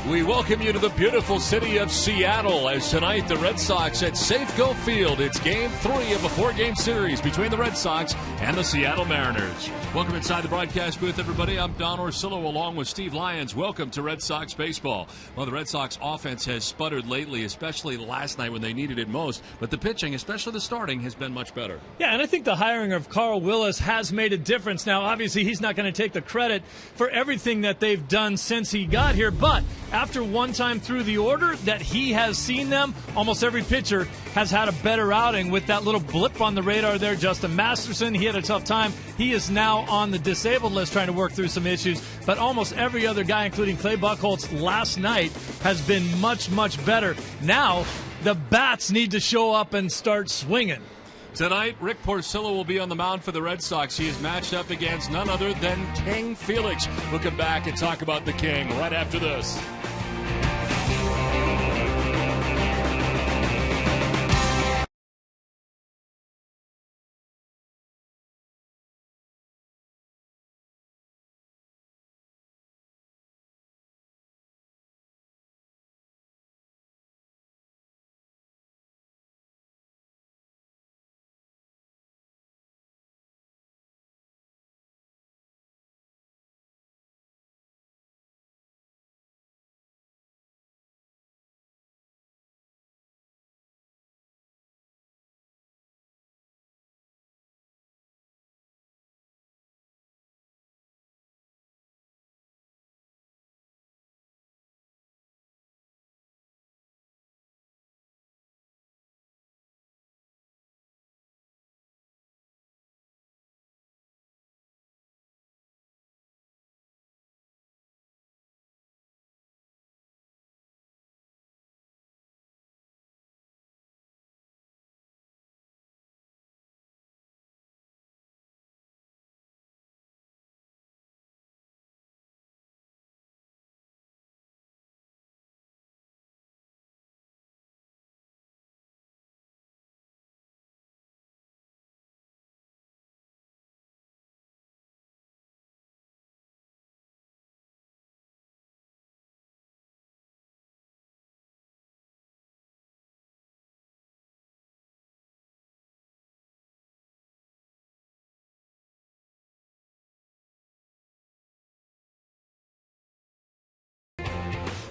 We welcome you to the beautiful city of Seattle as tonight the Red Sox at Safeco Field. It's Game 3 of a 4-game series between the Red Sox and the Seattle Mariners. Welcome inside the broadcast booth, everybody. I'm Don Orsillo along with Steve Lyons. Welcome to Red Sox baseball. Well, the Red Sox offense has sputtered lately, especially last night when they needed it most. But the pitching, especially the starting, has been much better. Yeah, and I think the hiring of Carl Willis has made a difference. Now, obviously, he's not going to take the credit for everything that they've done since he got here, but after one time through the order that he has seen them, almost every pitcher has had a better outing with that little blip on the radar there. Justin Masterson, he had a tough time. He is now on the disabled list trying to work through some issues. But almost every other guy, including Clay Buchholz last night, has been much, much better. Now the bats need to show up and start swinging. Tonight, Rick Porcello will be on the mound for the Red Sox. He is matched up against none other than King Felix. We'll come back and talk about the King right after this.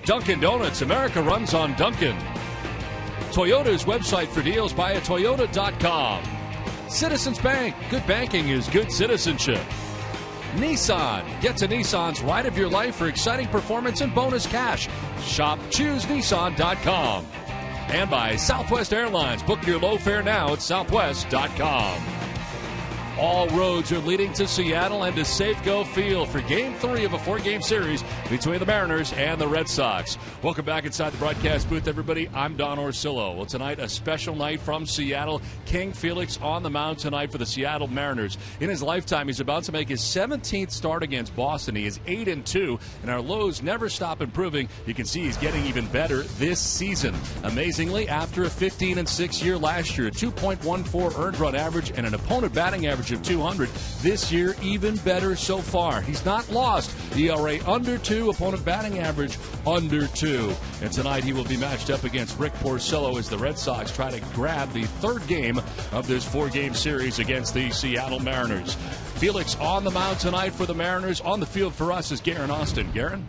Dunkin' Donuts, America runs on Dunkin'. Toyota's website for deals via Toyota.com. Citizens Bank, good banking is good citizenship. Nissan, get to Nissan's ride of your life for exciting performance and bonus cash. Shop ChooseNissan.com. And by Southwest Airlines, book your low fare now at Southwest.com. All roads are leading to Seattle and to Safeco Field for Game 3 of a 4-game series between the Mariners and the Red Sox. Welcome back inside the broadcast booth, everybody. I'm Don Orsillo. Well, tonight, a special night from Seattle. King Felix on the mound tonight for the Seattle Mariners. In his lifetime, he's about to make his 17th start against Boston. He is 8-2, and our lows never stop improving. You can see he's getting even better this season. Amazingly, after a 15-6 year last year, a 2.14 earned run average and an opponent batting average of 200. This year, even better so far. He's not lost. ERA under 2, opponent batting average under 2. And tonight he will be matched up against Rick Porcello as the Red Sox try to grab the 3rd game of this 4-game series against the Seattle Mariners. Felix on the mound tonight for the Mariners. On the field for us is Garen Austin. Garen?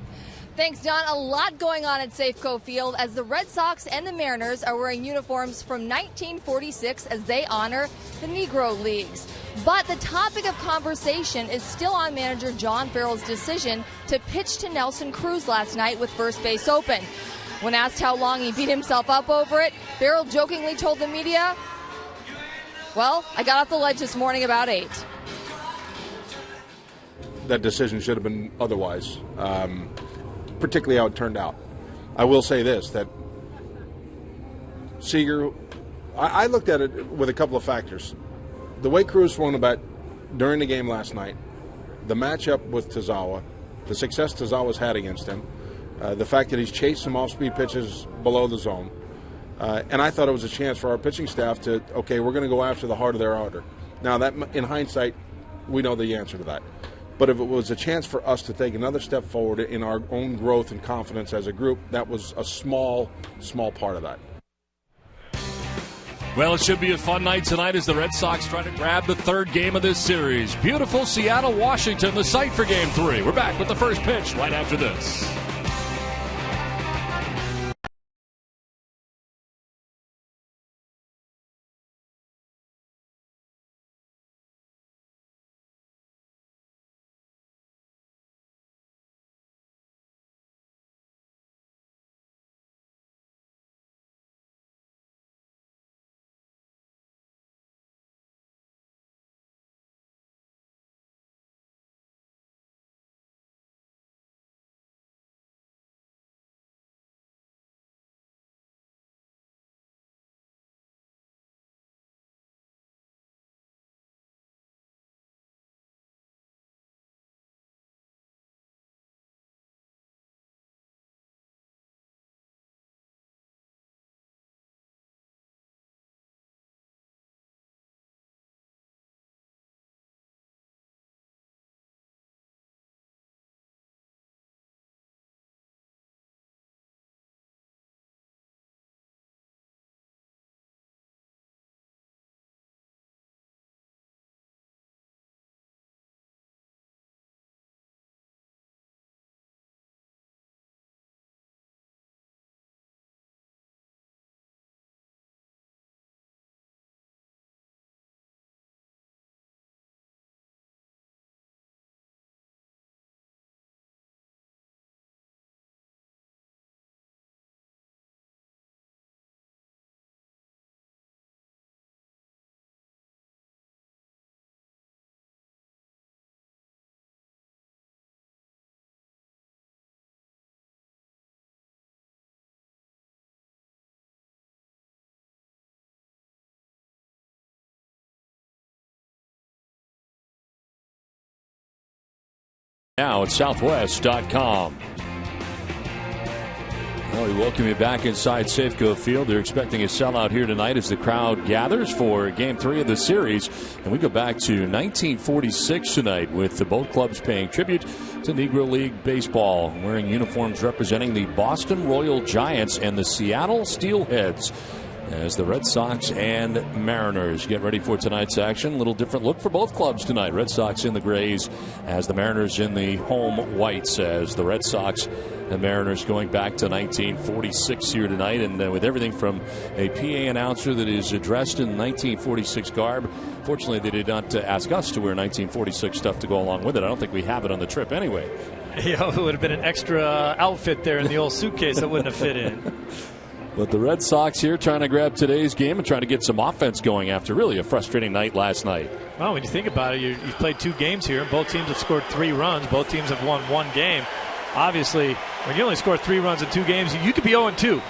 Thanks, Don. A lot going on at Safeco Field as the Red Sox and the Mariners are wearing uniforms from 1946 as they honor the Negro Leagues. But the topic of conversation is still on manager John Farrell's decision to pitch to Nelson Cruz last night with first base open. When asked how long he beat himself up over it, Farrell jokingly told the media, "Well, I got off the ledge this morning about 8. That decision should have been otherwise, particularly how it turned out. I will say this, that Seager, I looked at it with a couple of factors. The way Cruz swung the bat during the game last night, the matchup with Tazawa, the success Tazawa's had against him, the fact that he's chased some off-speed pitches below the zone, and I thought it was a chance for our pitching staff to, okay, we're going to go after the heart of their order. Now, that in hindsight, we know the answer to that. But if it was a chance for us to take another step forward in our own growth and confidence as a group, that was a small part of that. Well, it should be a fun night tonight as the Red Sox try to grab the third game of this series. Beautiful Seattle, Washington, the site for Game 3. We're back with the first pitch right after this. Now at Southwest.com. Well, we welcome you back inside Safeco Field. They're expecting a sellout here tonight as the crowd gathers for Game 3 of the series. And we go back to 1946 tonight with both clubs paying tribute to Negro League baseball, wearing uniforms representing the Boston Royal Giants and the Seattle Steelheads, as the Red Sox and Mariners get ready for tonight's action. A little different look for both clubs tonight. Red Sox in the grays as the Mariners in the home whites, as the Red Sox and Mariners going back to 1946 here tonight. And with everything from a PA announcer that is dressed in 1946 garb. Fortunately, they did not ask us to wear 1946 stuff to go along with it. I don't think we have it on the trip anyway. Yeah, it would have been an extra outfit there in the old suitcase that wouldn't have fit in. But the Red Sox here trying to grab today's game and trying to get some offense going after really a frustrating night last night. Well, when you think about it, you've played 2 games here. Both teams have scored 3 runs. Both teams have won 1 game. Obviously, when you only score 3 runs in 2 games, you could be 0-2.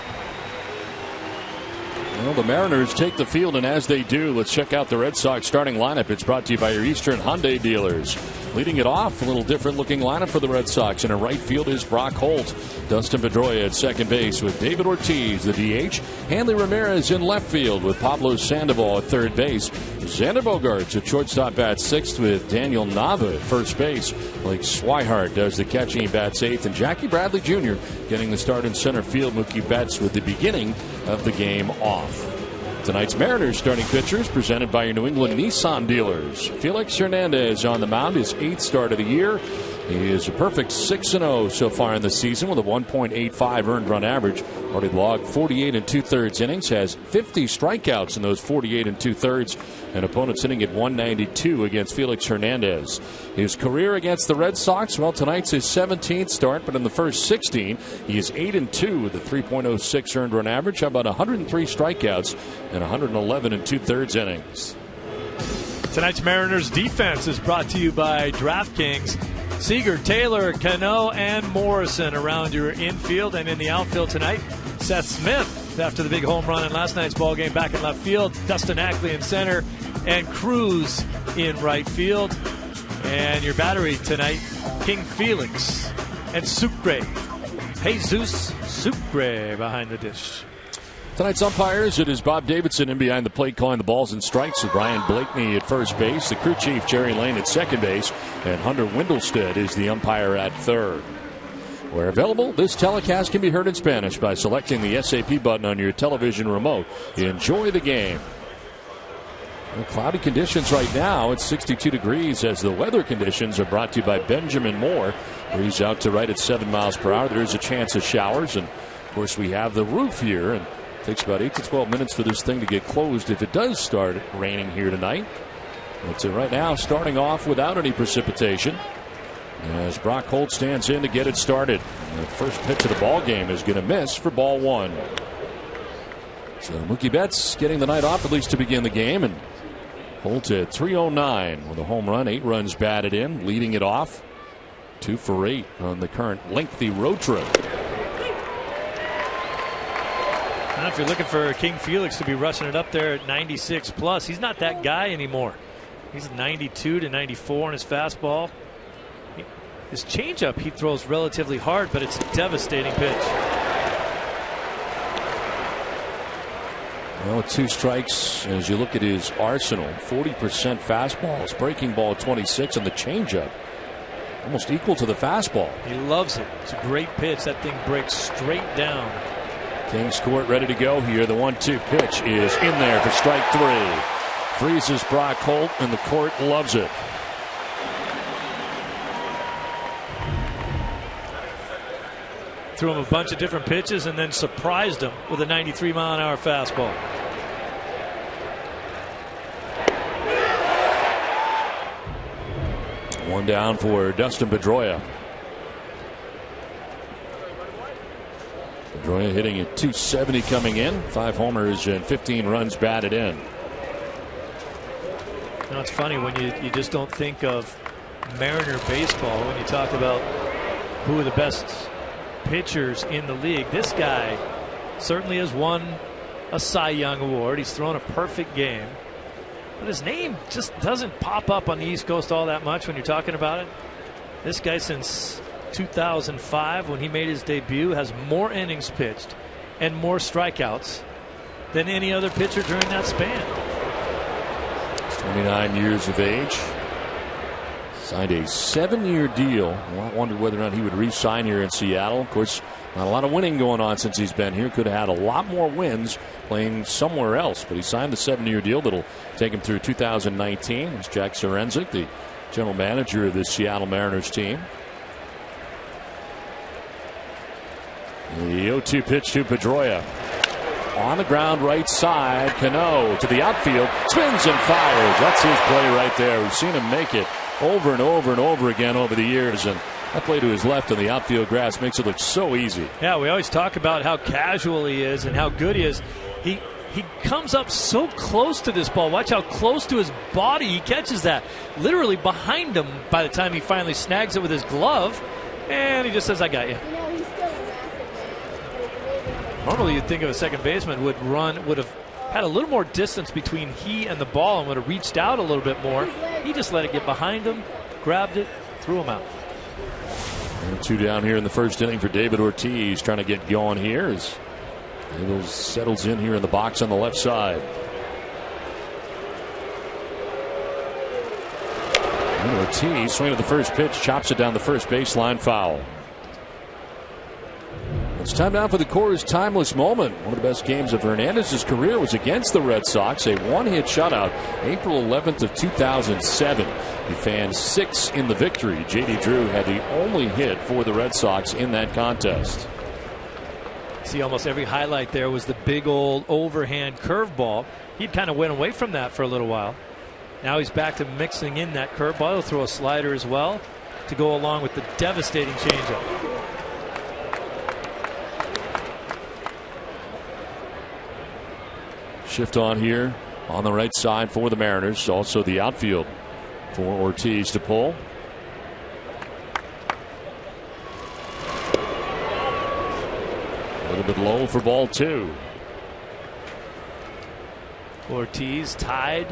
Well, the Mariners take the field, and as they do, let's check out the Red Sox starting lineup. It's brought to you by your Eastern Hyundai dealers. Leading it off, a little different-looking lineup for the Red Sox. In a right field is Brock Holt. Dustin Pedroia at second base with David Ortiz, the DH. Hanley Ramirez in left field with Pablo Sandoval at third base. Xander Bogaerts at shortstop bats sixth with Daniel Nava at first base. Blake Swihart does the catching, he bats eighth. And Jackie Bradley Jr. getting the start in center field. Mookie Betts with the beginning of the game off. Tonight's Mariners starting pitchers presented by your New England Nissan dealers. Felix Hernandez on the mound, his 8th start of the year. He is a perfect 6-0 so far in the season with a 1.85 earned run average. Already logged 48 2/3 innings, has 50 strikeouts in those 48 2/3, and opponents hitting at 192 against Felix Hernandez. His career against the Red Sox, well, tonight's his 17th start, but in the first 16, he is 8-2 with a 3.06 earned run average. How about 103 strikeouts and 111 2/3 innings? Tonight's Mariners defense is brought to you by DraftKings. Seager, Taylor, Cano, and Morrison around your infield, and in the outfield tonight, Seth Smith after the big home run in last night's ball game back in left field, Dustin Ackley in center, and Cruz in right field. And your battery tonight, King Felix and Sucre. Jesus Sucre behind the dish. Tonight's umpires, it is Bob Davidson in behind the plate calling the balls and strikes. Brian Blakeney at first base, the crew chief Jerry Lane at second base, and Hunter Wendelstedt is the umpire at third. Where available, this telecast can be heard in Spanish by selecting the SAP button on your television remote. Enjoy the game. Well, cloudy conditions right now. It's 62 degrees as the weather conditions are brought to you by Benjamin Moore. Breeze out to right at 7 miles per hour. There is a chance of showers, and of course we have the roof here, and it takes about 8 to 12 minutes for this thing to get closed if it does start raining here tonight. But right now starting off without any precipitation as Brock Holt stands in to get it started. The first pitch of the ball game is going to miss for ball one. So Mookie Betts getting the night off at least to begin the game, and Holt at 309 with a home run, 8 runs batted in, leading it off. 2 for 8 on the current lengthy road trip. Now, if you're looking for King Felix to be rushing it up there at 96 plus, he's not that guy anymore. He's 92 to 94 on his fastball. His changeup he throws relatively hard, but it's a devastating pitch. Well, 2 strikes as you look at his arsenal. 40% fastballs, breaking ball 26, and the changeup almost equal to the fastball. He loves it. It's a great pitch. That thing breaks straight down. Kings Court ready to go here. The 1-2 pitch is in there for strike 3. Freezes Brock Holt, and the court loves it. Threw him a bunch of different pitches and then surprised him with a 93-mile-an-hour fastball. One down for Dustin Pedroia. Pedroia hitting at 270 coming in. 5 homers and 15 runs batted in. Now it's funny when you just don't think of Mariner baseball when you talk about who are the best pitchers in the league. This guy certainly has won a Cy Young award. He's thrown a perfect game, but his name just doesn't pop up on the East Coast all that much when you're talking about it. This guy, since 2005 when he made his debut, has more innings pitched and more strikeouts than any other pitcher during that span. He's 29 years of age. Signed a 7-year deal. I wondered whether or not he would re-sign here in Seattle. Of course, not a lot of winning going on since he's been here. Could have had a lot more wins playing somewhere else. But he signed a 7-year deal that'll take him through 2019. It's Jack Sorenzik, the general manager of the Seattle Mariners team. The 0-2 pitch to Pedroia. On the ground, right side. Cano to the outfield. Spins and fires. That's his play right there. We've seen him make it over and over and over again over the years, and that play to his left on the outfield grass makes it look so easy. Yeah, we always talk about how casual he is and how good he is. He comes up so close to this ball. Watch how close to his body he catches that. Literally behind him by the time he finally snags it with his glove, and he just says, "I got you." Normally you'd think of a second baseman would have had a little more distance between he and the ball and would have reached out a little bit more. He just let it get behind him, grabbed it, threw him out. And 2 down here in the first inning for David Ortiz, trying to get going here as David settles in here in the box on the left side. And Ortiz swing at the first pitch, chops it down the first baseline, foul. It's time now for the Coors timeless moment. One of the best games of Hernandez's career was against the Red Sox, a 1-hit shutout, April 11th of 2007. He fanned 6 in the victory. J.D. Drew had the only hit for the Red Sox in that contest. See, almost every highlight there was the big old overhand curveball. He kind of went away from that for a little while. Now he's back to mixing in that curveball. He'll throw a slider as well to go along with the devastating changeup. Shift on here on the right side for the Mariners. Also the outfield for Ortiz to pull. A little bit low for ball 2. Ortiz tied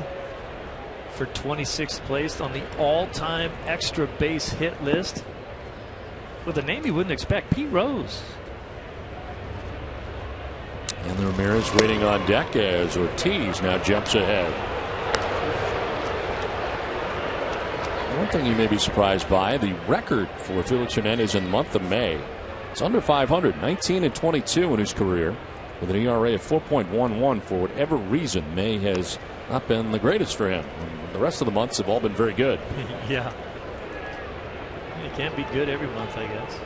for 26th place on the all-time extra base hit list with a name you wouldn't expect, Pete Rose. And Ramirez waiting on deck as Ortiz now jumps ahead. One thing you may be surprised by, the record for Felix Hernandez in the month of May. It's under 500, 19-22 in his career, with an ERA of 4.11. For whatever reason, May has not been the greatest for him. The rest of the months have all been very good. Yeah. It can't be good every month, I guess.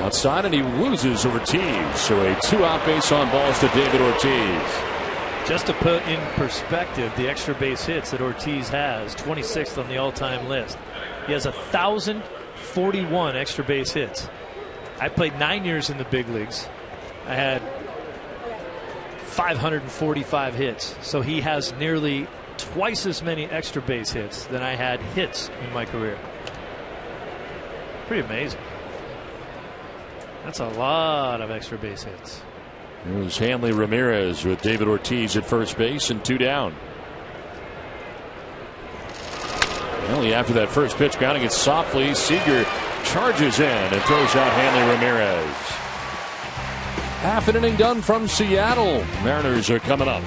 Outside, and he loses Ortiz. So a 2-out base on balls to David Ortiz. Just to put in perspective the extra base hits that Ortiz has, 26th on the all-time list. He has 1,041 extra base hits. I played 9 years in the big leagues. I had 545 hits. So he has nearly twice as many extra base hits than I had hits in my career. Pretty amazing. That's a lot of extra base hits. Here's Hanley Ramirez with David Ortiz at first base and 2 down. Hanley, after that first pitch, grounding it softly. Seager charges in and throws out Hanley Ramirez. Half an inning done from Seattle. Mariners are coming up.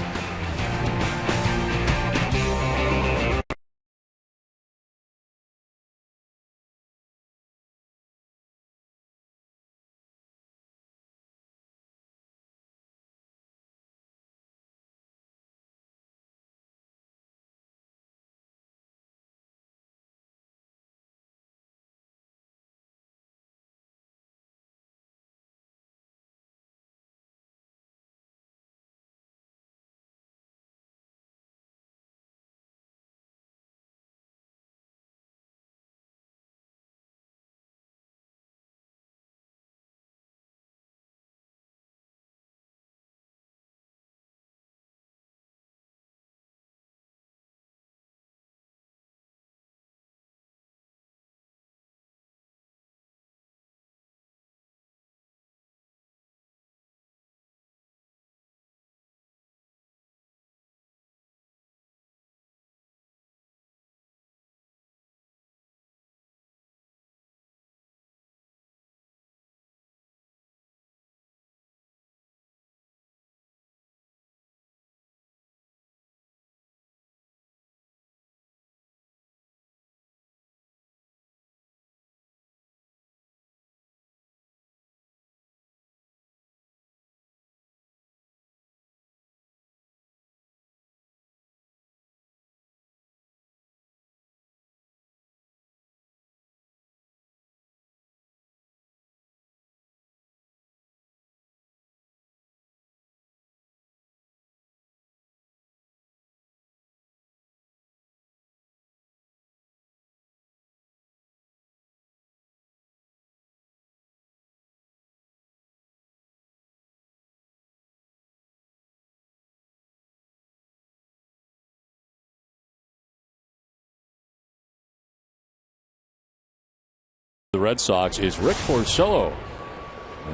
The Red Sox is Rick Porcello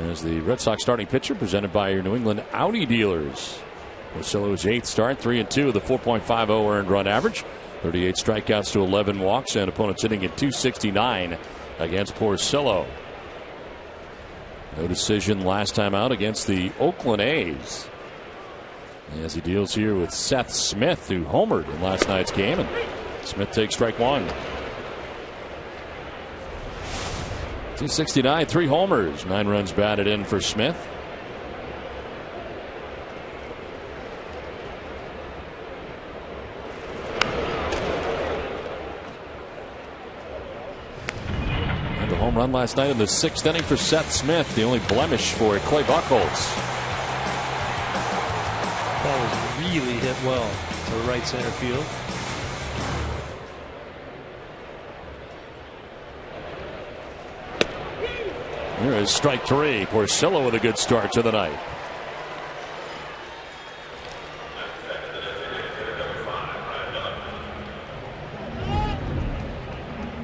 as the Red Sox starting pitcher, presented by your New England Audi dealers. Porcello's 8th start, 3-2 with a 4.50 earned run average, 38 strikeouts to 11 walks, and opponents hitting at .269 against Porcello. No decision last time out against the Oakland A's, as he deals here with Seth Smith, who homered in last night's game, and Smith takes strike 1. .269, 3 homers, 9 runs batted in for Smith. And the home run last night in the 6th inning for Seth Smith, the only blemish for Clay Buchholz. Ball was really hit well to right center field. Here is strike 3. Porcello with a good start to the night.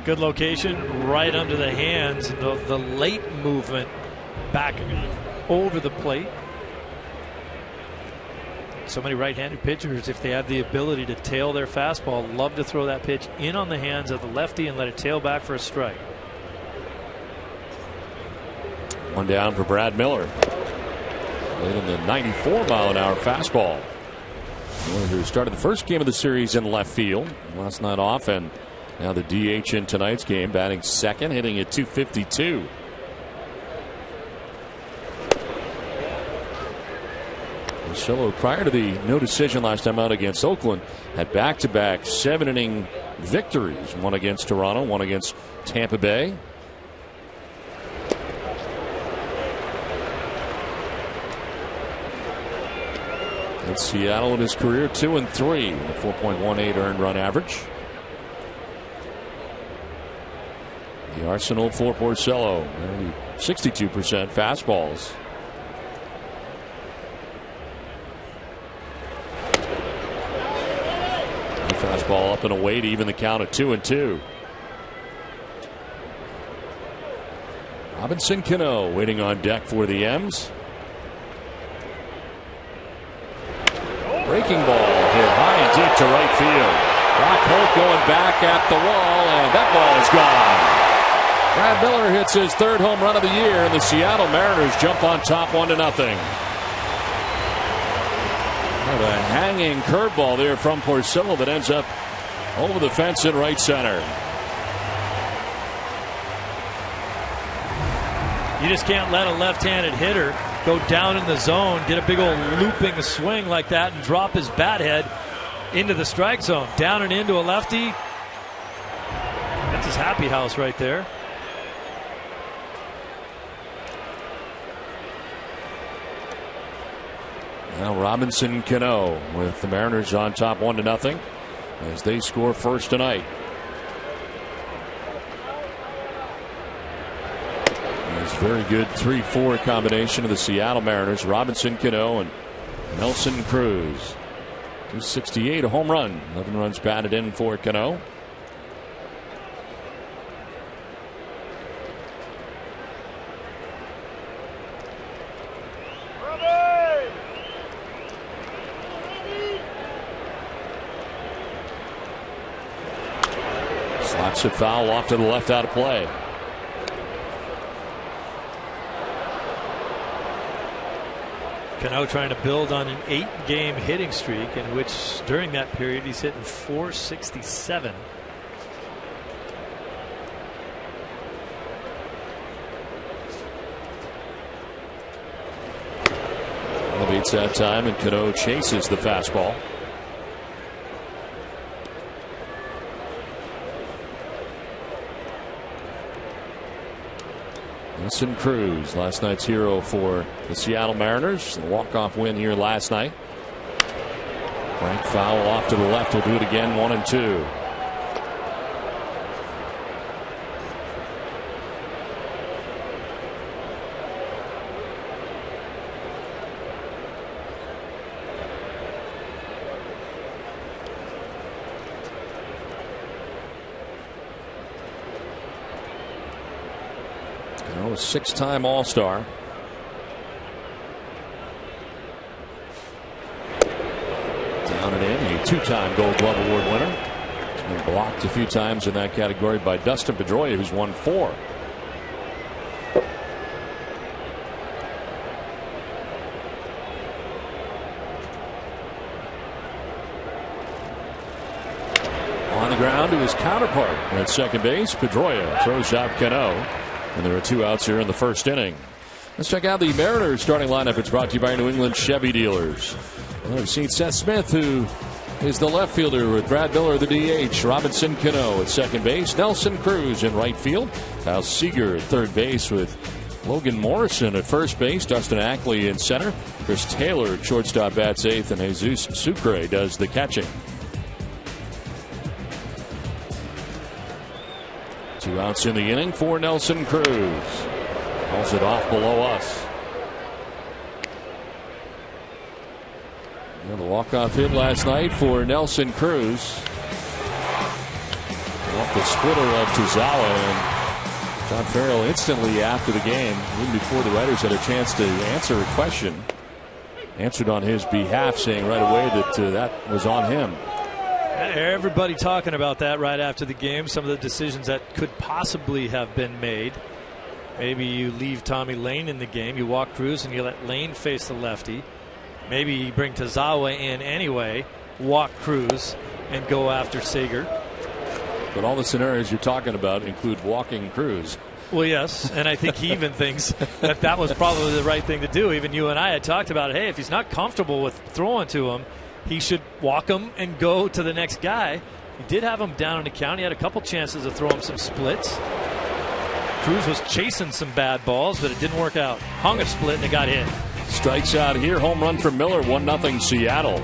Good location, right under the hands. The late movement back over the plate. So many right-handed pitchers, if they have the ability to tail their fastball, love to throw that pitch in on the hands of the lefty and let it tail back for a strike. One down for Brad Miller. Late in the 94-mile-an-hour fastball. Miller, who started the first game of the series in left field last night off, and now the DH in tonight's game, batting second, hitting at .252. Porcello, prior to the no decision last time out against Oakland, had back-to-back 7-inning victories. One against Toronto, one against Tampa Bay. In Seattle in his career, 2-3 with a 4.18 earned run average. The arsenal for Porcello, 62% fastballs. Fastball up and away to even the count at 2-2. Robinson Cano waiting on deck for the M's. Breaking ball hit high and deep to right field. Brock Holt going back at the wall, and that ball is gone. Brad Miller hits his third home run of the year, and the Seattle Mariners jump on top 1-0. A hanging curveball there from Porcello that ends up over the fence in right center. You just can't let a left-handed hitter go down in the zone, get a big old looping swing like that, and drop his bat head into the strike zone. Down and into a lefty. That's his happy house right there. Now Robinson Cano with the Mariners on top 1-0 as they score first tonight. This very good 3-4 combination of the Seattle Mariners, Robinson Cano and Nelson Cruz. 268, a home run, 11 runs batted in for Cano. Slaps it foul off to the left, out of play. Cano trying to build on an 8-game hitting streak in which during that period he's hitting .467. Elevates that time, and Cano chases the fastball. Nelson Cruz, last night's hero for the Seattle Mariners. The walk-off win here last night. Frank foul off to the left. Will do it again, 1-2. A 6-time All-Star. Down and in, a 2-time Gold Glove Award winner. He's been blocked a few times in that category by Dustin Pedroia, who's won 4. On the ground to his counterpart at second base. Pedroia throws out Cano. And there are 2 outs here in the first inning. Let's check out the Mariners starting lineup. It's brought to you by New England Chevy Dealers. Well, we've seen Seth Smith, who is the left fielder, with Brad Miller, the DH. Robinson Cano at second base. Nelson Cruz in right field. Kyle Seager at third base with Logan Morrison at first base. Dustin Ackley in center. Chris Taylor at shortstop bats eighth. And Jesus Sucre does the catching. 2 outs in the inning for Nelson Cruz. Hauls it off below us. The walk-off hit last night for Nelson Cruz. Off the splitter of Tozawa, and John Farrell instantly after the game, even before the writers had a chance to answer a question, answered on his behalf, saying right away that that was on him. Everybody talking about that right after the game. Some of the decisions that could possibly have been made. Maybe you leave Tommy Lane in the game. You walk Cruz and you let Lane face the lefty. Maybe you bring Tazawa in anyway, walk Cruz, and go after Seager. But all the scenarios you're talking about include walking Cruz. Well, yes, and I think he even thinks that was probably the right thing to do. Even you and I had talked about it. Hey, if he's not comfortable with throwing to him, he should walk him and go to the next guy. He did have him down in the count. He had a couple chances to throw him some splits. Cruz was chasing some bad balls, but it didn't work out. Hung a split and it got hit. Strikes out here. Home run for Miller. 1-0 Seattle.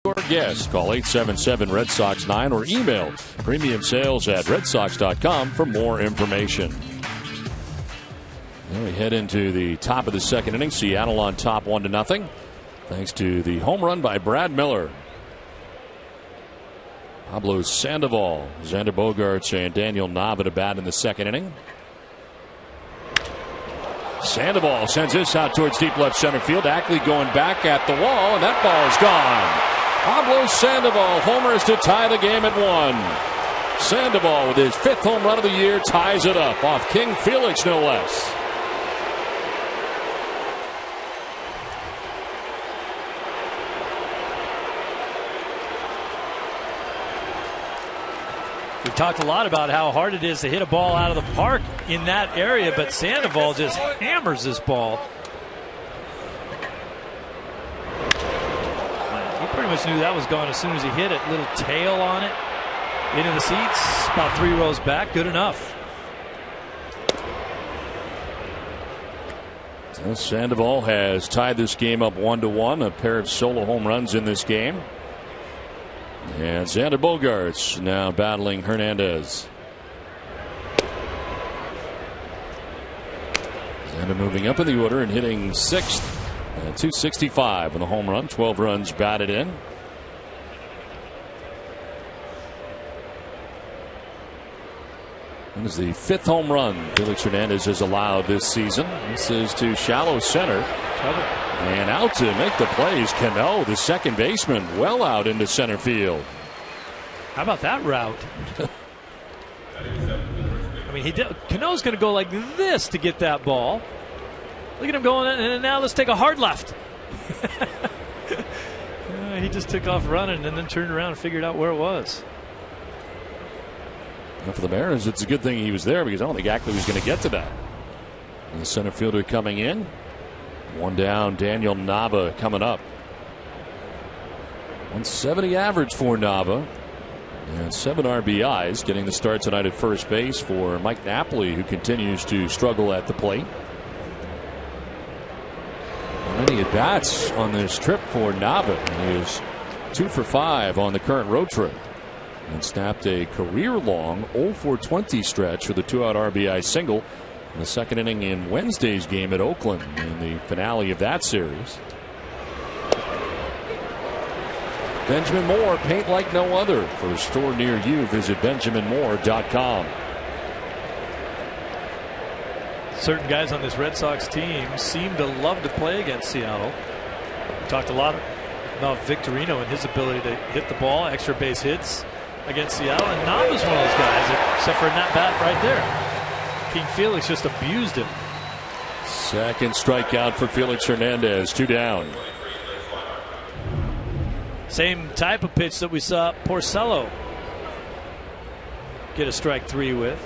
Your guest. Call 877 Red Sox 9 or email premiumsales@redsox.com for more information. Then we head into the top of the second inning. Seattle on top 1-0. Thanks to the home run by Brad Miller. Pablo Sandoval, Xander Bogaerts, and Daniel Nava to bat in the second inning. Sandoval sends this out towards deep left center field. Ackley going back at the wall, and that ball is gone. Pablo Sandoval homers to tie the game at 1. Sandoval with his 5th home run of the year ties it up off King Felix, no less. We've talked a lot about how hard it is to hit a ball out of the park in that area, but Sandoval just hammers this ball. He pretty much knew that was gone as soon as he hit it. Little tail on it. Into the seats. About 3 rows back. Good enough. So Sandoval has tied this game up 1-1. A pair of solo home runs in this game. And Xander Bogaerts now battling Hernandez. Xander moving up in the order and hitting 6th. 265 with a home run. 12 runs batted in. That is the 5th home run Felix Hernandez has allowed this season. This is to shallow center. And out to make the plays, Cano, the second baseman, well out into center field. How about that route? I mean, Cano's going to go like this to get that ball. Look at him going, and now let's take a hard left. He just took off running and then turned around and figured out where it was. And for the Mariners, it's a good thing he was there because I don't think Ackley was going to get to that. And the center fielder coming in. One down, Daniel Nava coming up. 170 average for Nava. And 7 RBIs, getting the start tonight at first base for Mike Napoli, who continues to struggle at the plate. Many at-bats on this trip for Nava. He is 2 for 5 on the current road trip. And snapped a career-long 0-for-20 stretch with a 2-out RBI single in the second inning in Wednesday's game at Oakland in the finale of that series. Benjamin Moore, paint like no other. For a store near you, visit benjaminmoore.com. Certain guys on this Red Sox team seem to love to play against Seattle. We talked a lot about Victorino and his ability to hit the ball, extra base hits against Seattle. And Nava's one of those guys, except for in that bat right there. King Felix just abused him. Second strikeout for Felix Hernandez. 2 down. Same type of pitch that we saw Porcello get a strike 3 with.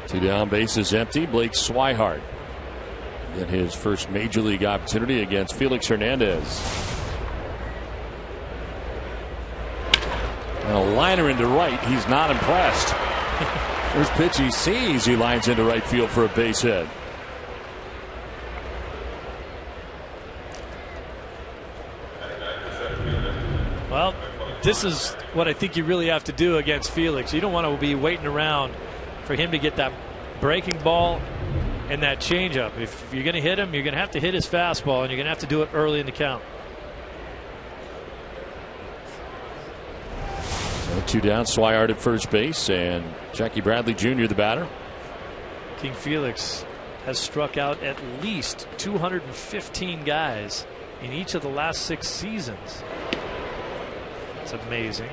2 down, bases empty. Blake Swihart in his first major league opportunity against Felix Hernandez. And a liner into right. He's not impressed. First pitch he sees, he lines into right field for a base hit. Well, this is what I think you really have to do against Felix. You don't want to be waiting around for him to get that breaking ball and that changeup. If you're going to hit him, you're going to have to hit his fastball, and you're going to have to do it early in the count. So 2 down, Swihart at first base, and Jackie Bradley Jr. the batter. King Felix has struck out at least 215 guys in each of the last 6 seasons. It's amazing.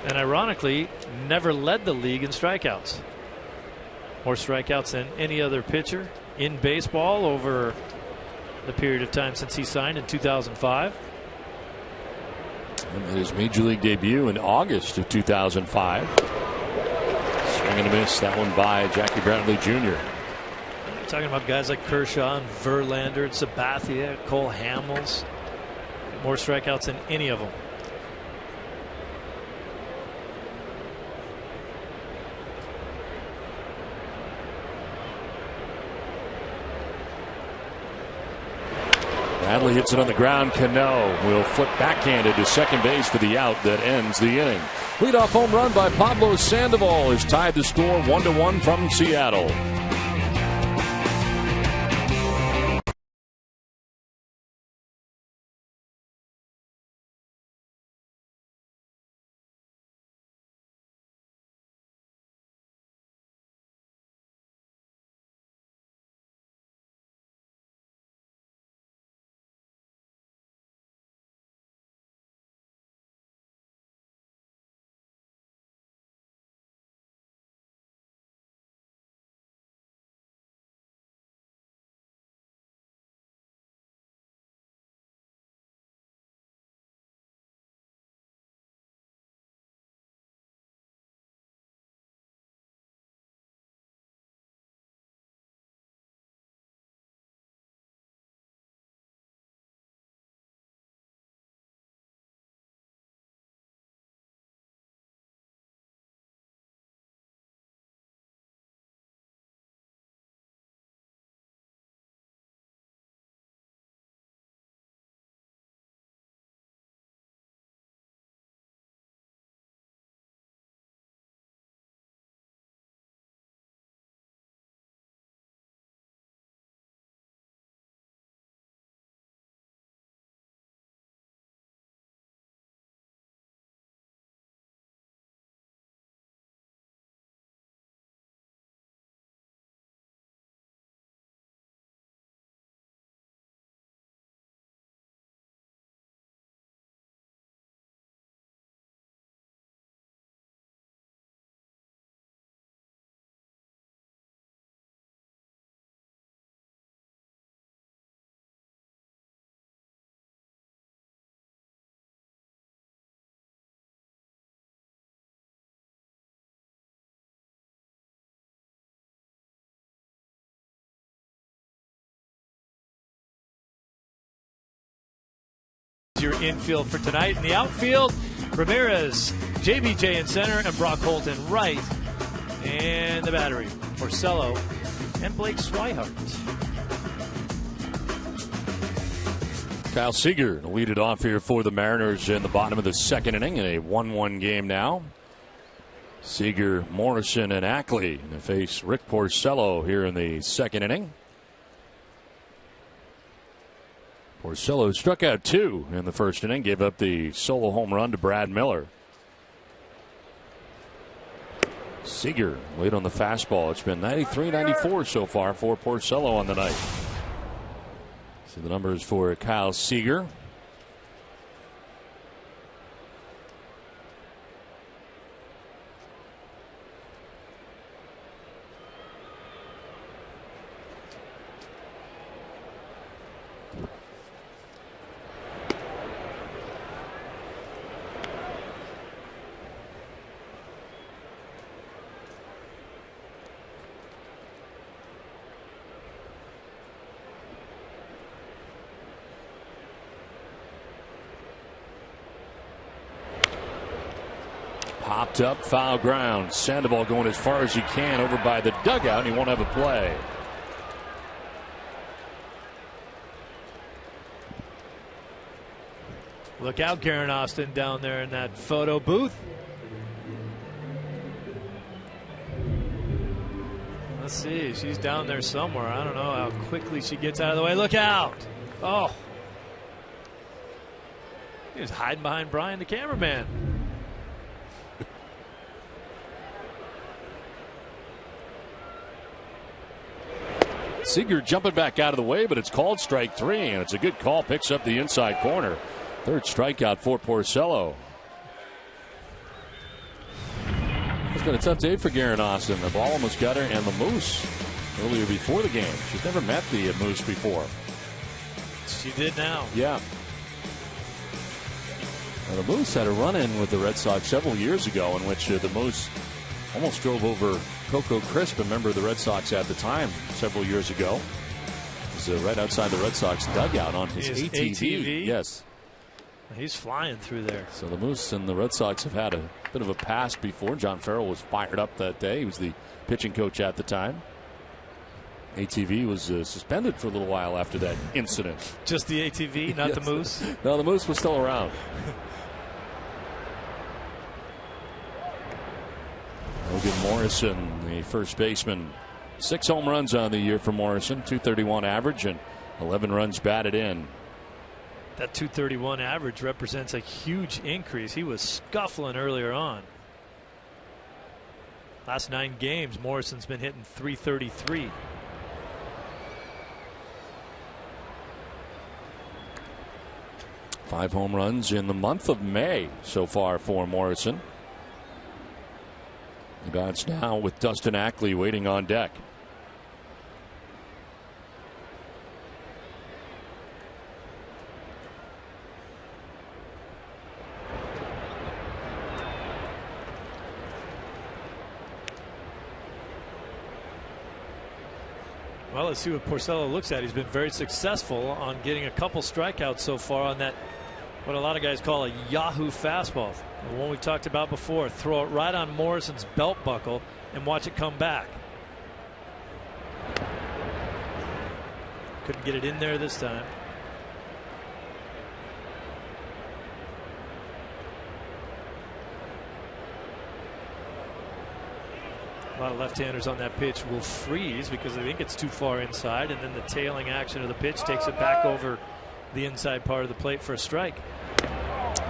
And ironically, never led the league in strikeouts. More strikeouts than any other pitcher in baseball over the period of time since he signed in 2005. And his major league debut in August of 2005. Swing and a miss, that one by Jackie Bradley Jr. Talking about guys like Kershaw and Verlander, Sabathia, Cole Hamels. More strikeouts than any of them. Bradley hits it on the ground. Cano will flip backhanded to second base for the out that ends the inning. Leadoff home run by Pablo Sandoval has tied the score 1-1 from Seattle. your infield for tonight. In the outfield, Ramirez, JBJ in center, and Brock Holt in right. And the battery, Porcello and Blake Swihart. Kyle Seager to lead it off here for the Mariners in the bottom of the second inning in a 1-1 game now. Seager, Morrison, and Ackley to face Rick Porcello here in the second inning. Porcello struck out 2 in the first inning, gave up the solo home run to Brad Miller. Seager late on the fastball. It's been 93-94 so far for Porcello on the night. See the numbers for Kyle Seager. Popped up, foul ground. Sandoval going as far as he can over by the dugout, and he won't have a play. Look out, Karen Austin down there in that photo booth. Let's see, she's down there somewhere. I don't know how quickly she gets out of the way. Look out! Oh, he's hiding behind Brian, the cameraman. Seager jumping back out of the way, but it's called strike 3, and it's a good call. Picks up the inside corner. Third strikeout for Porcello. It's been a tough day for Garen Austin. The ball almost got her and the Moose earlier before the game. She's never met the Moose before. She did now. Yeah. Now, the Moose had a run-in with the Red Sox several years ago in which the Moose almost drove over Coco Crisp, a member of the Red Sox at the time several years ago. He was right outside the Red Sox dugout on his ATV. Yes. He's flying through there. So the Moose and the Red Sox have had a bit of a past before. John Farrell was fired up that day. He was the pitching coach at the time. ATV was suspended for a little while after that incident. Just the ATV, not the Moose? No, the Moose was still around. Logan Morrison, the first baseman. 6 home runs on the year for Morrison, .231 average, and 11 runs batted in. That .231 average represents a huge increase. He was scuffling earlier on. Last 9 games, Morrison's been hitting .333. Five home runs in the month of May so far for Morrison. The bats now with Dustin Ackley waiting on deck. Well, let's see what Porcello looks at. He's been very successful on getting a couple strikeouts so far on that, what a lot of guys call a Yahoo fastball. The one we talked about before. Throw it right on Morrison's belt buckle and watch it come back. Couldn't get it in there this time. A lot of left-handers on that pitch will freeze because they think it's too far inside, and then the tailing action of the pitch takes it back over the inside part of the plate for a strike.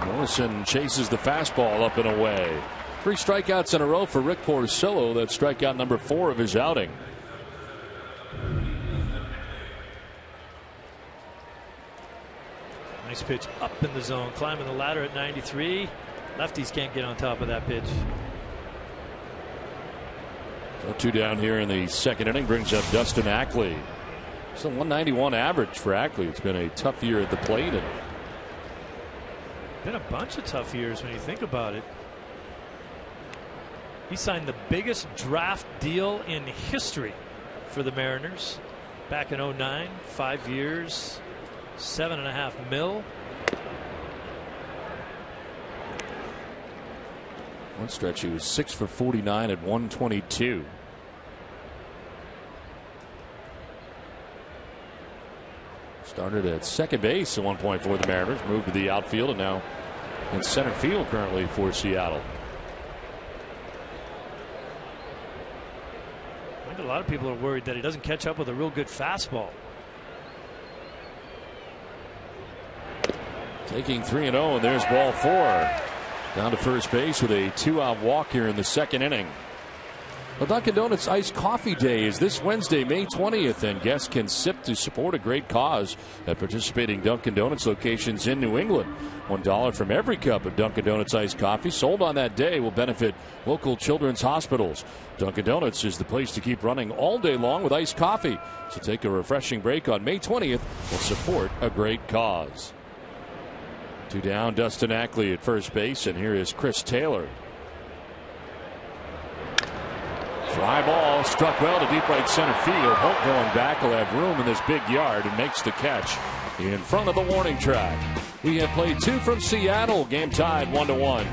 Morrison chases the fastball up and away. 3 strikeouts in a row for Rick Porcello. That's strikeout number 4 of his outing. Nice pitch up in the zone, climbing the ladder at 93. Lefties can't get on top of that pitch. 2 down here in the second inning brings up Dustin Ackley. It's a 191 average for Ackley. It's been a tough year at the plate. And been a bunch of tough years when you think about it. He signed the biggest draft deal in history for the Mariners back in 09. 5 years, $7.5 million. One stretch he was 6 for 49 at 122. Started at second base at one point for the Mariners, moved to the outfield, and now in center field currently for Seattle. I think a lot of people are worried that he doesn't catch up with a real good fastball. Taking 3-0, and there's ball 4. Down to first base with a 2-out walk here in the second inning. Well, Dunkin' Donuts Iced Coffee Day is this Wednesday, May 20th, and guests can sip to support a great cause at participating Dunkin' Donuts locations in New England. $1 from every cup of Dunkin' Donuts Iced Coffee sold on that day will benefit local children's hospitals. Dunkin' Donuts is the place to keep running all day long with iced coffee. So take a refreshing break on May 20th. We'll support a great cause. 2 down, Dustin Ackley at first base, and here is Chris Taylor. Fly ball struck well to deep right center field. Holt going back will have room in this big yard and makes the catch in front of the warning track. We have played 2 from Seattle. Game tied 1-1.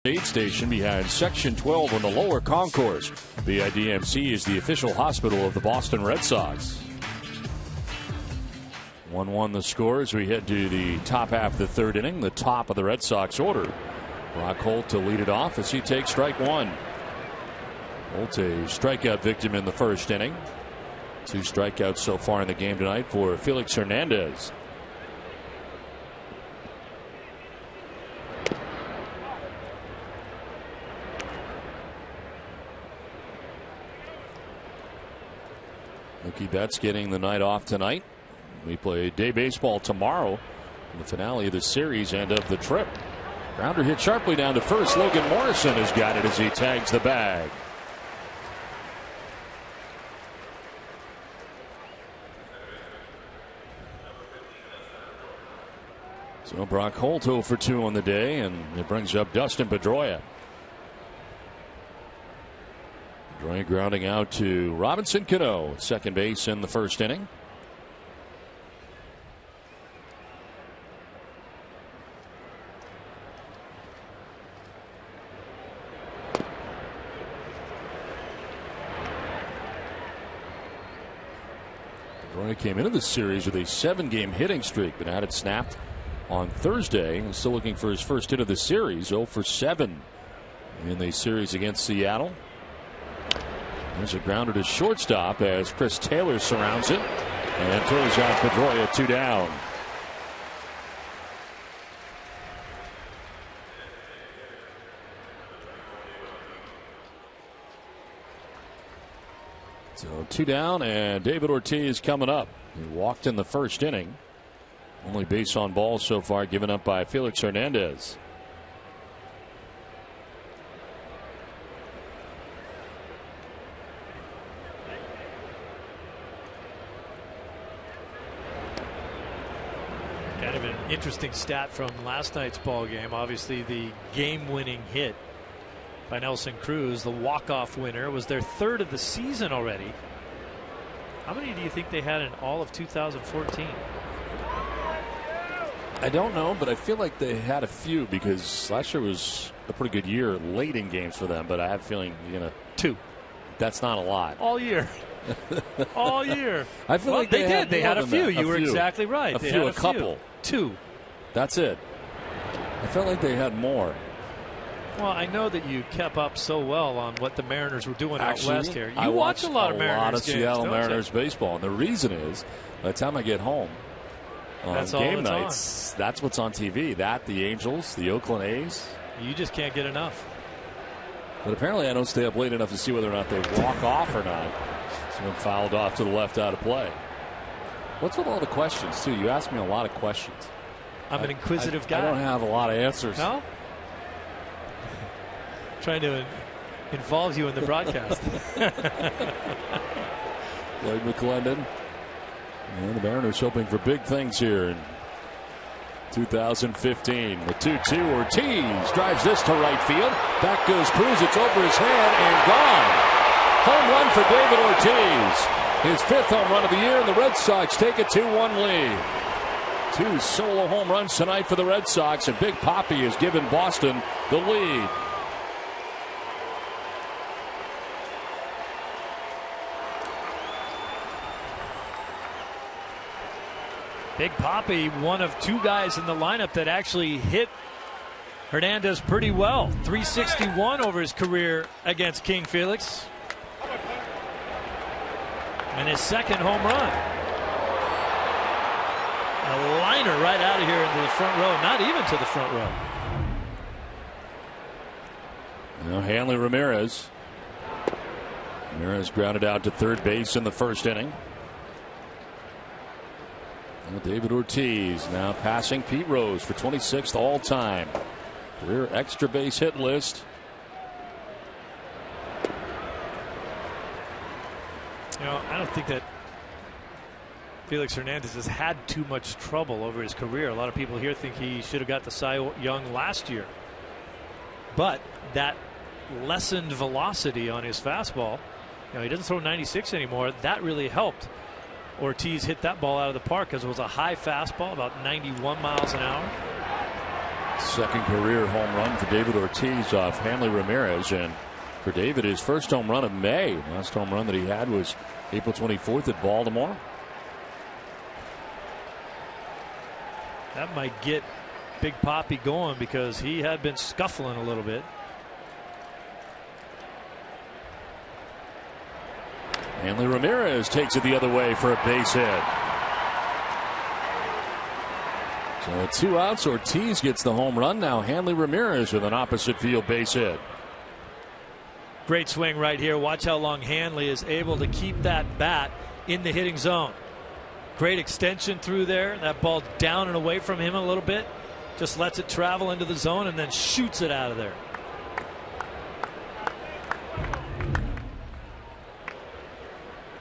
Aid station behind Section 12 on the lower concourse. BIDMC is the official hospital of the Boston Red Sox. 1-1 the score as we head to the top half of the third inning, the top of the Red Sox order. Brock Holt to lead it off as he takes strike 1. Holt, a strikeout victim in the first inning. 2 strikeouts so far in the game tonight for Felix Hernandez. Mookie Betts getting the night off tonight. We play day baseball tomorrow in the finale of the series and of the trip. Grounder hit sharply down to first. Logan Morrison has got it as he tags the bag. So Brock Holt 0 for 2 on the day, and it brings up Dustin Pedroia. Pedroia grounding out to Robinson Cano, second base in the first inning. Pedroia came into the series with a 7-game hitting streak, but had it snapped on Thursday. He's still looking for his first hit of the series. 0 for 7 in the series against Seattle. There's a grounder to shortstop as Chris Taylor surrounds it. And throws out Pedroia, 2 down. So 2 down, and David Ortiz coming up. He walked in the first inning. Only base on balls so far given up by Felix Hernandez. Kind of an interesting stat from last night's ball game. Obviously, the game-winning hit by Nelson Cruz, the walk-off winner, was their 3rd of the season already. How many do you think they had in all of 2014? I don't know, but I feel like they had a few because last year was a pretty good year late in games for them. But I have a feeling, 2. That's not a lot. All year. All year. I feel like they did. They had a few. That. You were exactly right. They had a couple. 2. That's it. I felt like they had more. Well, I know that you kept up so well on what the Mariners were doing out west here. I watch a lot of Mariners a lot of games, Seattle Mariners baseball, and the reason is, by the time I get home on game nights, that's what's on TV. That, the Angels, the Oakland A's. You just can't get enough. But apparently, I don't stay up late enough to see whether or not they walk off or not. Someone fouled off to the left out of play. What's with all the questions too? You ask me a lot of questions. I'm an inquisitive guy. I don't have a lot of answers. No. Trying to involve you in the broadcast. Blake McClendon. And the Mariners hoping for big things here in 2015. The 2-2. Ortiz drives this to right field. Back goes Cruz. It's over his head and gone. Home run for David Ortiz. His 5th home run of the year, and the Red Sox take a 2-1 lead. 2 solo home runs tonight for the Red Sox, and Big Papi has given Boston the lead. Big Papi, one of 2 guys in the lineup that actually hit Hernandez pretty well. 361 over his career against King Felix. And his 2nd home run. A liner right out of here into the front row. Not even to the front row. Now Hanley Ramirez. Ramirez grounded out to third base in the first inning. Now David Ortiz now passing Pete Rose for 26th all-time career extra base hit list. I don't think that Felix Hernandez has had too much trouble over his career. A lot of people here think he should have got the Cy Young last year. But that lessened velocity on his fastball, he doesn't throw 96 anymore. That really helped Ortiz hit that ball out of the park because it was a high fastball, about 91 miles an hour. 2nd career home run for David Ortiz off Hanley Ramirez, and for David, his 1st home run of May. Last home run that he had was April 24th at Baltimore. That might get Big Papi going because he had been scuffling a little bit. Hanley Ramirez takes it the other way for a base hit. So 2 outs. Ortiz gets the home run. Now Hanley Ramirez with an opposite field base hit. Great swing right here. Watch how long Hanley is able to keep that bat in the hitting zone. Great extension through there. That ball down and away from him a little bit. Just lets it travel into the zone and then shoots it out of there.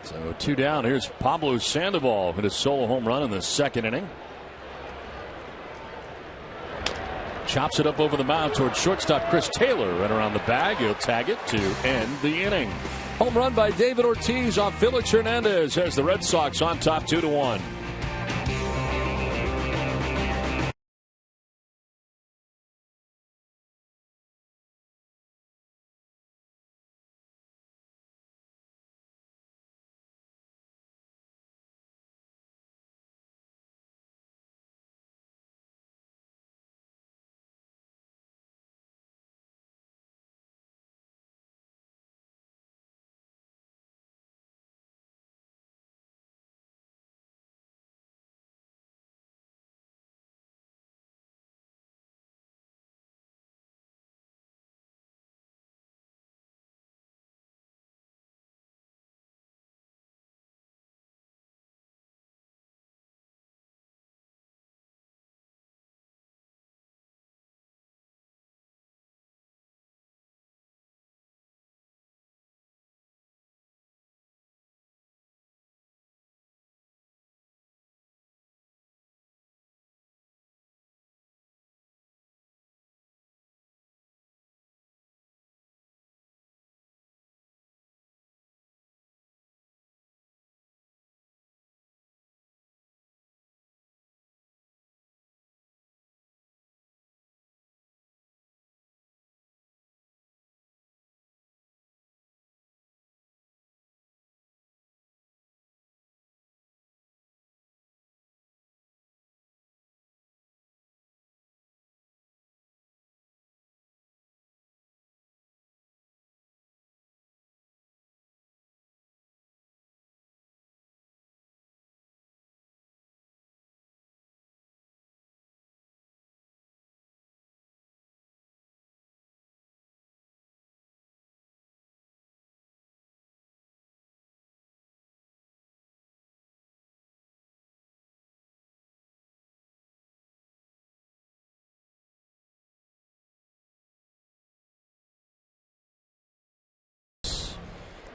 So 2 down. Here's Pablo Sandoval hit a solo home run in the 2nd inning. Chops it up over the mound towards shortstop Chris Taylor. Right around the bag. He'll tag it to end the inning. Home run by David Ortiz off Felix Hernandez has the Red Sox on top 2-1.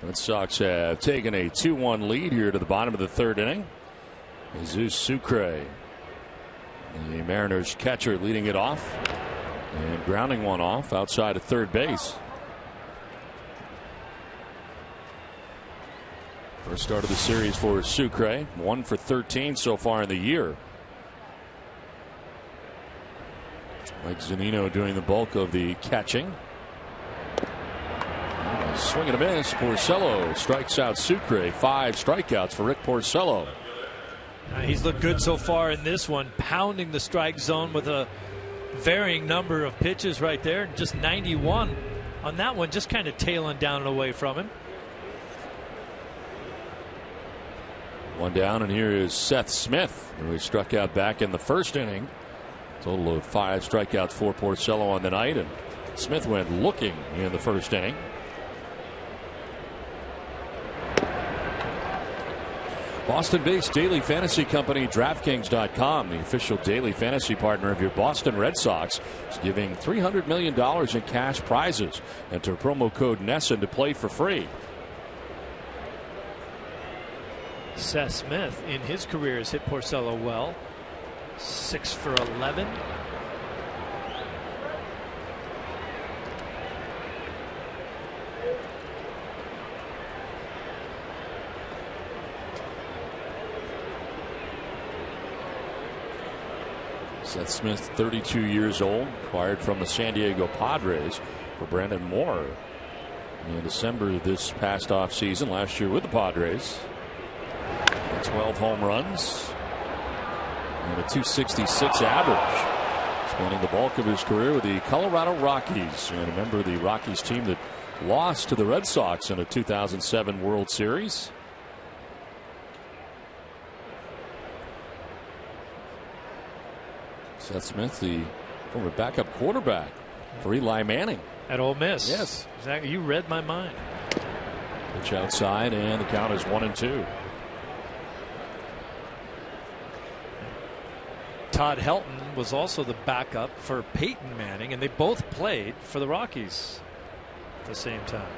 Red Sox have taken a 2-1 lead here to the bottom of the third inning. Jesus Sucre, the Mariners catcher, leading it off and grounding one off outside of third base. First start of the series for Sucre, 1 for 13 so far in the year. Mike Zunino doing the bulk of the catching. Swing and a miss. Porcello strikes out Sucre. 5 strikeouts for Rick Porcello. He's looked good so far in this one, pounding the strike zone with a varying number of pitches right there. Just 91 on that one, just kind of tailing down and away from him. One down, and here is Seth Smith, who he struck out back in the first inning. Total of 5 strikeouts for Porcello on the night, and Smith went looking in the first inning. Boston-based daily fantasy company DraftKings.com, the official daily fantasy partner of your Boston Red Sox, is giving $300 million in cash prizes. Enter promo code NESSN to play for free. Seth Smith in his career has hit Porcello well. 6 for 11. Seth Smith, 32 years old, acquired from the San Diego Padres for Brandon Moore in December this past offseason, last year with the Padres. 12 home runs and a .266 average. Spending the bulk of his career with the Colorado Rockies, and a member of the Rockies team that lost to the Red Sox in a 2007 World Series. Seth Smith, the former backup quarterback for Eli Manning at Ole Miss. Yes, exactly. You read my mind. Pitch outside, and the count is 1-2. Todd Helton was also the backup for Peyton Manning, and they both played for the Rockies at the same time.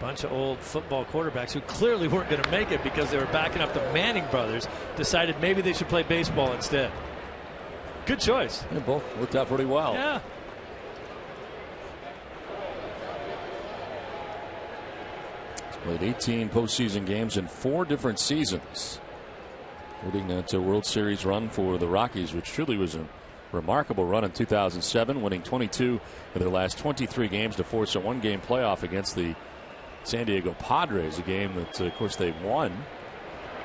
Bunch of old football quarterbacks who clearly weren't going to make it because they were backing up the Manning brothers, decided maybe they should play baseball instead. Good choice. They both worked out pretty well. Yeah. He's played 18 postseason games in 4 different seasons, including that World Series run for the Rockies, which truly was a remarkable run in 2007, winning 22 of their last 23 games to force a 1-game playoff against the San Diego Padres, a game that, of course, they won.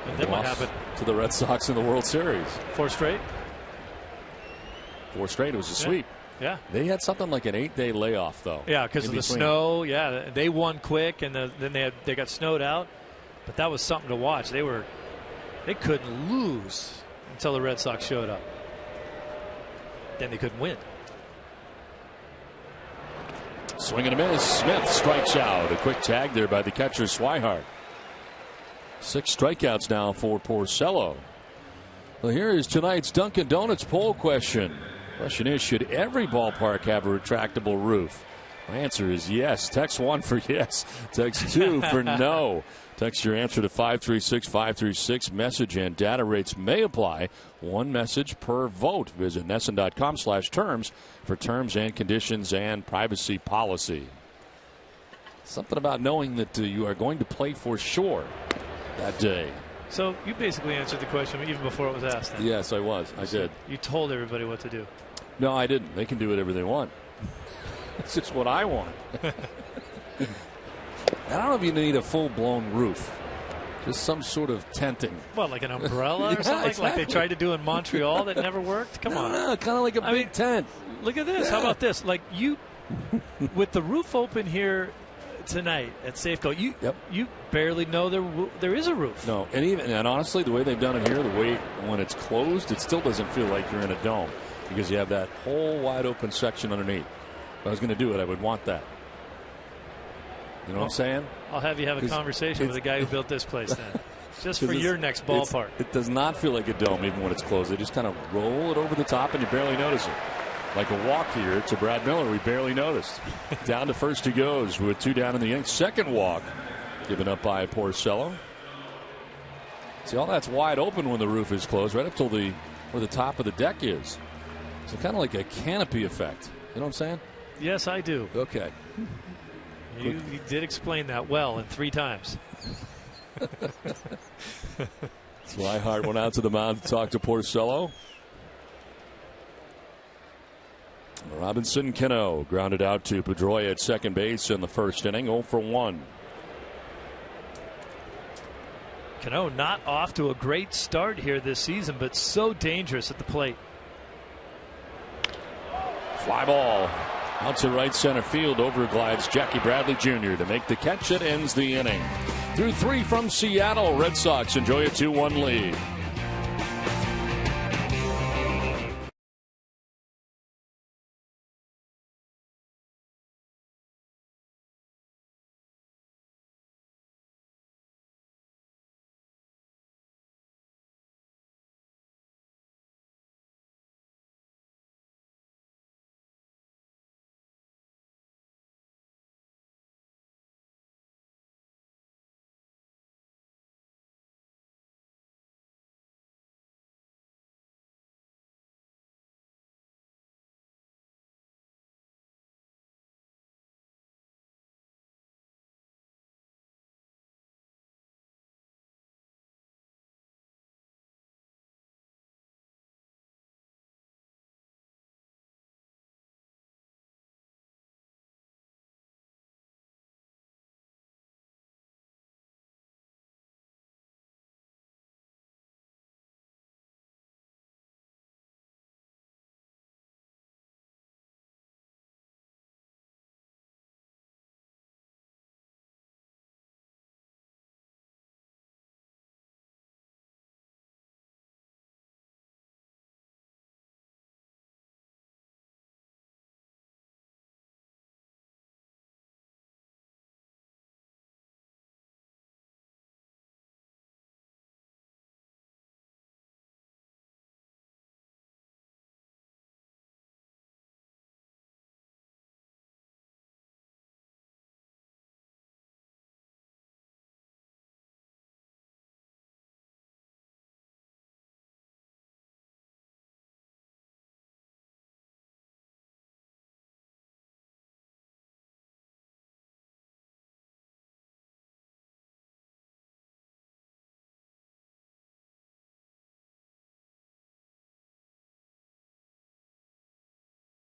And then what happened to the Red Sox in the World Series? 4 straight? 4 straight. It was a sweep. Yeah. They had something like an 8-day layoff, though. Yeah, because of the snow. Yeah, they won quick, and then they got snowed out. But that was something to watch. They couldn't lose until the Red Sox showed up. Then they couldn't win. Swing and a miss. Smith strikes out. A quick tag there by the catcher Swihart. 6 strikeouts now for Porcello. Well, here is tonight's Dunkin' Donuts poll question. Question is, should every ballpark have a retractable roof? My answer is yes. Text 1 for yes. Text 2 for no. Text your answer to 536-536. Message and data rates may apply. 1 message per vote. Visit NESSN.com/terms for terms and conditions and privacy policy. Something about knowing that you are going to play for sure that day. So you basically answered the question even before it was asked. Then. Yes, I was. I did. You told everybody what to do. No, I didn't. They can do whatever they want. It's just what I want. I don't know if you need a full-blown roof. Just some sort of tenting. What, like an umbrella or something? Exactly. Like they tried to do in Montreal that never worked? Come on. No, kind of like a big tent. Look at this. Yeah. How about this? Like you, with the roof open here tonight at Safeco, you barely know there is a roof. No, and honestly, the way they've done it here, the way when it's closed, it still doesn't feel like you're in a dome because you have that whole wide open section underneath. If I was going to do it, I would want that. You know what I'm saying? I'll have you have a conversation with the guy who built this place then. Just for your next ballpark. It does not feel like a dome even when it's closed. They just kind of roll it over the top and you barely notice it. Like a walk here to Brad Miller. We barely noticed. Down to first he goes with 2 down in the inning. Second walk given up by Porcello. See, all that's wide open when the roof is closed, right up till where the top of the deck is. So kind of like a canopy effect. You know what I'm saying? Yes, I do. Okay. You did explain that well and 3 times. Swihart went out to the mound to talk to Porcello. Robinson Cano grounded out to Pedroia at second base in the first inning, 0 for 1. Cano not off to a great start here this season, but so dangerous at the plate. Fly ball out to right center field. Over glides Jackie Bradley Jr. to make the catch that ends the inning. Through 3 from Seattle, Red Sox enjoy a 2-1 lead.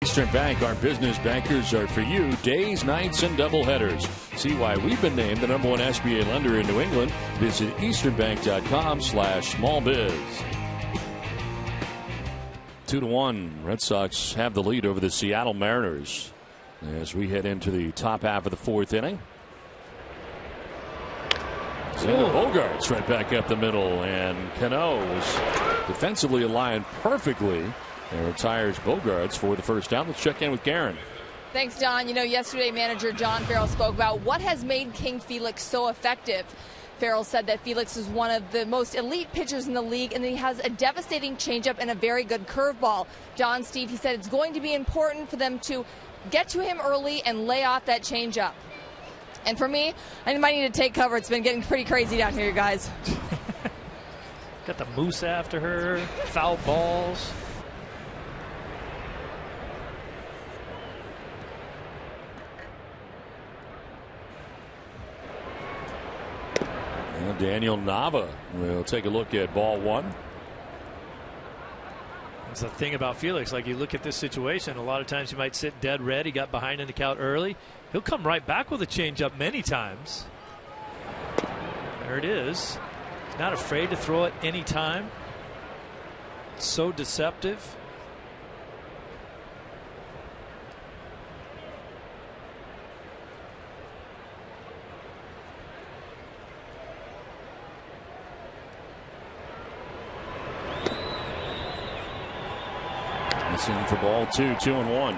Eastern Bank, our business bankers are for you. Days, nights, and doubleheaders. See why we've been named the #1 SBA lender in New England. Visit easternbank.com/smallbiz. 2-1. Red Sox have the lead over the Seattle Mariners as we head into the top half of the 4th inning. Xander Bogaerts right back up the middle, and Cano is defensively aligned perfectly. And retires Bogaerts for the first down. Let's check in with Garen. Thanks, Don. You know, yesterday manager John Farrell spoke about what has made King Felix so effective. Farrell said that Felix is one of the most elite pitchers in the league, and he has a devastating changeup and a very good curveball. John, Steve, he said it's going to be important for them to get to him early and lay off that changeup. And for me, I might need to take cover. It's been getting pretty crazy down here, guys. Got the moose after her, foul balls. Daniel Nava will take a look at ball 1. That's the thing about Felix. Like, you look at this situation, a lot of times he might sit dead red. He got behind in the count early. He'll come right back with a changeup many times. There it is. He's not afraid to throw it any time. It's so deceptive. In for ball 2, 2-1.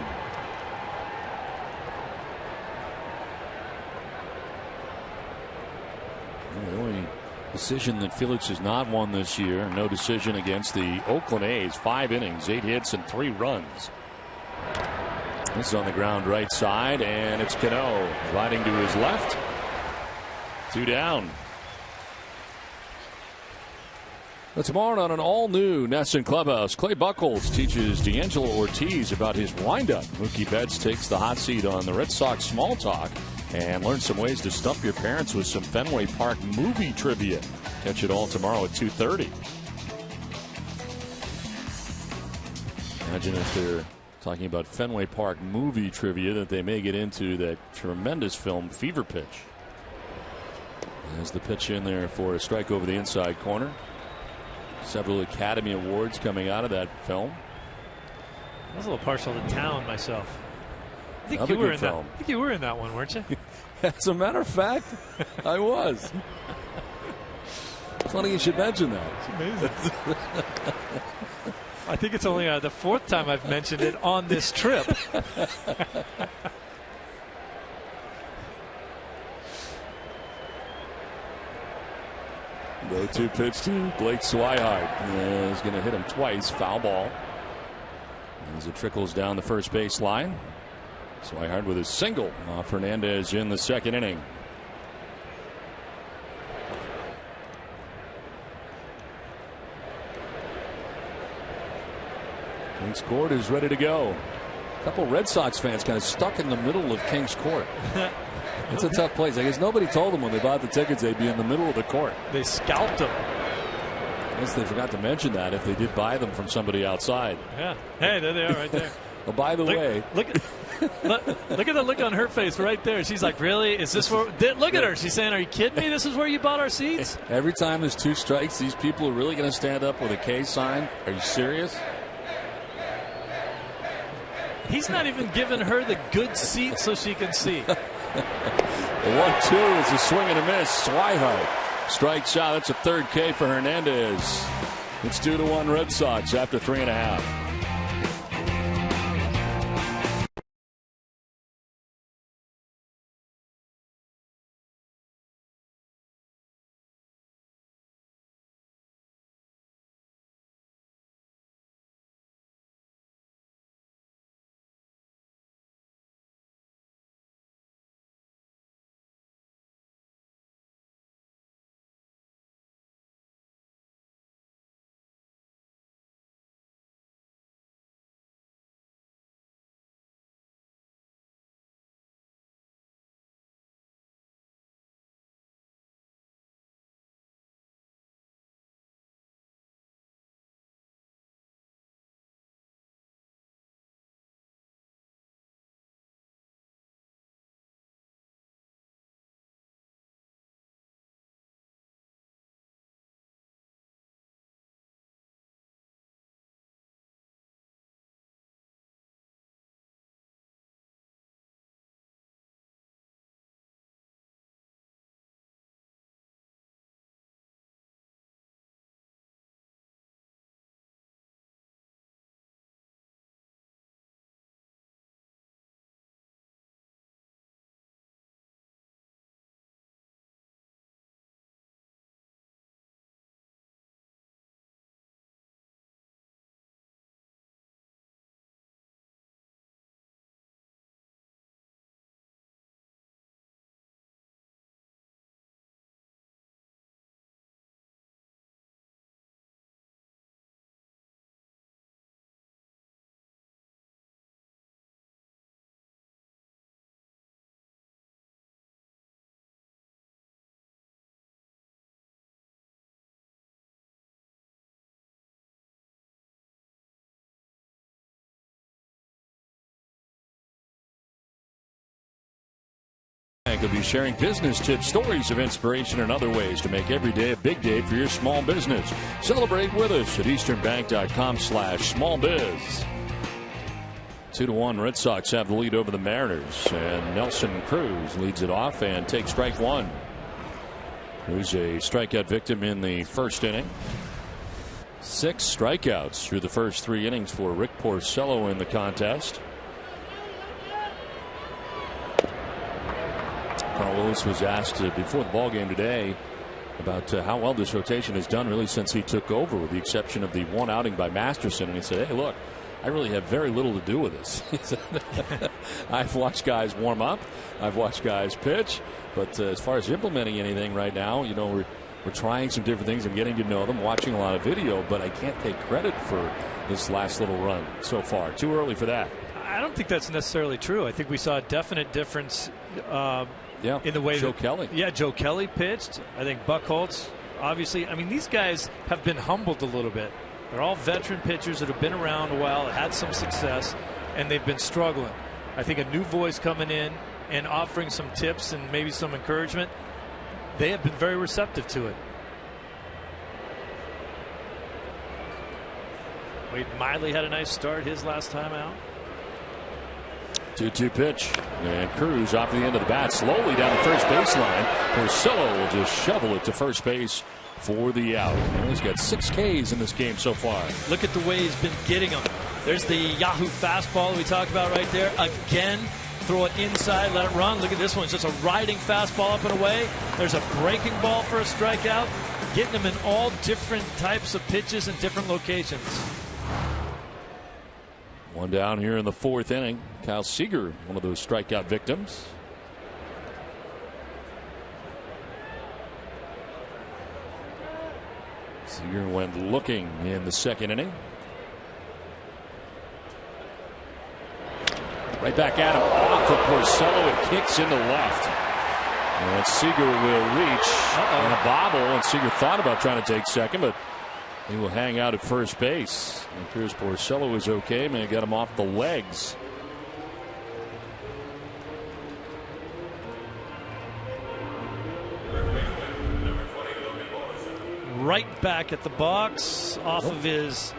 The only decision that Felix has not won this year, no decision against the Oakland A's. 5 innings, 8 hits, and 3 runs. This is on the ground right side, and it's Cano riding to his left. 2 down. But tomorrow on an all-new Nesson Clubhouse, Clay Buchholz teaches D'Angelo Ortiz about his windup. Mookie Betts takes the hot seat on the Red Sox Small Talk and learn some ways to stump your parents with some Fenway Park movie trivia. Catch it all tomorrow at 2:30. Imagine if they're talking about Fenway Park movie trivia that they may get into that tremendous film Fever Pitch. There's the pitch in there for a strike over the inside corner. Several Academy Awards coming out of that film. I was a little partial to Town myself. I think you were in that one, weren't you? As a matter of fact, I was. Funny you should mention that. It's amazing. I think it's only the 4th time I've mentioned it on this trip. The 2 pitch to Blake Swihart. He's going to hit him twice. Foul ball. As it trickles down the first base line. Swihart with his single off Hernandez in the 2nd inning. Kings Court is ready to go. A couple Red Sox fans kind of stuck in the middle of Kings Court. It's a tough place. I guess nobody told them when they bought the tickets they'd be in the middle of the court. They scalped them. I guess they forgot to mention that if they did buy them from somebody outside. Yeah. Hey, there they are right there. Well, by the way. Look at the look on her face right there. She's like, really? Is this where? Look at her. She's saying, are you kidding me? This is where you bought our seats? Every time there's 2 strikes, these people are really going to stand up with a K sign. Are you serious? He's not even giving her the good seat so she can see. The 1-2 is a swing and a miss. Swihart strikes out. That's a 3rd K for Hernandez. It's 2-1 Red Sox after 3.5. Could be sharing business tips, stories of inspiration, and other ways to make every day a big day for your small business. Celebrate with us at easternbank.com/smallbiz. 2-1 Red Sox have the lead over the Mariners, and Nelson Cruz leads it off and takes strike 1. Cruz a strikeout victim in the 1st inning. 6 strikeouts through the first 3 innings for Rick Porcello in the contest. Carl Willis was asked before the ballgame today about how well this rotation has done really since he took over, with the exception of the 1 outing by Masterson. And he said, hey, look, I really have very little to do with this. I've watched guys warm up. I've watched guys pitch. But as far as implementing anything right now, we're trying some different things and getting to know them, watching a lot of video. But I can't take credit for this last little run so far. Too early for that. I don't think that's necessarily true. I think we saw a definite difference in the way Joe Kelly. Yeah, Joe Kelly pitched. I think Buck Holtz, obviously. I mean, these guys have been humbled a little bit. They're all veteran pitchers that have been around a while, had some success, and they've been struggling. I think a new voice coming in and offering some tips and maybe some encouragement, they have been very receptive to it. Wade Miley had a nice start his last time out. 2-2 pitch. And Cruz off the end of the bat, slowly down the first baseline. Porcello will just shovel it to first base for the out. And he's got 6 Ks in this game so far. Look at the way he's been getting them. There's the Yahoo fastball we talked about right there. Again, throw it inside, let it run. Look at this one. It's just a riding fastball up and away. There's a breaking ball for a strikeout. Getting them in all different types of pitches and different locations. One down here in the 4th inning. Kyle Seager, one of those strikeout victims. Seager went looking in the 2nd inning. Right back at him, off of Porcello, and kicks into left. And Seager will reach on a bobble, and Seager thought about trying to take second, but he will hang out at first base. It appears Porcello is okay. Man, got him off the legs. Right back at the box, off of his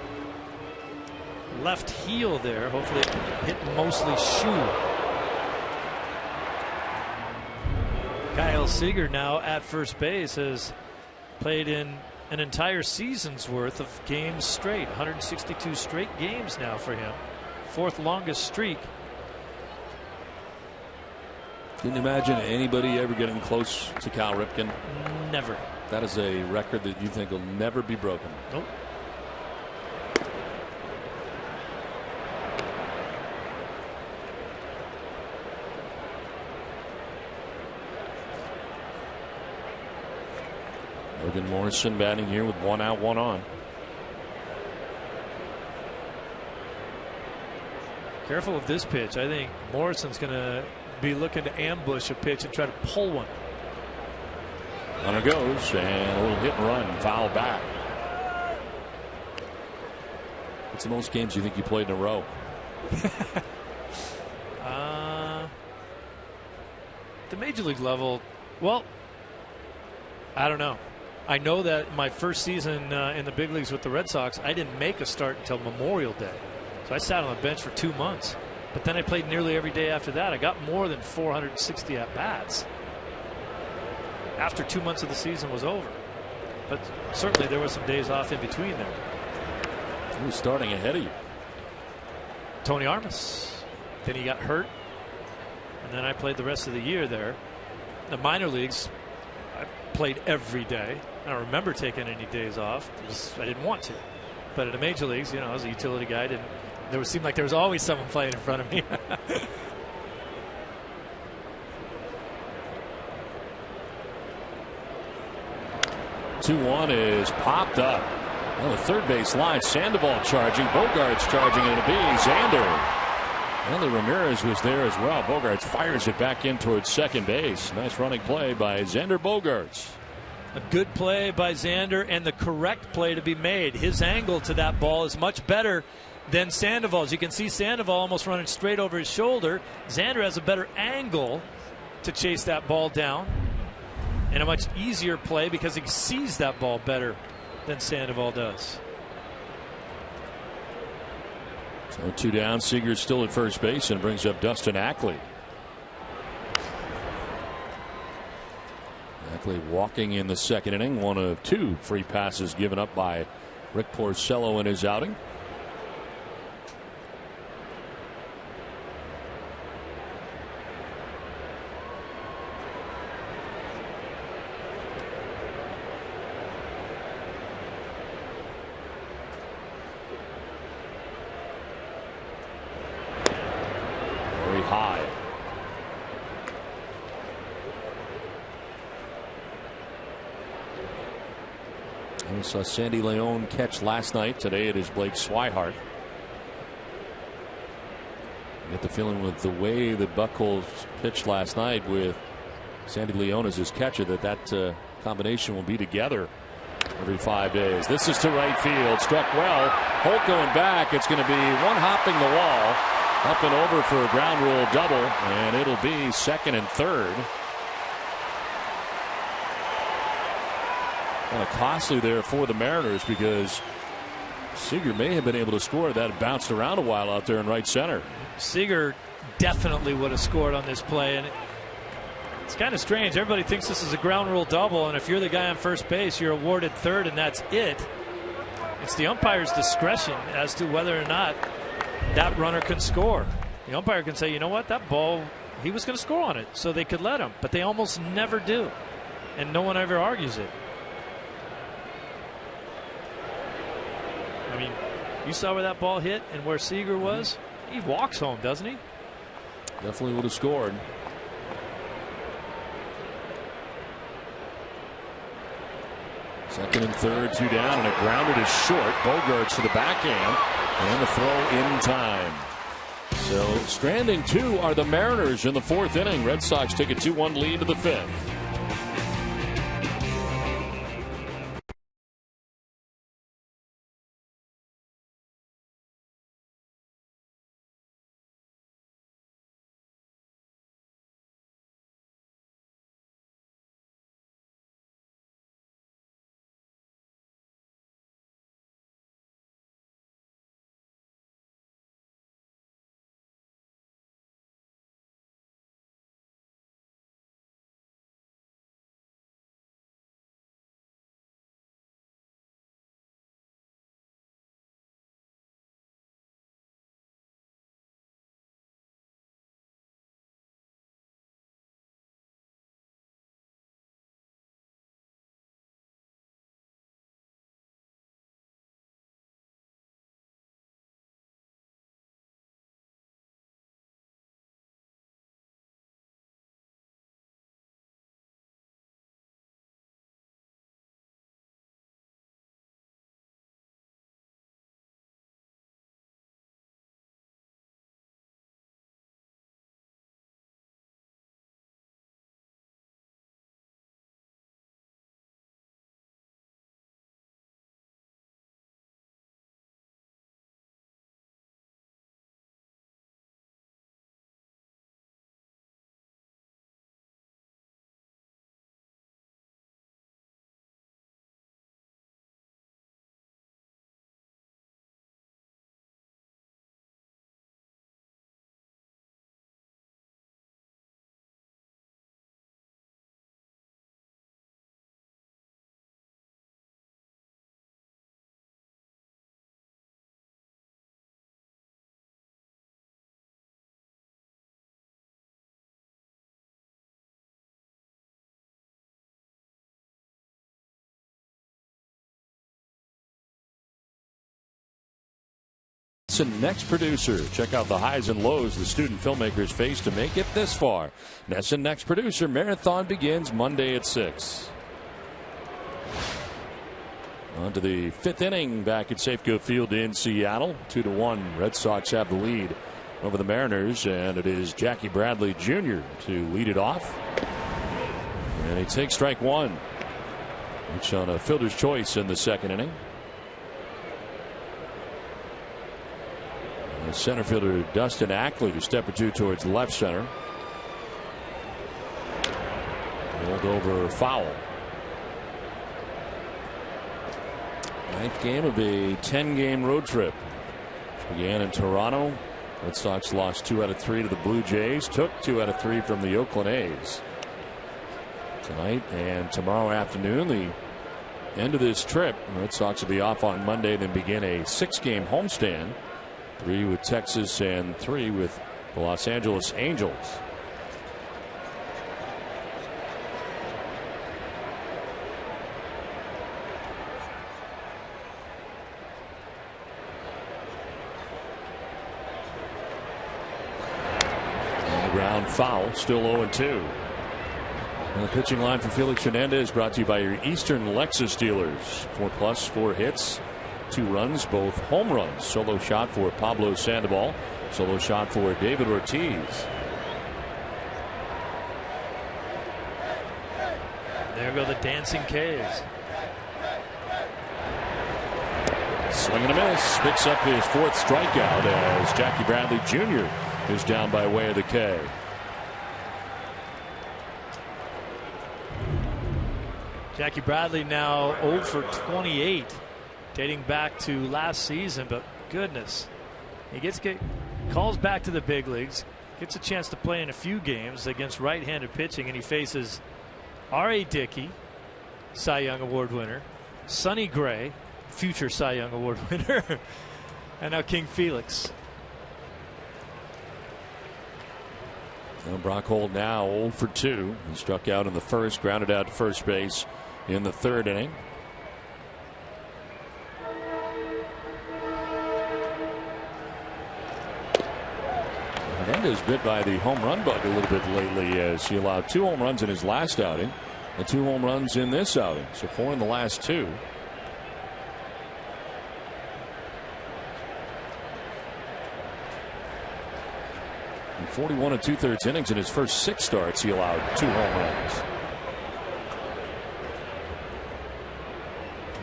left heel there. Hopefully it hit mostly shoe. Kyle Seager now at first base has played in an entire season's worth of games straight. 162 straight games now for him. 4th longest streak. Can you imagine anybody ever getting close to Cal Ripken? Never. That is a record that you think will never be broken. Nope. Logan Morrison batting here with 1 out, 1 on. Careful of this pitch. I think Morrison's going to be looking to ambush a pitch and try to pull one. Runner goes, and a little hit and run, foul back. What's the most games you think you played in a row? The major league level, well, I don't know. I know that my first season in the big leagues with the Red Sox, I didn't make a start until Memorial Day. So I sat on the bench for 2 months. But then I played nearly every day after that. I got more than 460 at-bats after 2 months of the season was over. But certainly there were some days off in between there. Who's starting ahead of you? Tony Armas. Then he got hurt. And then I played the rest of the year there. The minor leagues, I played every day. I don't remember taking any days off. I didn't want to. But at the major leagues, I was a utility guy. There seemed like there was always someone playing in front of me. 2-1 is popped up on the third base line. Sandoval charging. Bogarts charging, and it'll be Xander. And Ramirez was there as well. Bogarts fires it back in towards second base. Nice running play by Xander Bogarts. A good play by Xander, and the correct play to be made. His angle to that ball is much better than Sandoval's. You can see Sandoval almost running straight over his shoulder. Xander has a better angle to chase that ball down, and a much easier play because he sees that ball better than Sandoval does. So 2 down. Seager's still at first base and brings up Dustin Ackley. Ackley walking in the second inning. 1 of 2 free passes given up by Rick Porcello in his outing. We saw Sandy Leon catch last night. Today it is Blake Swihart. I get the feeling with the way that Buchholz pitched last night with Sandy Leon as his catcher that combination will be together every 5 days. This is to right field. Struck well. Holt going back. It's going to be one hopping the wall. Up and over for a ground rule double. And it'll be second and third. Kind of costly there for the Mariners because Seager may have been able to score. That bounced around a while out there in right center. Seager definitely would have scored on this play. And it's kind of strange. Everybody thinks this is a ground rule double, and if you're the guy on first base, you're awarded third, and that's it. It's the umpire's discretion as to whether or not that runner can score. The umpire can say, you know what, that ball, he was going to score on it, so they could let him. But they almost never do, and no one ever argues it. I mean, you saw where that ball hit and where Seager was. He walks home, doesn't he? Definitely would have scored. Second and third, 2 down, and a grounded is short. Bogarts to the backhand, and the throw in time. So stranding 2 are the Mariners in the 4th inning. Red Sox take a 2-1 lead to the 5th. Next producer. Check out the highs and lows the student filmmakers face to make it this far. NESN Next Producer Marathon begins Monday at 6. On to the 5th inning back at Safeco Field in Seattle. 2-1. Red Sox have the lead over the Mariners, and it is Jackie Bradley Jr. to lead it off. And he takes strike 1, which on a fielder's choice in the 2nd inning. Center fielder Dustin Ackley a step or 2 towards left center. Rolled over foul. 9th game of a 10-game road trip. Which began in Toronto. Red Sox lost 2 out of 3 to the Blue Jays. Took 2 out of 3 from the Oakland A's. Tonight and tomorrow afternoon, the end of this trip. The Red Sox will be off on Monday, then begin a 6-game homestand. 3 with Texas and 3 with the Los Angeles Angels. On the ground foul, still 0-2. And the pitching line for Felix Hernandez brought to you by your Eastern Lexus dealers. 4+ 4 hits, 2 runs, both home runs. Solo shot for Pablo Sandoval. Solo shot for David Ortiz. There go the dancing K's. Swing and a miss. Picks up his 4th strikeout as Jackie Bradley Jr. is down by way of the K. Jackie Bradley now 0 for 28, dating back to last season. But goodness, he calls back to the big leagues, gets a chance to play in a few games against right-handed pitching, and he faces R.A. Dickey, Cy Young Award winner, Sonny Gray, future Cy Young Award winner, and now King Felix. Well, Brock Holt now 0 for 2. He struck out in the first, grounded out to first base in the 3rd inning. Hernandez bit by the home run bug a little bit lately as he allowed 2 home runs in his last outing and 2 home runs in this outing. So 4 in the last 2. In 41 2/3 innings in his first 6 starts, he allowed 2 home runs.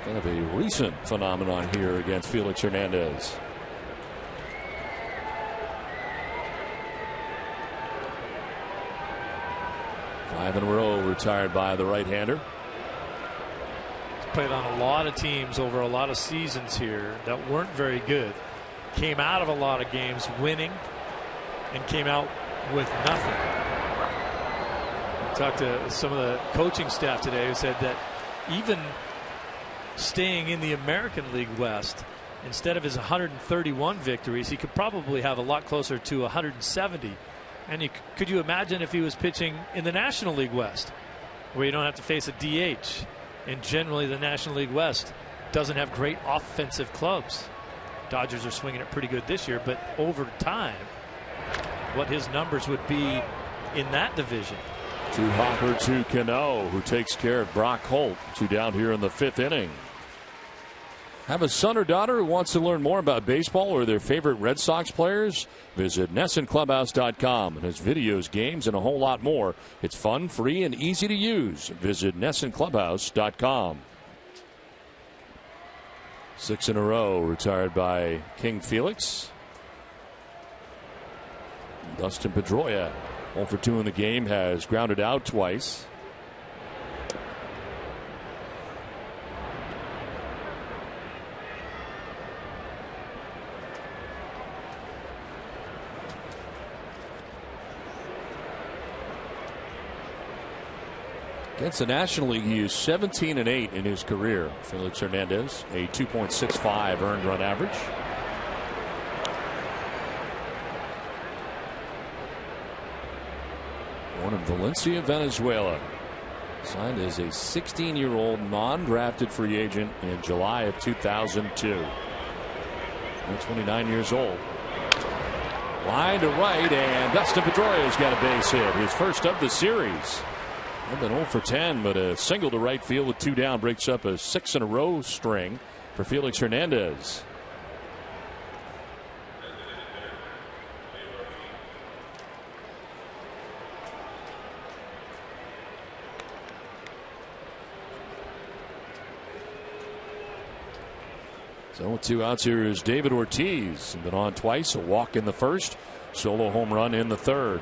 Kind of a recent phenomenon here against Felix Hernandez. Five in a row retired by the right-hander. He's played on a lot of teams over a lot of seasons here that weren't very good. Came out of a lot of games winning and came out with nothing. I talked to some of the coaching staff today who said that even staying in the American League West, instead of his 131 victories, he could probably have a lot closer to 170. And could you imagine if he was pitching in the National League West, where you don't have to face a DH? And generally the National League West doesn't have great offensive clubs. Dodgers are swinging it pretty good this year, but over time, what his numbers would be in that division. To Hopper to Cano, who takes care of Brock Holt. 2 down here in the 5th inning. Have a son or daughter who wants to learn more about baseball or their favorite Red Sox players? Visit NessonClubhouse.com. It has videos, games, and a whole lot more. It's fun, free, and easy to use. Visit NessonClubhouse.com. 6 in a row retired by King Felix. Dustin Pedroia, 0 for 2 in the game, has grounded out twice. Against the National League, he is 17-8 in his career. Felix Hernandez, a 2.65 earned run average. Born in Valencia, Venezuela. Signed as a 16-year-old non-drafted free agent in July of 2002. Now 29 years old. Line to right, and Dustin Pedroia's got a base hit. His first of the series. I've been 0 for 10, but a single to right field with 2 down breaks up a 6 in a row string for Felix Hernandez. So 2 outs here is David Ortiz. Been on twice, a walk in the first, solo home run in the 3rd.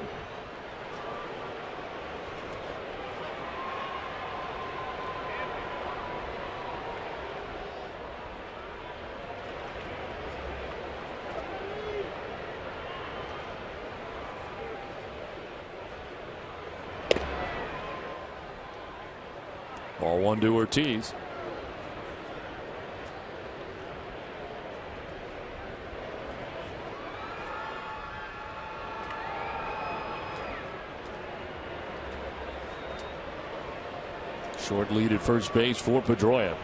Ball 1 to Ortiz. Short lead at first base for Pedroia.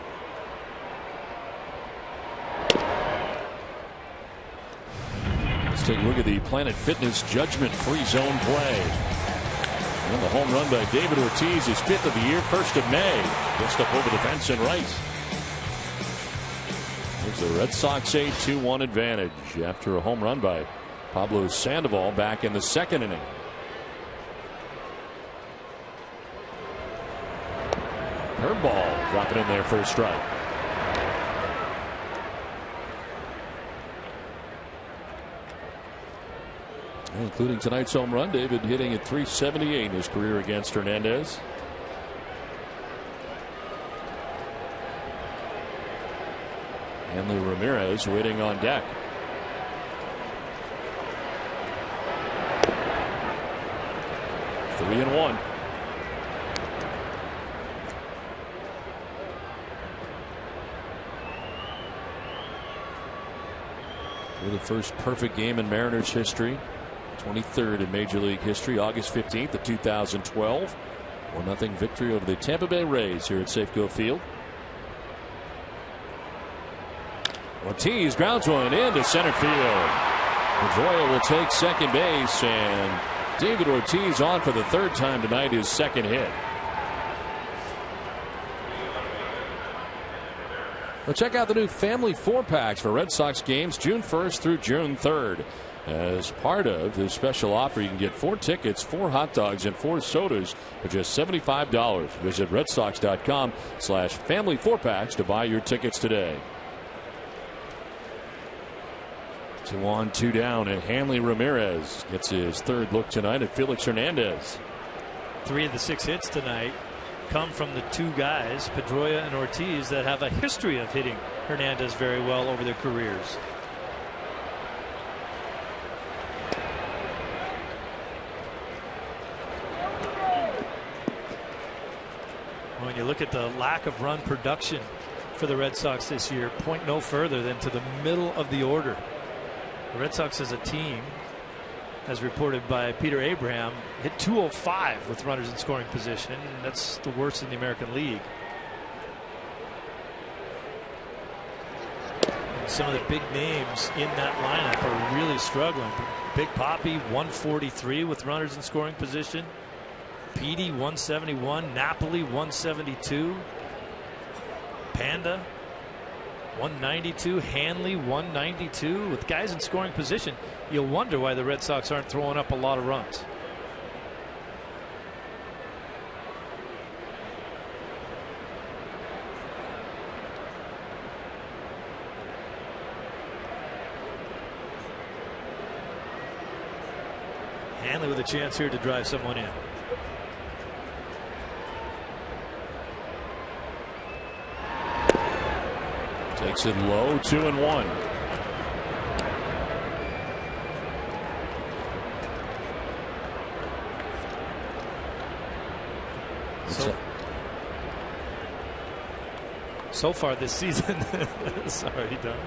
Let's take a look at the Planet Fitness Judgment Free Zone play. And the home run by David Ortiz, his 5th of the year, 1st of May. Just up over the fence and right. There's the Red Sox a 2-1 advantage after a home run by Pablo Sandoval back in the 2nd inning. Curveball dropping in there for a strike. Including tonight's home run, David hitting at .378 in his career against Hernandez. Hanley Ramirez waiting on deck. Three and one. The first perfect game in Mariners history. 23rd in Major League history. August 15th of 2012. 1-0 victory over the Tampa Bay Rays here at Safeco Field. Ortiz grounds one into center field. Pedroia will take second base, and David Ortiz on for the 3rd time tonight, his 2nd hit. Well, check out the new family 4-packs for Red Sox games June 1st through June 3rd. As part of this special offer, you can get 4 tickets, 4 hot dogs, and 4 sodas for just $75. Visit redsox.com/family 4-packs to buy your tickets today. 2 on, 2 down, and Hanley Ramirez gets his 3rd look tonight at Felix Hernandez. 3 of the 6 hits tonight come from the 2 guys, Pedroia and Ortiz, that have a history of hitting Hernandez very well over their careers. When you look at the lack of run production for the Red Sox this year, point no further than to the middle of the order. The Red Sox as a team, as reported by Peter Abraham, hit .205 with runners in scoring position. That's the worst in the American League. And some of the big names in that lineup are really struggling. Big Papi 143 with runners in scoring position. Petey 171, Napoli 172, Panda 192, Hanley 192. With guys in scoring position, you'll wonder why the Red Sox aren't throwing up a lot of runs. Hanley with a chance here to drive someone in. Takes it low, 2-1. So far this season, sorry, Don,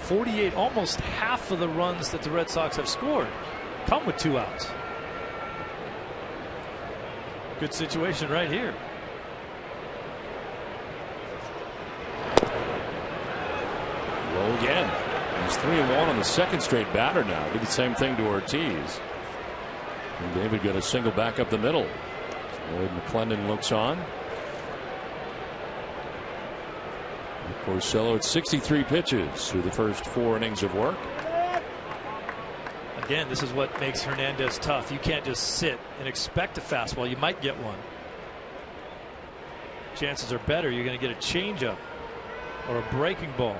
48, almost half of the runs that the Red Sox have scored come with 2 outs. Good situation right here. Again, he's 3-1 on the 2nd straight batter now. Did the same thing to Ortiz. And David got a single back up the middle. Lloyd McClendon looks on. Porcello at 63 pitches through the first 4 innings of work. Again, this is what makes Hernandez tough. You can't just sit and expect a fastball. You might get one. Chances are better you're going to get a changeup or a breaking ball.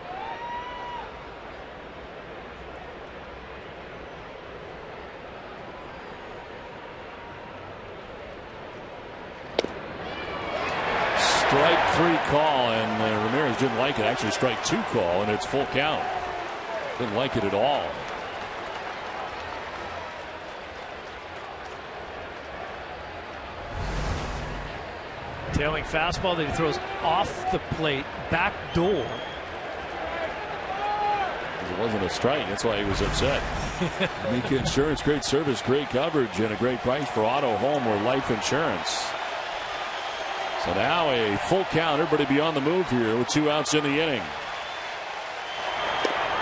Strike 3 call, and Ramirez didn't like it. Actually, strike 2 call, and it's full count. Didn't like it at all. Tailing fastball that he throws off the plate, back door. It wasn't a strike. That's why he was upset. Amica Insurance, great service, great coverage, and a great price for auto, home, or life insurance. So now a full count. Everybody be on the move here with 2 outs in the inning.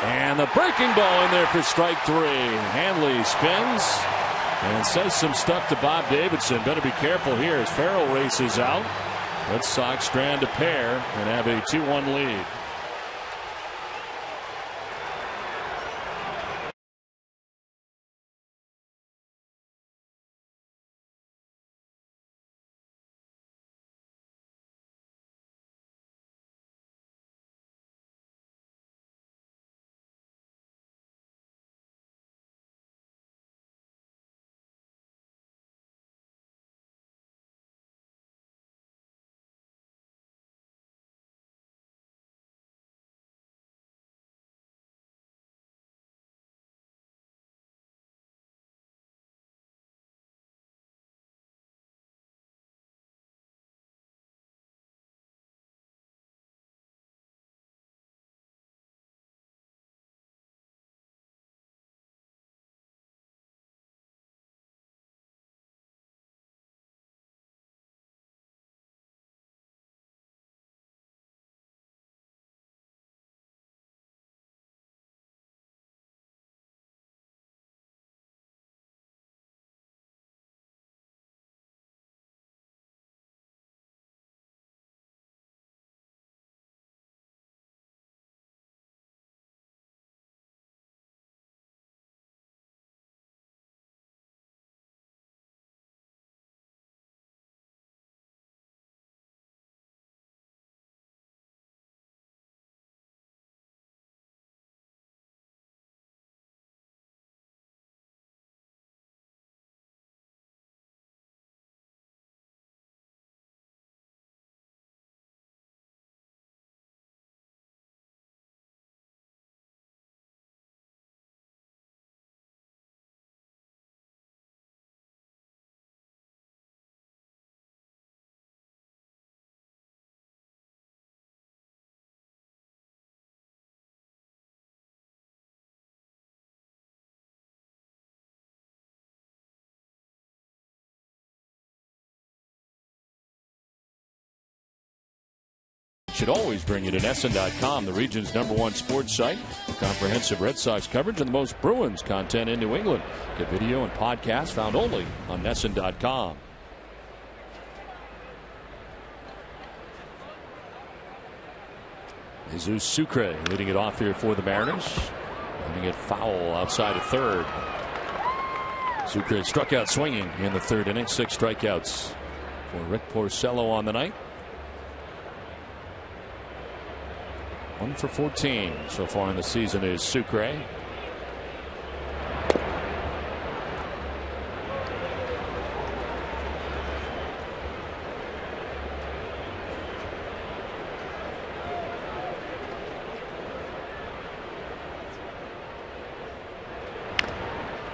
And the breaking ball in there for strike 3. Hanley spins And says some stuff to Bob Davidson. Better be careful here as Farrell races out. Red Sox strand a pair and have a 2-1 lead. Should always bring you to NESN.com, the region's #1 sports site. Comprehensive Red Sox coverage and the most Bruins content in New England. Get video and podcasts found only on NESN.com. Jesus Sucre leading it off here for the Mariners. Letting it foul outside of third. Sucre struck out swinging in the third inning. 6 strikeouts for Rick Porcello on the night. 1 for 14 so far in the season is Sucre.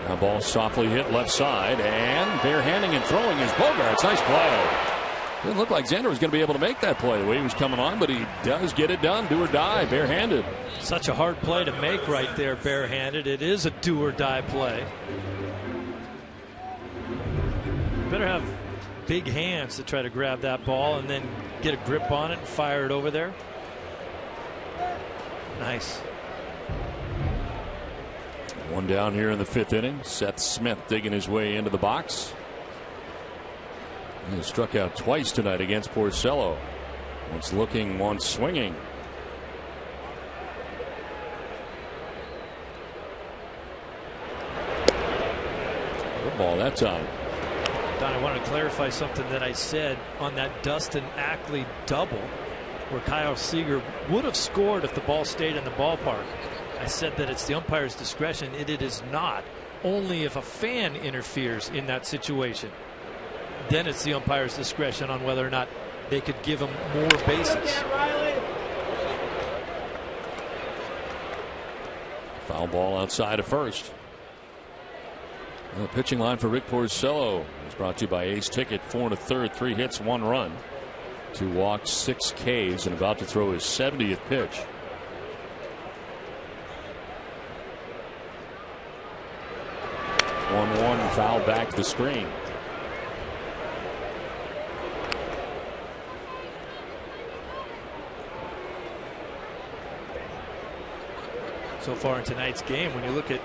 Now ball softly hit left side, and barehanding and throwing is Bogaerts. Nice play. Didn't look like Xander was going to be able to make that play the way he was coming on, but he does get it done. Do or die, barehanded. Such a hard play to make right there, barehanded. It is a do or die play. Better have big hands to try to grab that ball and then get a grip on it and fire it over there. Nice. One down here in the 5th inning. Seth Smith digging his way into the box. He struck out twice tonight against Porcello. Once looking, once swinging. Good ball that time. Don, I want to clarify something that I said on that Dustin Ackley double, where Kyle Seager would have scored if the ball stayed in the ballpark. I said that it's the umpire's discretion. It is not. Only if a fan interferes in that situation. Then it's the umpire's discretion on whether or not they could give him more bases. Foul ball outside of first. The pitching line for Rick Porcello is brought to you by Ace Ticket. 4 1/3, 3 hits, 1 run, 2 walks, 6 Ks, and about to throw his 70th pitch. One foul back to the screen. So far in tonight's game, when you look at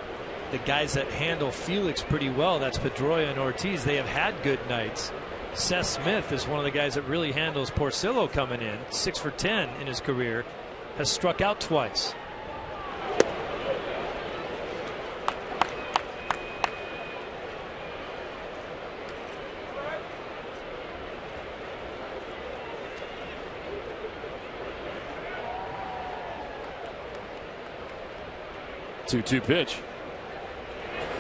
the guys that handle Felix pretty well, that's Pedroia and Ortiz, they have had good nights. Seth Smith is one of the guys that really handles Porcello coming in. 6 for 10 in his career. Has struck out twice. Two pitch.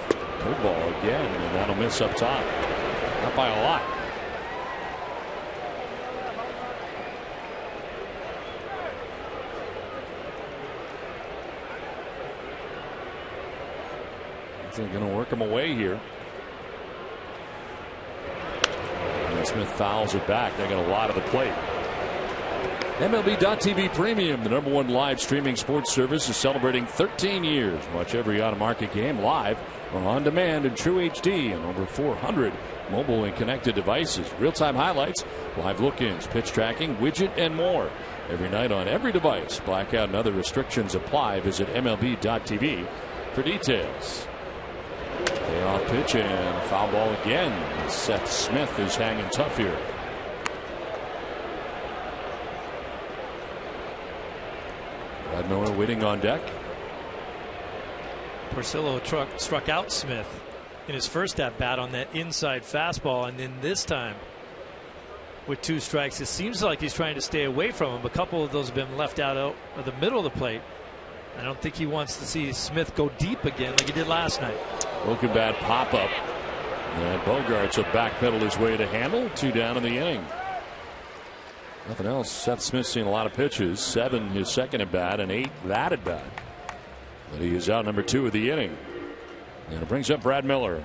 Good ball again, and that'll miss up top. Not by a lot. They're going to work him away here. And Smith fouls it back. They got a lot of the plate. MLB.TV Premium, the #1 live streaming sports service, is celebrating 13 years. Watch every out-of-market game live or on demand in true HD on over 400 mobile and connected devices. Real-time highlights, live look-ins, pitch tracking, widget, and more. Every night on every device. Blackout and other restrictions apply. Visit MLB.TV for details. Payoff pitch and foul ball again. Seth Smith is hanging tough here. Brad Miller waiting on deck. Porcello struck out Smith in his first at bat on that inside fastball, and then this time with 2 strikes, it seems like he's trying to stay away from him. A couple of those have been left out of the middle of the plate. I don't think he wants to see Smith go deep again like he did last night. Looking bad pop up. And Bogarts will backpedal his way to handle. 2 down in the inning. Nothing else. Seth Smith's seen a lot of pitches. 7 his second at bat and 8 that at bat. But he is out number 2 of the inning. And it brings up Brad Miller.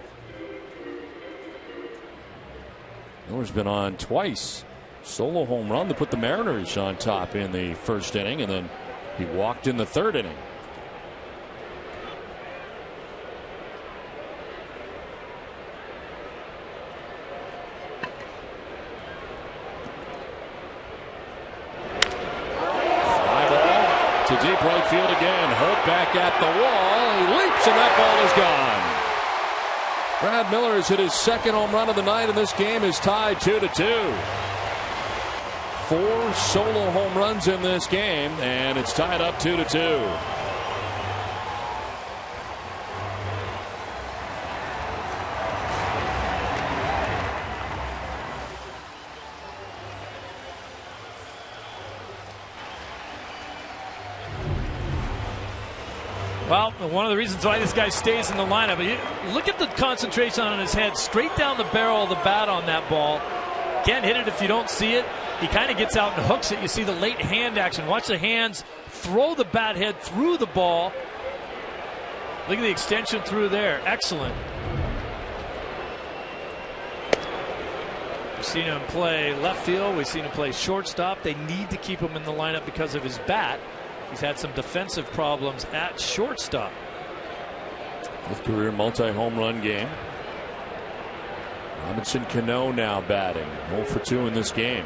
Miller's been on twice. Solo home run to put the Mariners on top in the first inning, and then he walked in the third inning. To deep right field again. Holt back at the wall. He leaps and that ball is gone. Brad Miller has hit his second home run of the night, and this game is tied 2-2. 4 solo home runs in this game, and it's tied up 2-2. Well, one of the reasons why this guy stays in the lineup, look at the concentration on his head, straight down the barrel of the bat on that ball. Can't hit it if you don't see it. He kind of gets out and hooks it. You see the late hand action. Watch the hands throw the bat head through the ball. Look at the extension through there. Excellent. We've seen him play left field. We've seen him play shortstop. They need to keep him in the lineup because of his bat. He's had some defensive problems at shortstop. 5th career multi-home run game. Robinson Cano now batting. 0 for 2 in this game.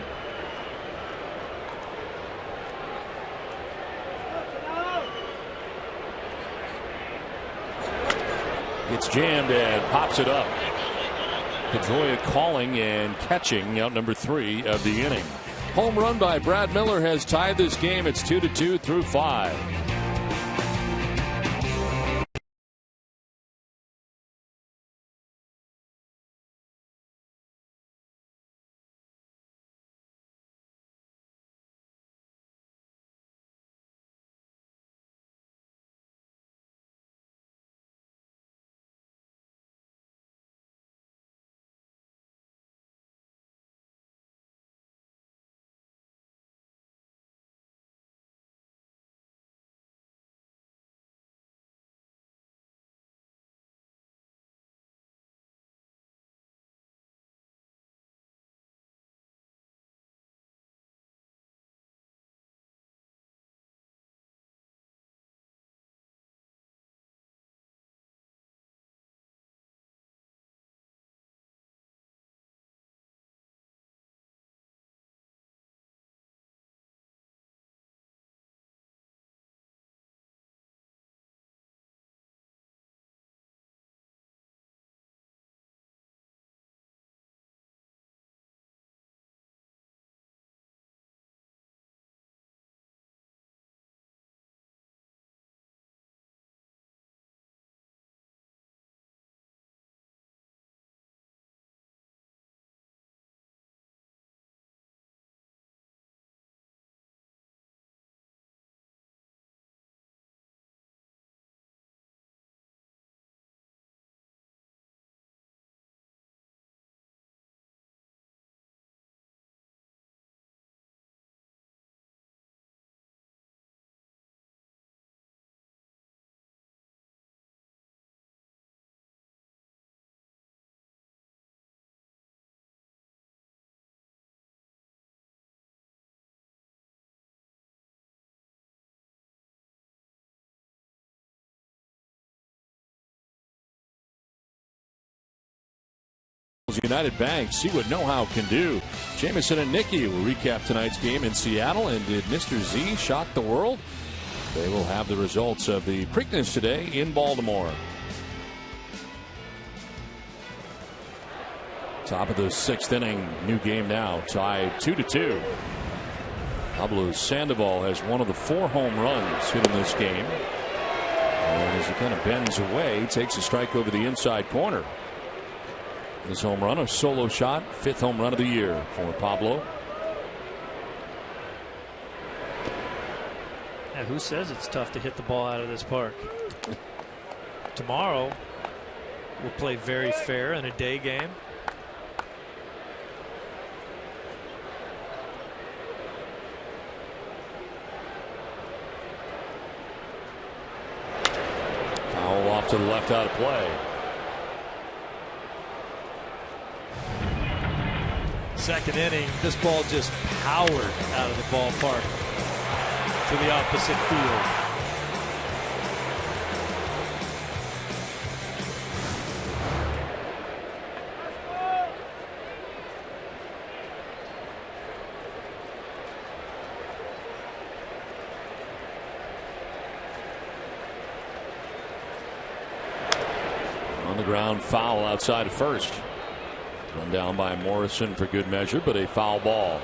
Gets jammed and pops it up. Pedroia calling and catching out number 3 of the inning. Home run by Brad Miller has tied this game. It's 2-2 through 5. United Bank. See what know-how can do. Jameson and Nicky will recap tonight's game in Seattle. And did Mr. Z shock the world? They will have the results of the Preakness today in Baltimore. Top of the 6th inning. New game now. Tied 2-2. Pablo Sandoval has one of the 4 home runs hit in this game. And as he kind of bends away, he takes a strike over the inside corner. This home run, a solo shot, 5th home run of the year for Pablo. Yeah, who says it's tough to hit the ball out of this park? Tomorrow, we'll play very fair in a day game. Foul off to the left out of play. Second inning, this ball just powered out of the ballpark to the opposite field. On the ground, foul outside of first. Run down by Morrison for good measure, but a foul ball.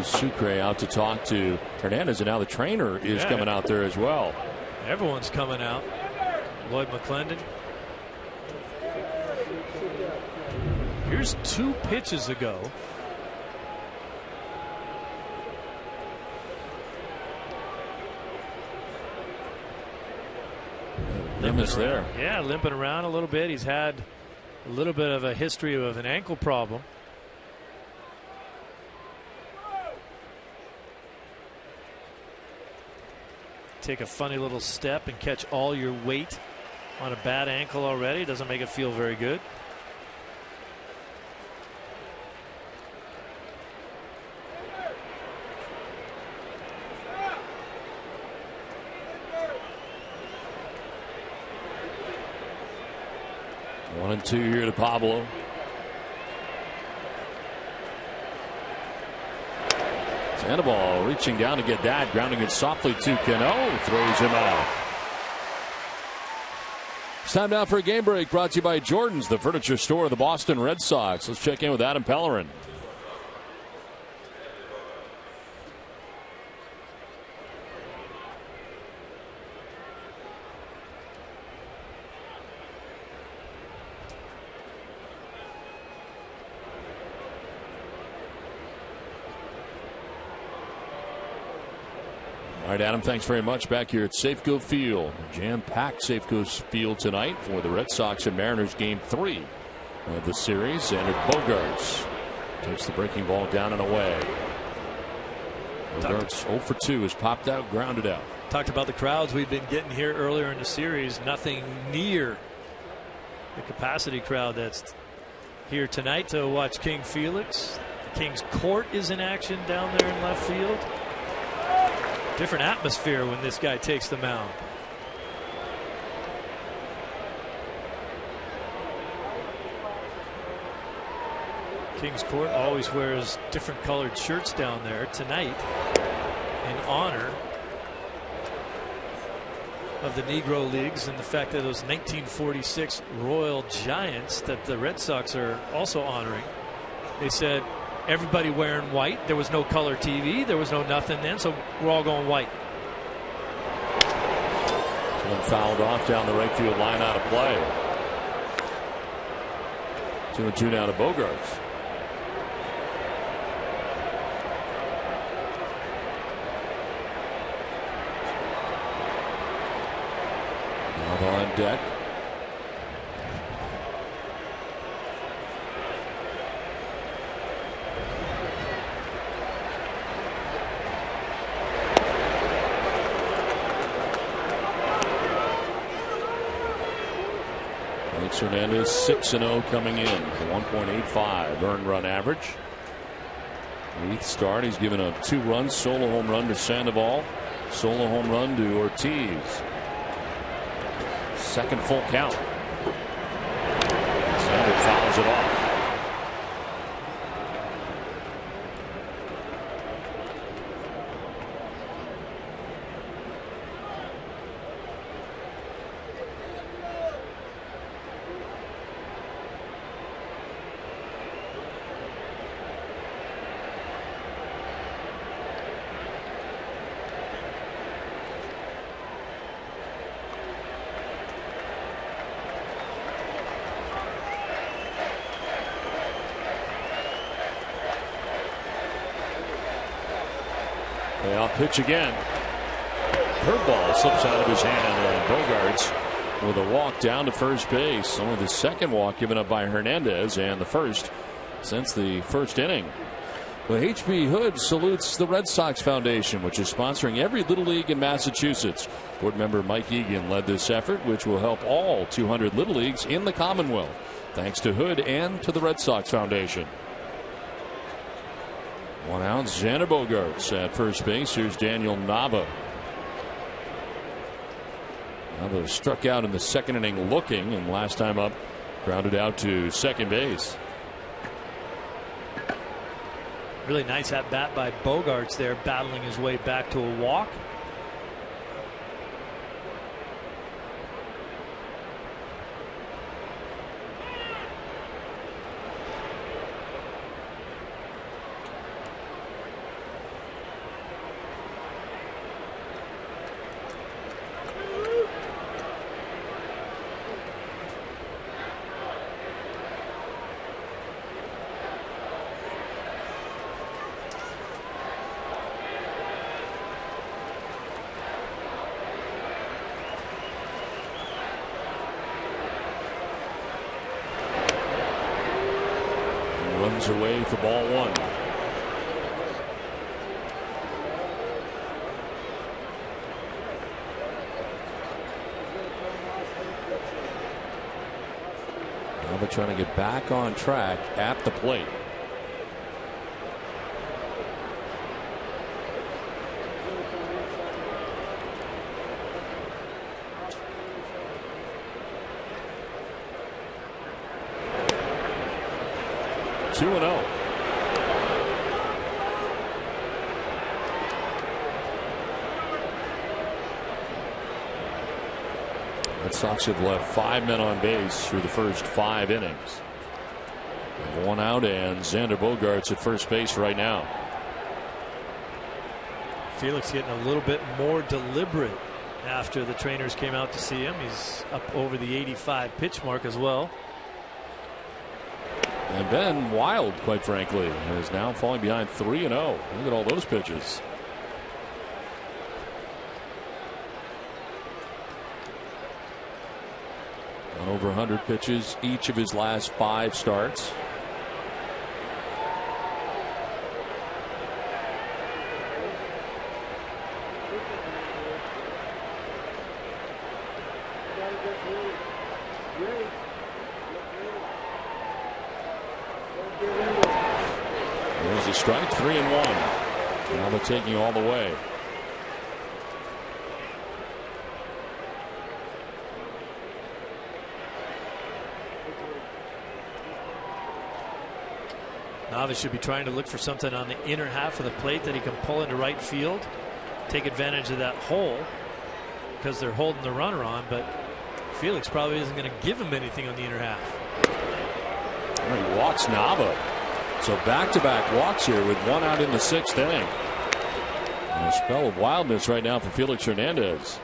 Sucre out to talk to Hernandez, and now the trainer is coming out there as well. Everyone's coming out. Lloyd McClendon. Here's 2 pitches ago. Limping there. Yeah, limping around a little bit. He's had a little bit of a history of an ankle problem. Take a funny little step and catch all your weight on a bad ankle already. Doesn't make it feel very good. One and 2 here to Pablo. Sandoval reaching down to get that, grounding it softly to Cano, throws him out. It's time now for a game break, brought to you by Jordan's, the furniture store of the Boston Red Sox. Let's check in with Adam Pellerin. All right, Adam, thanks very much. Back here at Safeco Field. Jam-packed Safeco Field tonight for the Red Sox and Mariners game 3 of the series. And Bogarts takes the breaking ball down and away. Bogarts 0 for 2 has popped out, grounded out. Talked about the crowds we've been getting here earlier in the series. Nothing near the capacity crowd that's here tonight to watch King Felix. The King's Court is in action down there in left field. Different atmosphere when this guy takes the mound. King's Court always wears different colored shirts down there. Tonight, in honor of the Negro Leagues and the fact that those 1946 Royal Giants that the Red Sox are also honoring, they said everybody wearing white. There was no color TV. There was no nothing then, so we're all going white. One fouled off down the right field line, out of play. 2-2 now to Bogarts. Now on deck. Hernandez 6-0 coming in, 1.85 earned run average. 8th start, he's given a 2-run solo home run to Sandoval. Solo home run to Ortiz. Second full count. Sander fouls it off. Payoff pitch again. Curveball slips out of his hand, and Bogaerts with a walk down to first base. Only the second walk given up by Hernandez, and the first since the first inning. Well, H.B. Hood salutes the Red Sox Foundation, which is sponsoring every Little League in Massachusetts. Board member Mike Egan led this effort, which will help all 200 Little Leagues in the Commonwealth. Thanks to Hood and to the Red Sox Foundation. 1 out, Xander Bogaerts at first base. Here's Daniel Nava. Nava struck out in the second inning looking, and last time up grounded out to second base. Really nice at bat by Bogaerts there, battling his way back to a walk. Away for ball one. Nava trying to get back on track at the plate. Two and 0. Red Sox have left 5 men on base through the first 5 innings. 1 out, and Xander Bogaerts at first base right now. Felix getting a little bit more deliberate after the trainers came out to see him. He's up over the 85 pitch mark as well. And Ben Wild, quite frankly, is now falling behind 3-0. Look at all those pitches. Gone over 100 pitches each of his last 5 starts. There's a strike, 3-1. Now they're taking all the way. Nava should be trying to look for something on the inner half of the plate that he can pull into right field, take advantage of that hole because they're holding the runner on, but Felix probably isn't going to give him anything on the inner half. He walks Nava. So back-to-back walks here with 1 out in the 6th inning. And a spell of wildness right now for Felix Hernandez.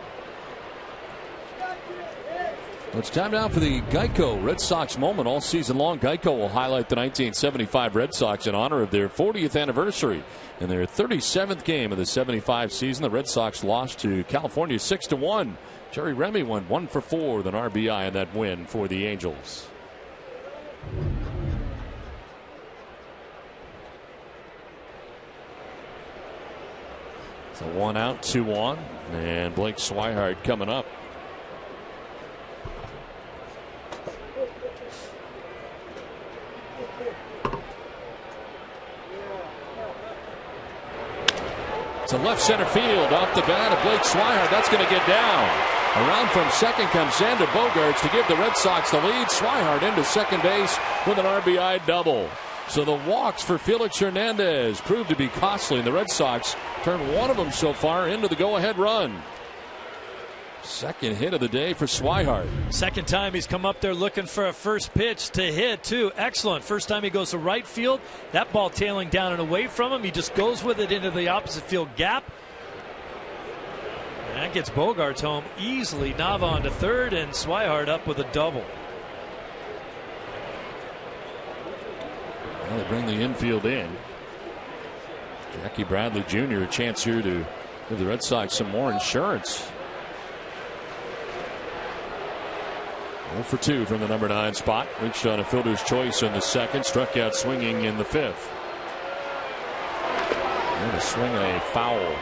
Well, it's time now for the Geico Red Sox moment. All season long, Geico will highlight the 1975 Red Sox in honor of their 40th anniversary. In their 37th game of the 75 season, the Red Sox lost to California 6-1. Jerry Remy went 1 for 4 with an RBI in that win for the Angels. So 1 out, 2 on, and Blake Swihart coming up. It's a left center field off the bat of Blake Swihart. That's going to get down. Around from second comes Xander Bogaerts to give the Red Sox the lead. Swihart into second base with an RBI double. So the walks for Felix Hernandez proved to be costly, and the Red Sox turned one of them so far into the go-ahead run. Second hit of the day for Swihart. Second time he's come up there looking for a first pitch to hit, too. Excellent. First time he goes to right field. That ball tailing down and away from him. He just goes with it into the opposite field gap. And that gets Bogaerts home easily. Nava on to third, and Swihart up with a double. Well, they bring the infield in. Jackie Bradley Jr. a chance here to give the Red Sox some more insurance. 0 for 2 from the number 9 spot. Reached on a fielder's choice in the second. Struck out swinging in the fifth. And a swing and a foul.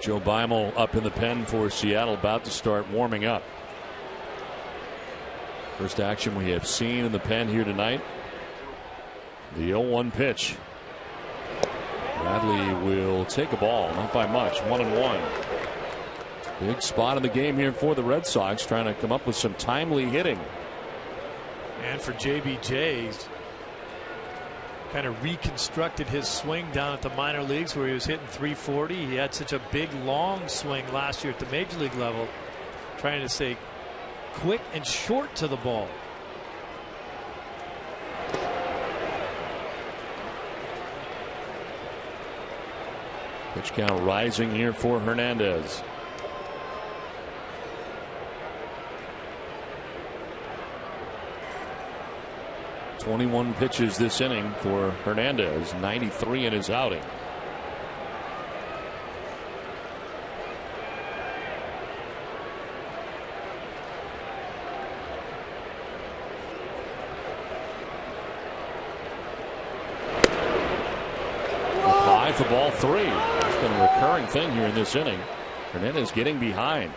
Joe Beimel up in the pen for Seattle, about to start warming up. First action we have seen in the pen here tonight. The 0-1 pitch. Bradley will take a ball, not by much, 1-1. Big spot in the game here for the Red Sox, trying to come up with some timely hitting. And for JBJ, he's kind of reconstructed his swing down at the minor leagues where he was hitting 340. He had such a big long swing last year at the major league level, trying to stay quick and short to the ball. Pitch count rising here for Hernandez. .21 pitches this inning for Hernandez, 93 in his outing. High for ball 3. It's been a recurring thing here in this inning. Hernandez getting behind.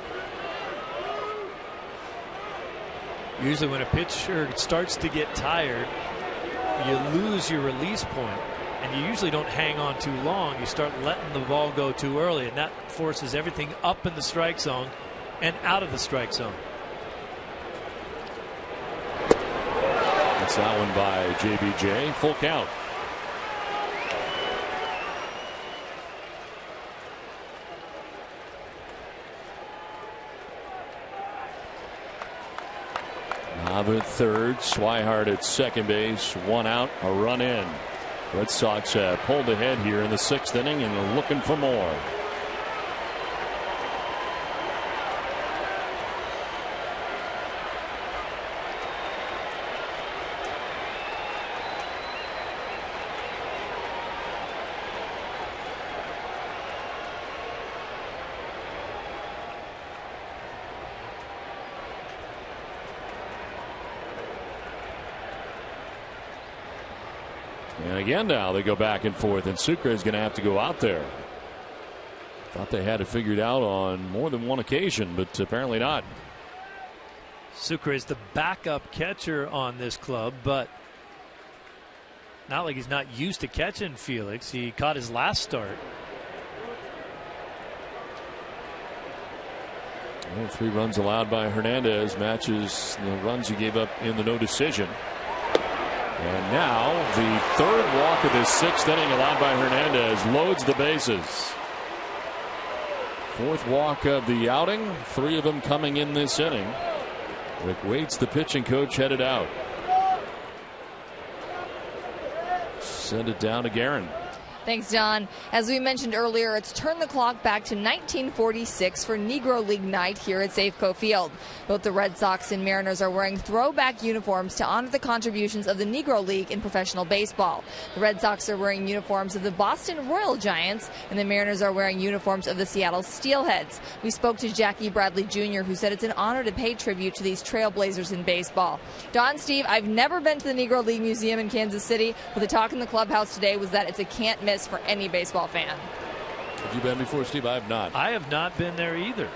Usually when a pitcher starts to get tired, you lose your release point, and you usually don't hang on too long. You start letting the ball go too early, and that forces everything up in the strike zone and out of the strike zone. That's that one by JBJ. Full count. Nava at third, Swihart at second base, 1 out, a run in. Red Sox pulled ahead here in the 6th inning and are looking for more. And again now they go back and forth, and Sucre is going to have to go out there. Thought they had it figured out on more than one occasion, but apparently not. Sucre is the backup catcher on this club, but not like he's not used to catching Felix. He caught his last start. Well, 3 runs allowed by Hernandez matches the runs he gave up in the no decision. And now the 3rd walk of this 6th inning allowed by Hernandez loads the bases. 4th walk of the outing, 3 of them coming in this inning. Rick Waits, the pitching coach, headed out. Send it down to Guerin. Thanks, Don. As we mentioned earlier, it's turned the clock back to 1946 for Negro League night here at Safeco Field. Both the Red Sox and Mariners are wearing throwback uniforms to honor the contributions of the Negro League in professional baseball. The Red Sox are wearing uniforms of the Boston Royal Giants, and the Mariners are wearing uniforms of the Seattle Steelheads. We spoke to Jackie Bradley Jr., who said it's an honor to pay tribute to these trailblazers in baseball. Don, Steve, I've never been to the Negro League Museum in Kansas City, but the talk in the clubhouse today was that it's a can't-miss for any baseball fan. Have you been before, Steve? I have not. I have not been there either.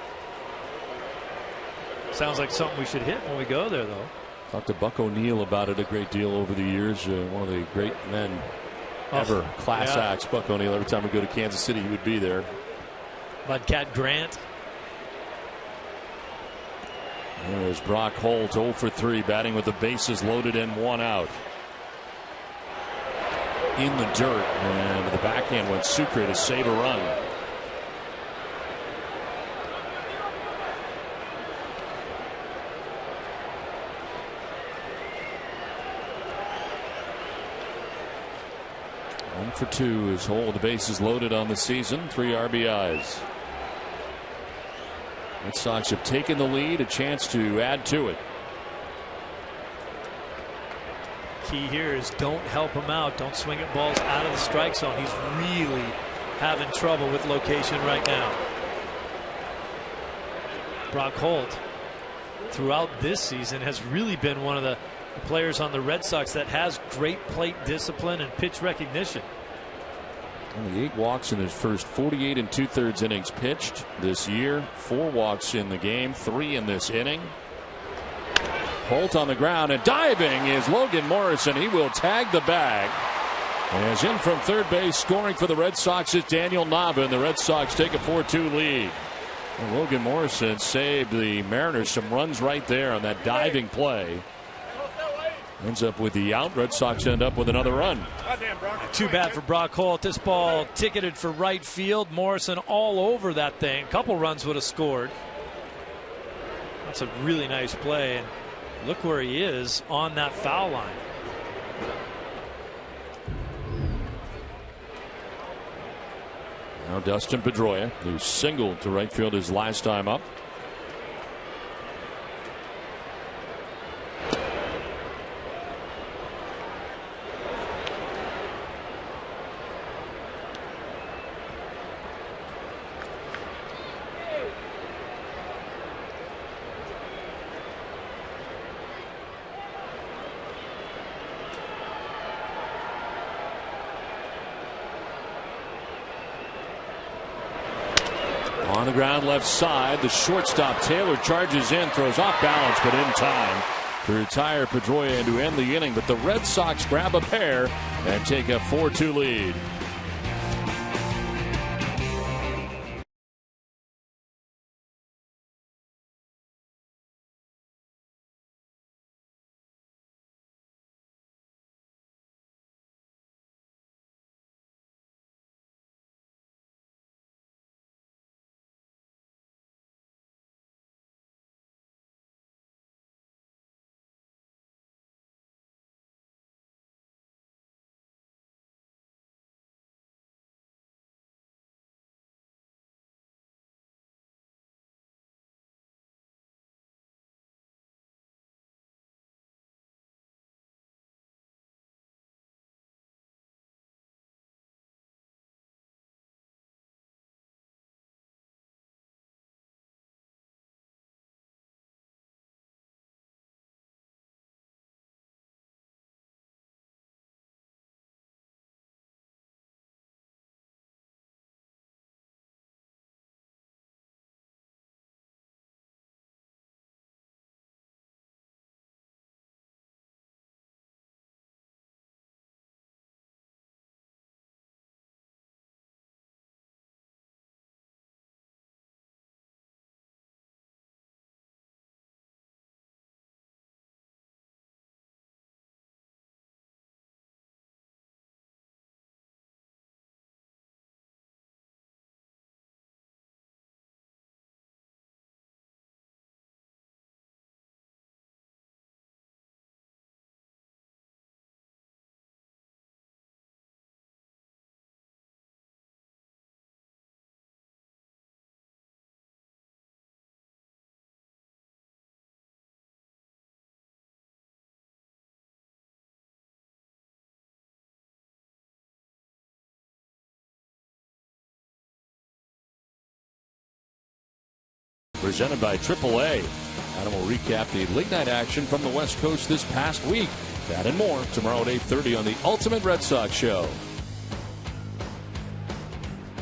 Sounds like something we should hit when we go there, though. Talked to Buck O'Neill about it a great deal over the years. One of the great men ever. Class acts. Buck O'Neill. Every time we go to Kansas City, he would be there. Mudcat Grant. There's Brock Holt, 0 for 3, batting with the bases loaded and 1 out. In the dirt, and the backhand went Sucre to save a run. One for 2 is Holt. The bases loaded on the season. 3 RBIs. Red Sox have taken the lead, a chance to add to it. Key here is don't help him out. Don't swing at balls out of the strike zone. He's really having trouble with location right now. Brock Holt, throughout this season, has really been one of the players on the Red Sox that has great plate discipline and pitch recognition. Only 8 walks in his first 48 2/3 innings pitched this year. 4 walks in the game, 3 in this inning. Holt on the ground, and diving is Logan Morrison. He will tag the bag. As in from third base, scoring for the Red Sox is Daniel Nava, and the Red Sox take a 4-2 lead. And Logan Morrison saved the Mariners some runs right there on that diving play. Ends up with the out. Red Sox end up with another run. Too bad for Brock Holt. This ball ticketed for right field. Morrison all over that thing. A couple runs would have scored. That's a really nice play. And look where he is on that foul line. Now Dustin Pedroia, who singled to right field his last time up. On the ground left side, the shortstop Taylor charges in, throws off balance, but in time to retire Pedroia and to end the inning. But the Red Sox grab a pair and take a 4-2 lead. presented by AAA. And we'll recap the late night action from the West Coast this past week. That and more tomorrow at 8:30 on the Ultimate Red Sox Show.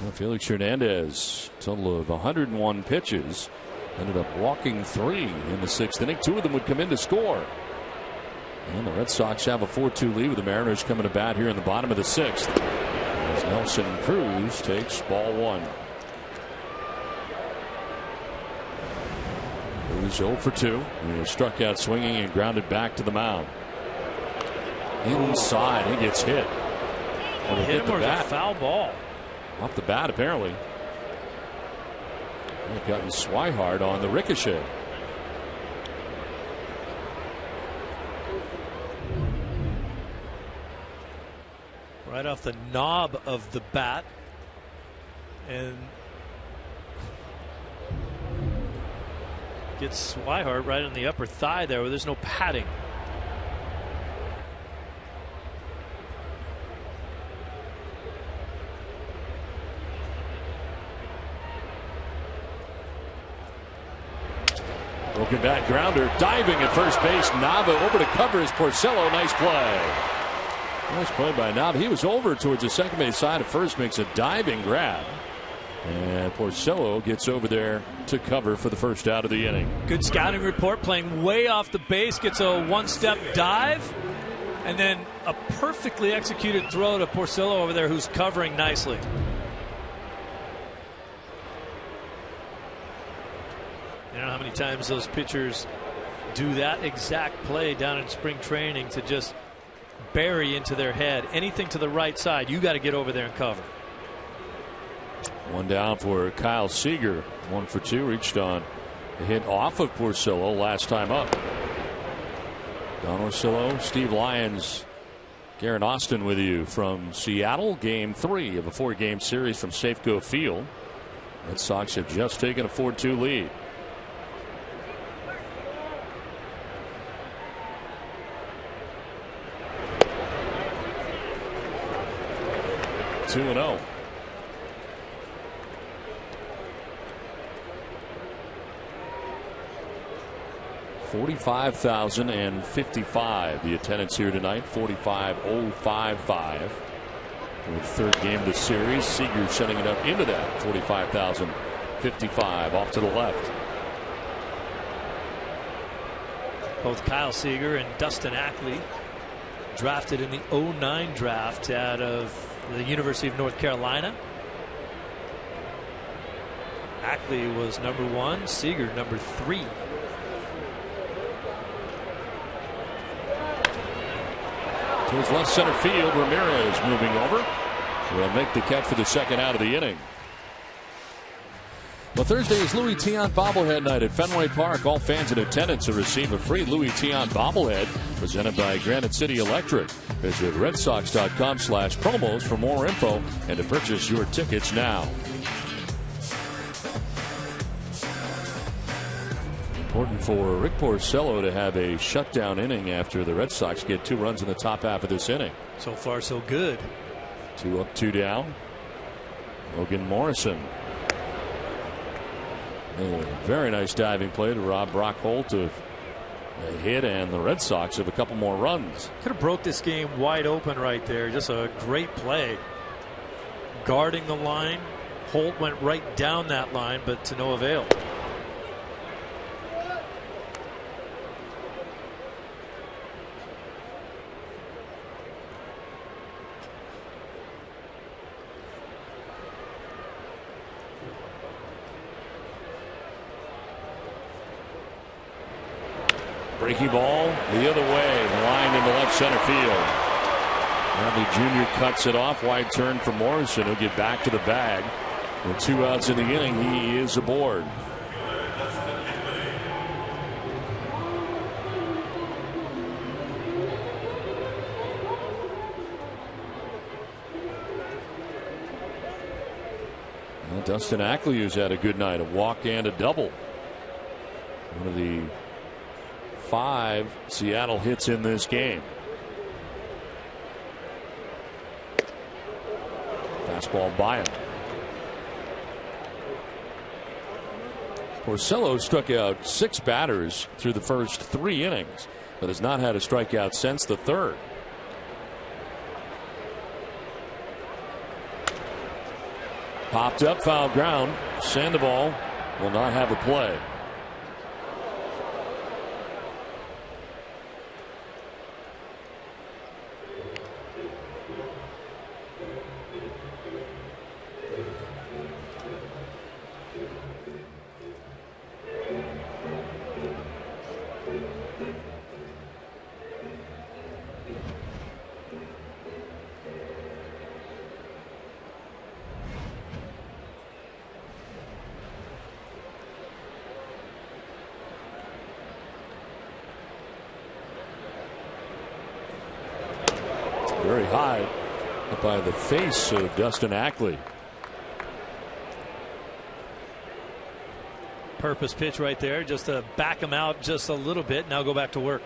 Well, Felix Hernandez, total of 101 pitches, ended up walking 3 in the 6th inning. 2 of them would come in to score. And the Red Sox have a 4-2 lead with the Mariners coming to bat here in the bottom of the 6th. As Nelson Cruz takes ball 1. Cruz 0 for 2. He was struck out swinging and grounded back to the mound. Inside, he gets hit. Hit him or a foul ball? Off the bat, apparently. They've gotten Swihart on the ricochet. Right off the knob of the bat. And gets Swihart right on the upper thigh there where there's no padding. Broken bat grounder, diving at first base. Nava over to cover his Porcello. Nice play. Nice play by Nava. He was over towards the second base side. At first makes a diving grab. And Porcello gets over there to cover for the first out of the inning. Good scouting report, playing way off the base. Gets a one-step dive. And then a perfectly executed throw to Porcello over there who's covering nicely. I don't know how many times those pitchers do that exact play down in spring training to just bury into their head. Anything to the right side, you got to get over there and cover. One down for Kyle Seager. 1 for 2. Reached on a hit off of Porcello last time up. Don Orsillo, Steve Lyons, Garrett Austin with you from Seattle. Game 3 of a 4-game series from Safeco Field. Red Sox have just taken a 4-2 lead. 2-0. $45,055 the attendance here tonight. 45,055 for the 3rd game of the series. Seager setting it up into that 45,055 off to the left. Both Kyle Seager and Dustin Ackley drafted in the 09 draft out of the University of North Carolina. Ackley was number 1, Seager number 3. Towards left center field, Ramirez moving over. Will make the catch for the 2nd out of the inning. Well, Thursday is Louis Tiant bobblehead night at Fenway Park. All fans in attendance will receive a free Louis Tiant bobblehead presented by Granite City Electric. Visit redsox.com/promos for more info and to purchase your tickets now. Important for Rick Porcello to have a shutdown inning after the Red Sox get 2 runs in the top half of this inning. So far, so good. 2 up, 2 down. Logan Morrison. A very nice diving play to rob Brock Holt of a hit, and the Red Sox have a couple more runs. Could have broke this game wide open right there. Just a great play. Guarding the line. Holt went right down that line, but to no avail. Breaking ball the other way, lined into left center field. Bradley Jr. cuts it off. Wide turn for Morrison. He'll get back to the bag. With 2 outs in the inning, he is aboard. Well, Dustin Ackley has had a good night, a walk and a double. One of the 5 Seattle hits in this game. Fastball by him. Porcello struck out 6 batters through the first 3 innings, but has not had a strikeout since the 3rd. Popped up, foul ground. Sandoval will not have a play. Very high up by the face of Dustin Ackley. Purpose pitch right there, just to back him out just a little bit. Now go back to work.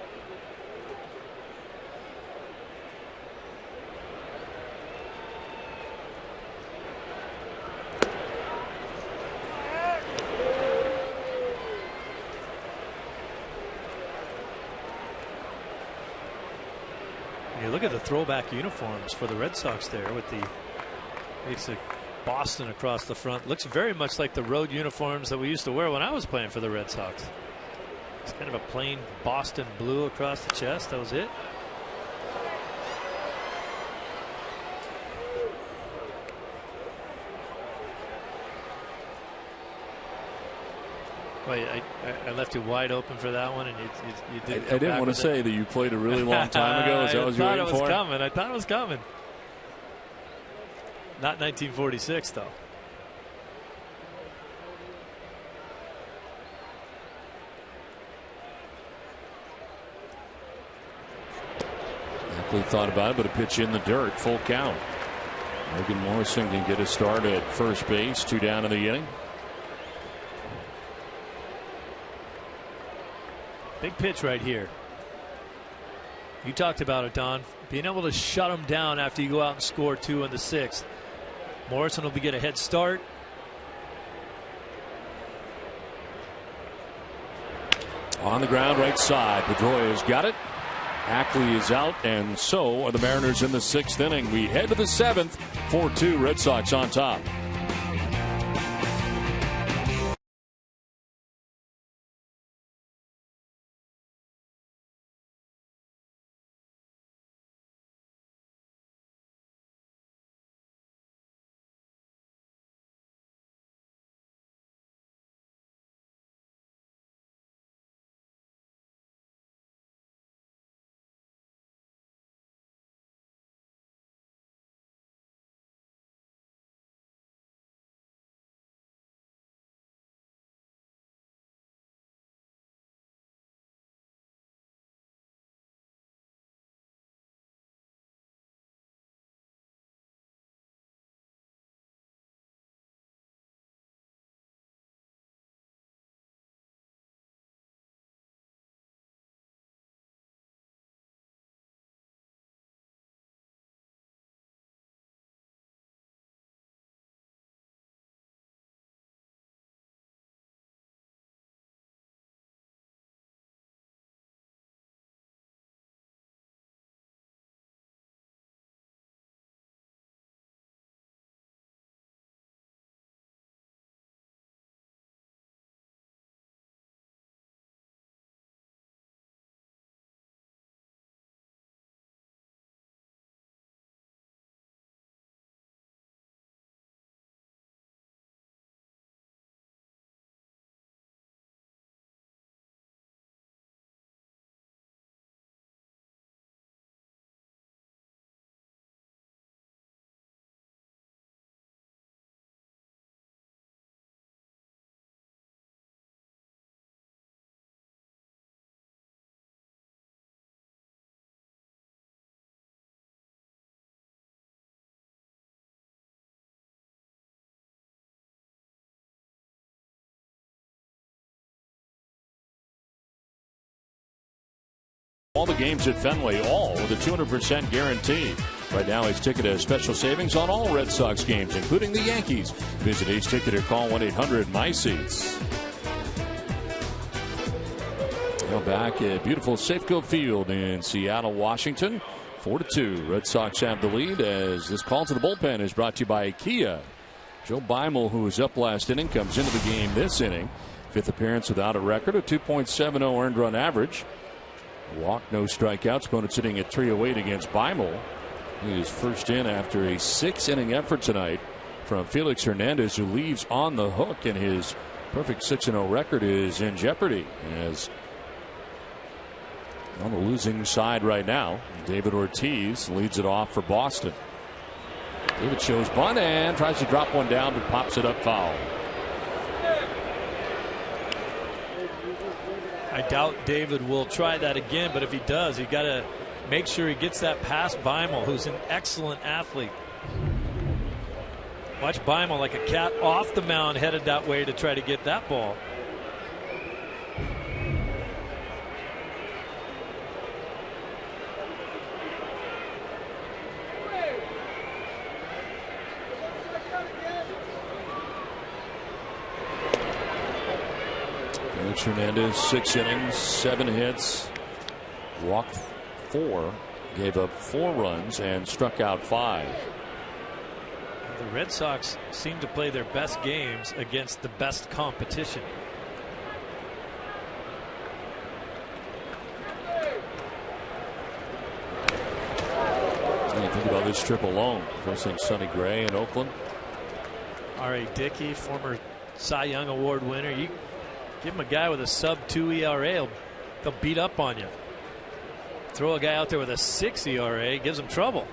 Look at the throwback uniforms for the Red Sox there with the basic Boston across the front. Looks very much like the road uniforms that we used to wear when I was playing for the Red Sox. It's kind of a plain Boston blue across the chest. That was it. Wait, I left you wide open for that one, and you didn't. I didn't want to say that you played a really long time ago. Is that what you were waiting for? I thought it was coming. Not 1946, though. Ackley thought about it, but a pitch in the dirt, full count. Logan Morrison can get a start at first base, 2 down in the inning. Big pitch right here. You talked about it, Don. Being able to shut them down after you go out and score 2 in the 6th. Morrison will get a head start. On the ground, right side. Pedroia's got it. Ackley is out, and so are the Mariners in the 6th inning. We head to the 7th. 4-2 Red Sox on top. All the games at Fenway, all with a 200% guarantee. Right now, Ace Ticket has special savings on all Red Sox games, including the Yankees. Visit Ace Ticket or call 1-800-MySeats. back at beautiful Safeco Field in Seattle, Washington. 4-2. Red Sox have the lead as this call to the bullpen is brought to you by IKEA. Joe Beimel, who was up last inning, comes into the game this inning. 5th appearance without a record, a 2.70 earned run average. Walk, no strikeouts. Opponent sitting at 308 against Beimel. He is first in after a 6-inning effort tonight from Felix Hernandez, who leaves on the hook, and his perfect 6-0 record is in jeopardy as on the losing side right now. David Ortiz leads it off for Boston. David shows bunt and tries to drop one down, but pops it up foul. I doubt David will try that again, but if he does, you got to make sure he gets that past Beimel, who's an excellent athlete. Watch Beimel like a cat off the mound, headed that way to try to get that ball. Hernandez, 6 innings, 7 hits, walked 4, gave up 4 runs, and struck out 5. The Red Sox seem to play their best games against the best competition. What do you think about this trip alone? Facing Sonny Gray in Oakland. R.A. Dickey, former Cy Young Award winner. You give him a guy with a sub-2 ERA, they'll beat up on you. Throw a guy out there with a 6 ERA, gives him trouble.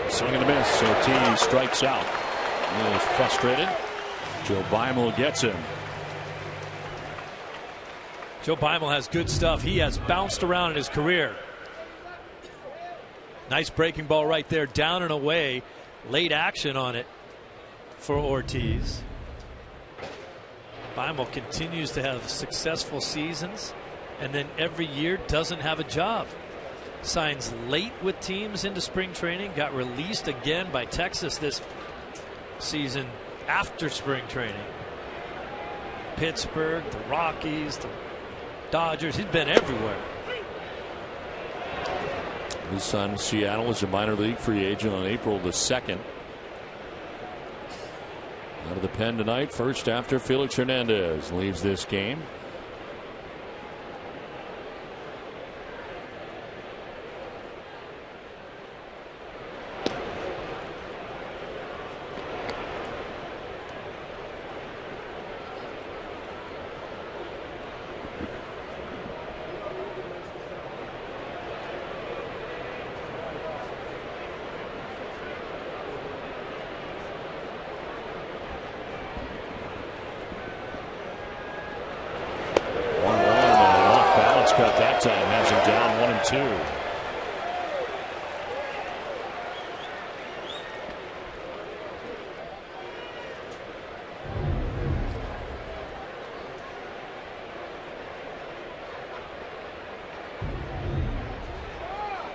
Swing and a miss. Ortiz strikes out. He is frustrated. Joe Beimel gets him. Joe Beimel has good stuff. He has bounced around in his career. Nice breaking ball right there, down and away. Late action on it for Ortiz. Beimel continues to have successful seasons, and then every year doesn't have a job. Signs late with teams into spring training, got released again by Texas this season after spring training. Pittsburgh, the Rockies, the Dodgers, he's been everywhere. His son Seattle is a minor league free agent on April the 2nd. Out of the pen tonight, first after Felix Hernandez leaves this game. Cut that time, has him down 1-2.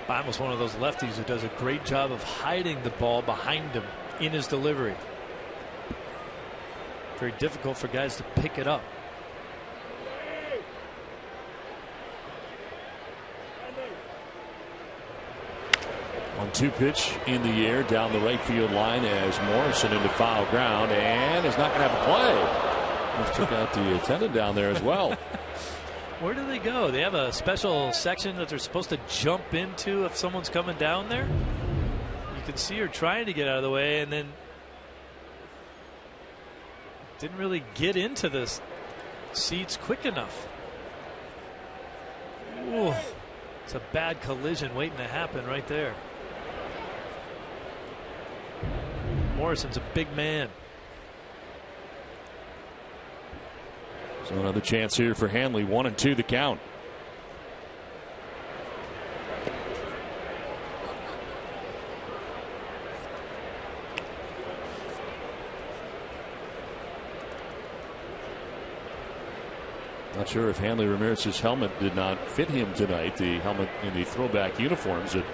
Beimel's one of those lefties who does a great job of hiding the ball behind him in his delivery. Very difficult for guys to pick it up. 1-2 pitch in the air down the right field line as Morrison into foul ground and is not going to have a play. Just took out the attendant down there as well. Where do they go? They have a special section that they're supposed to jump into if someone's coming down there. You can see her trying to get out of the way and then didn't really get into the seats quick enough. Ooh, it's a bad collision waiting to happen right there. Morrison's a big man. So another chance here for Hanley. 1-2 the count. Not sure if Hanley Ramirez's helmet did not fit him tonight. The helmet in the throwback uniforms that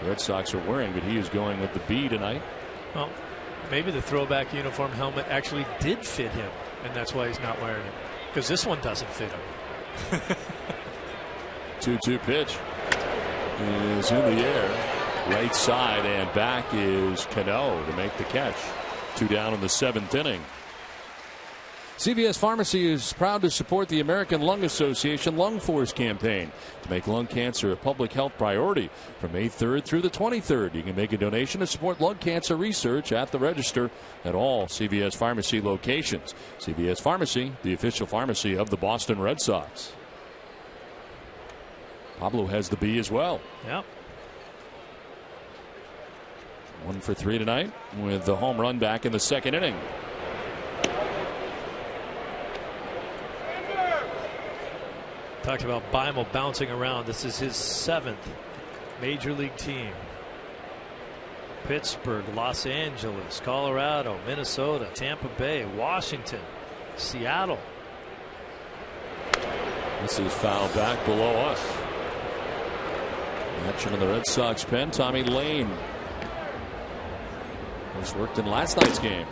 the Red Sox are wearing, but he is going with the B tonight. Well, maybe the throwback uniform helmet actually did fit him, and that's why he's not wearing it, because this one doesn't fit him. 2-2 pitch is in the air. Right side, and back is Cano to make the catch. 2 down in the 7th inning. CVS Pharmacy is proud to support the American Lung Association Lung Force campaign to make lung cancer a public health priority. From May 3rd through the 23rd, you can make a donation to support lung cancer research at the register at all CVS Pharmacy locations. CVS Pharmacy, the official pharmacy of the Boston Red Sox. Pablo has the B as well. Yep. 1 for 3 tonight with the home run back in the 2nd inning. Talked about Beimel bouncing around. This is his 7th major league team. Pittsburgh, Los Angeles, Colorado, Minnesota, Tampa Bay, Washington, Seattle. This is foul back below us. Action in the Red Sox pen. Tommy Lane was worked in last night's game.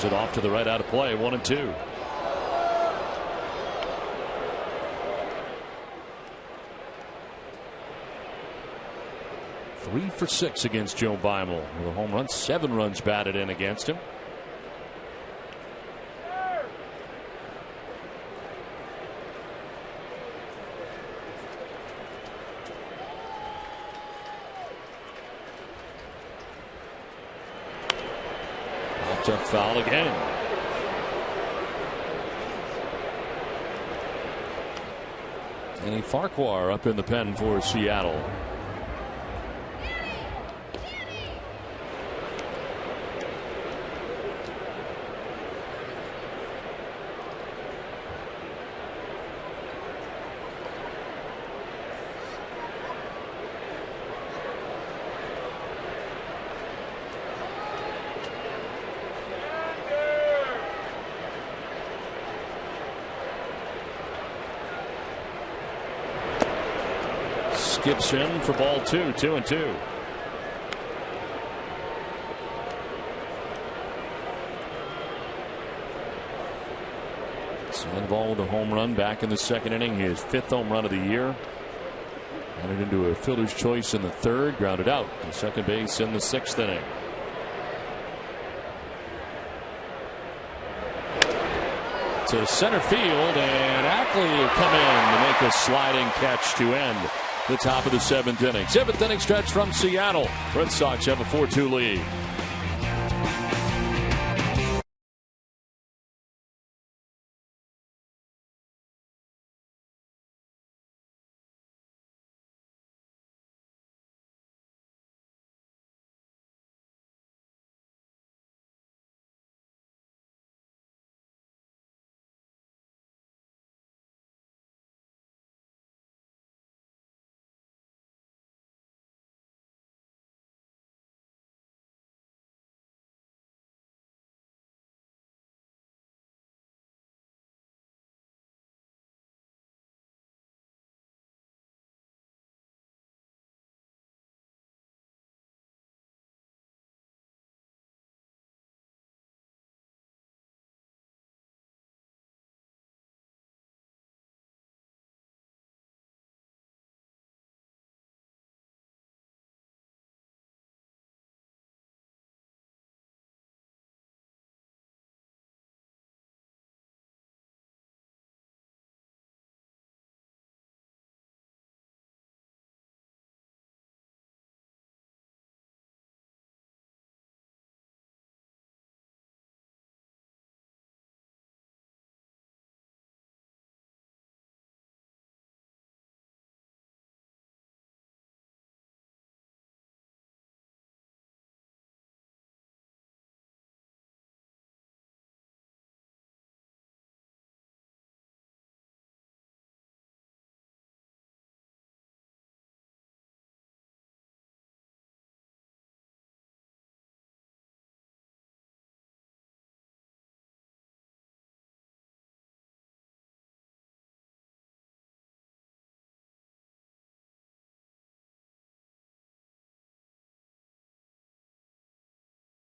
It off to the right, out of play. 1-2. Three for 6 against Joe Beimel with a home run. 7 runs batted in against him. Took foul again. And Farquhar up in the pen for Seattle. Skips in for ball 2, 2-2. Sandoval with a home run back in the 2nd inning, his 5th home run of the year. Ran it into a fielder's choice in the 3rd, grounded out to second base in the 6th inning. To center field, and Ackley will come in to make a sliding catch to end the top of the 7th inning. 7th inning stretch from Seattle. Red Sox have a 4-2 lead.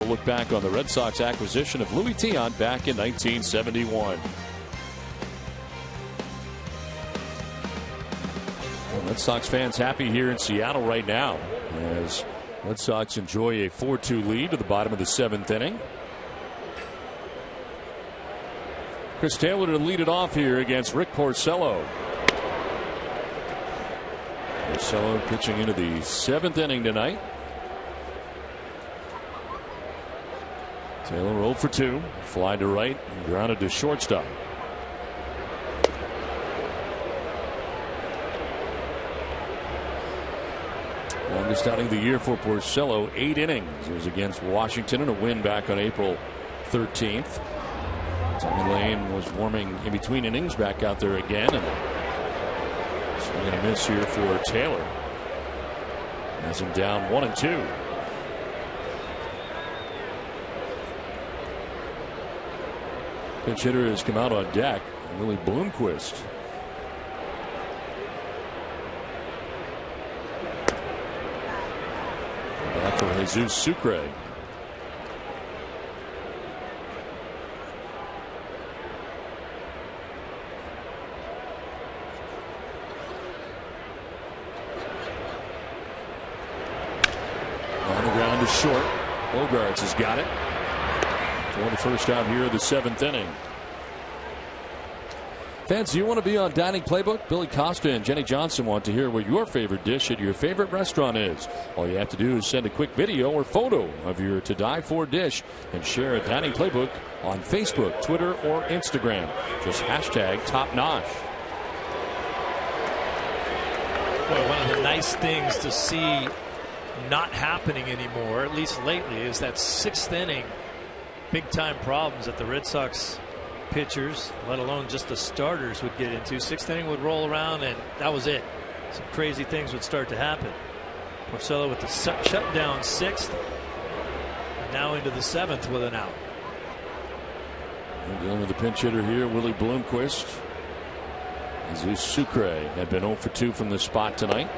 We'll look back on the Red Sox acquisition of Louis Tiant back in 1971. Red Sox fans happy here in Seattle right now as Red Sox enjoy a 4-2 lead to the bottom of the 7th inning. Chris Taylor to lead it off here against Rick Porcello. Porcello pitching into the 7th inning tonight. Taylor 0 for 2, fly to right and grounded to shortstop. Longest outing of the year for Porcello, 8 innings. It was against Washington in a win back on April 13th. Tommy Lane was warming in between innings, back out there again, and swing and a miss here for Taylor. Has him down 1-2. Pinch hitter has come out on deck, Willie Bloomquist. Back for Jesus Sucre. On the ground is short. Bogarts has got it for the first out here of the 7th inning. Fans, do you want to be on Dining Playbook? Billy Costa and Jenny Johnson want to hear what your favorite dish at your favorite restaurant is. All you have to do is send a quick video or photo of your to die for dish and share a Dining Playbook on Facebook, Twitter, or Instagram. Just hashtag #TopNosh. Boy, one of the nice things to see not happening anymore, at least lately, is that 6th inning big time problems that the Red Sox pitchers, let alone just the starters, would get into. 6th inning would roll around and that was it. Some crazy things would start to happen. Porcello with the shutdown 6th, and now into the 7th with an out. We're dealing with the pinch hitter here, Willie Bloomquist. Jesus Sucre had been 0 for 2 from this spot tonight.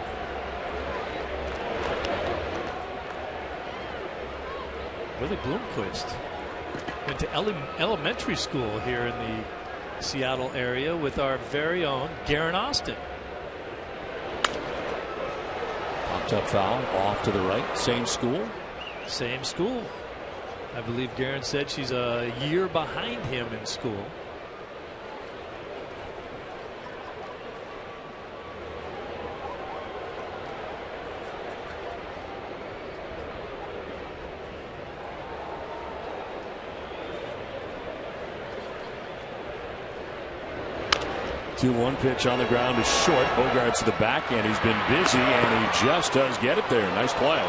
Willie Bloomquist went to elementary school here in the Seattle area with our very own Garen Austin. Popped up foul off to the right. Same school. Same school. I believe Garen said she's a year behind him in school. Two-one pitch on the ground is short. Bogarts to the back, and he's been busy, and he just does get it there. Nice play.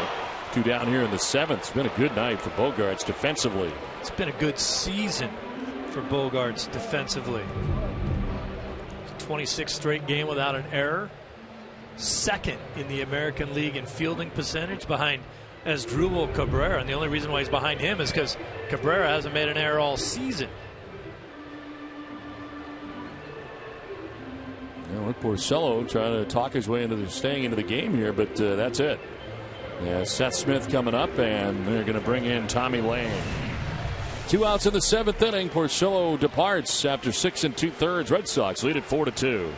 2 down here in the 7th. It's been a good night for Bogarts defensively. It's been a good season for Bogarts defensively. 26th straight game without an error. 2nd in the American League in fielding percentage behind Asdrubal Cabrera. And the only reason why he's behind him is because Cabrera hasn't made an error all season. Porcello trying to talk his way into staying into the game here, but that's it. Yeah, Seth Smith coming up, and they're going to bring in Tommy Lane. 2 outs in the 7th inning. Porcello departs after 6 2/3. Red Sox lead at 4-2.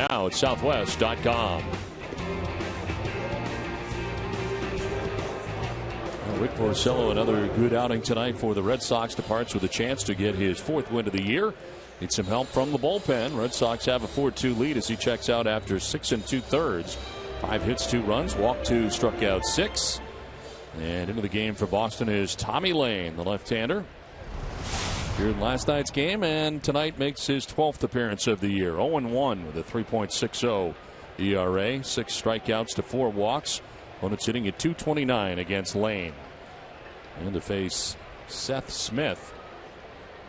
now at Southwest.com. Rick Porcello, another good outing tonight for the Red Sox. Departs with a chance to get his 4th win of the year. Needs some help from the bullpen. Red Sox have a 4-2 lead as he checks out after 6 2/3. 5 hits, 2 runs, walked 2, struck out 6. And into the game for Boston is Tommy Lane, the left-hander. Here in last night's game, and tonight makes his 12th appearance of the year. 0-1 with a 3.60 ERA, 6 strikeouts to 4 walks. Opponent's hitting at .229 against Lane. And to face Seth Smith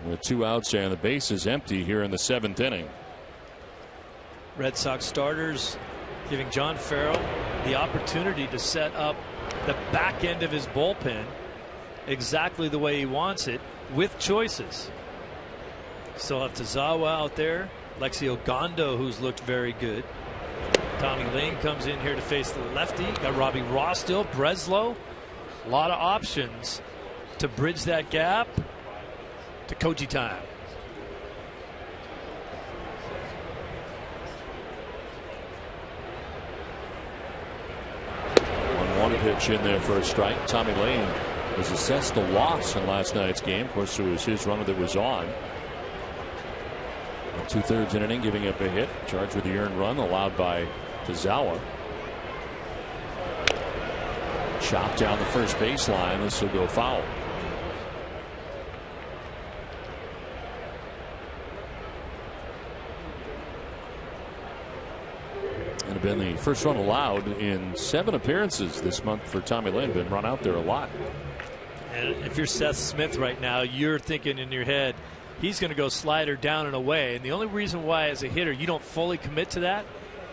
with 2 outs and the base is empty here in the 7th inning. Red Sox starters giving John Farrell the opportunity to set up the back end of his bullpen exactly the way he wants it, with choices. Still have Tazawa out there, Lexi Ogando, who's looked very good. Tommy Lane comes in here to face the lefty. Got Robbie Ross still, Breslow. A lot of options to bridge that gap to Koji time. 1-1 pitch in there for a strike. Tommy Lane was assessed a loss in last night's game. Of course, it was his runner that was on. 2/3 inning, giving up a hit. Charged with the earned run allowed by Tazawa. Chopped down the first baseline. This will go foul. And have been the first run allowed in 7 appearances this month for Tommy Lane. Been run out there a lot. And if you're Seth Smith right now, you're thinking in your head, he's going to go slider down and away. And the only reason why, as a hitter, you don't fully commit to that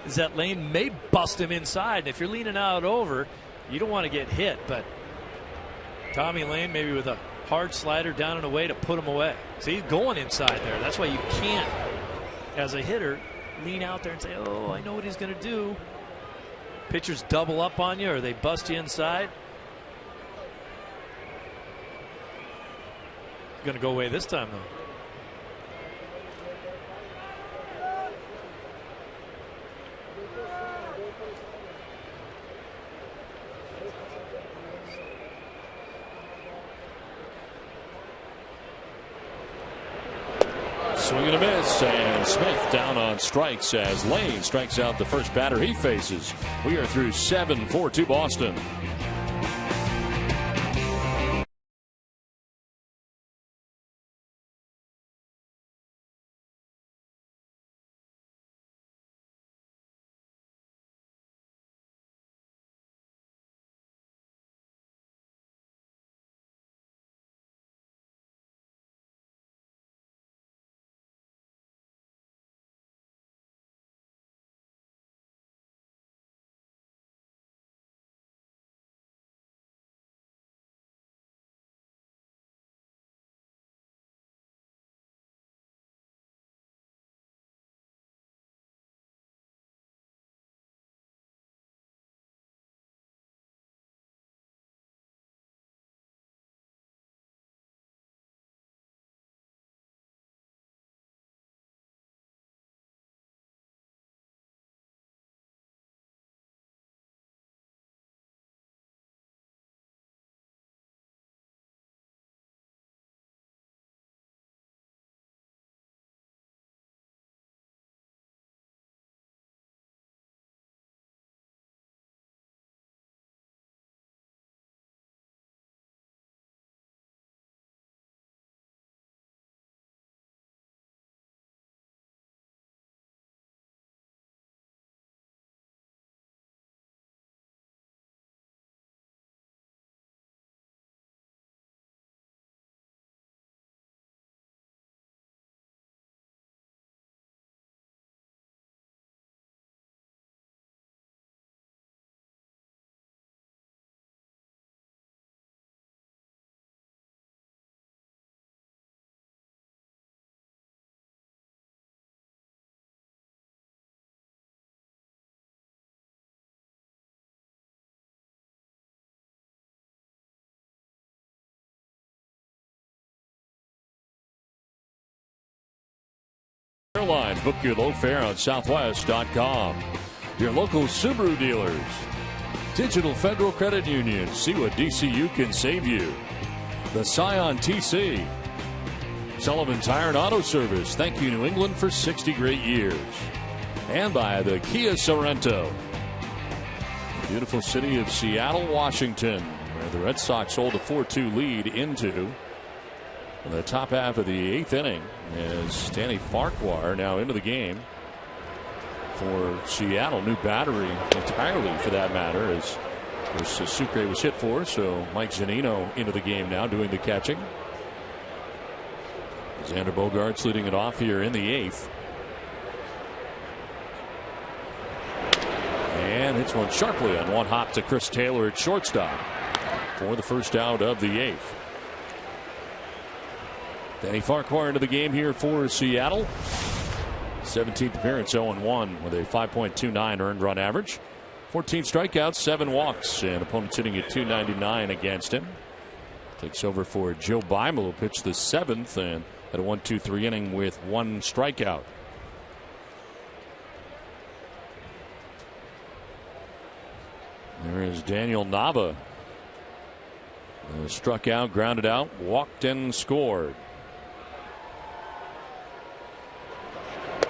is that Lane may bust him inside. And if you're leaning out over, you don't want to get hit. But Tommy Lane maybe with a hard slider down and away to put him away. So he's going inside there. That's why you can't, as a hitter, lean out there and say, oh, I know what he's going to do. Pitchers double up on you or they bust you inside. Going to go away this time, though. Swing and a miss, and Smith down on strikes as Lane strikes out the first batter he faces. We are through 7, 4-2 Boston. Airlines. Book your low fare on Southwest.com. Your local Subaru dealers. Digital Federal Credit Union. See what DCU can save you. The Scion TC. Sullivan Tire and Auto Service. Thank you, New England, for 60 great years. And by the Kia Sorrento. The beautiful city of Seattle, Washington, where the Red Sox hold a 4-2 lead into the top half of the 8th inning, as Danny Farquhar now into the game for Seattle. New battery entirely, for that matter, as Sucre was hit for. So Mike Zunino into the game now, doing the catching. Xander Bogaerts leading it off here in the 8th. And hits one sharply on one hop to Chris Taylor at shortstop for the first out of the 8th. Danny Farquhar into the game here for Seattle. 17th appearance, 0-1 with a 5.29 earned run average. 14 strikeouts, 7 walks, and opponents hitting at .299 against him. Takes over for Joe Beimel, who pitched the 7th and had a 1-2-3 inning with 1 strikeout. There is Daniel Nava. Struck out, grounded out, walked and scored.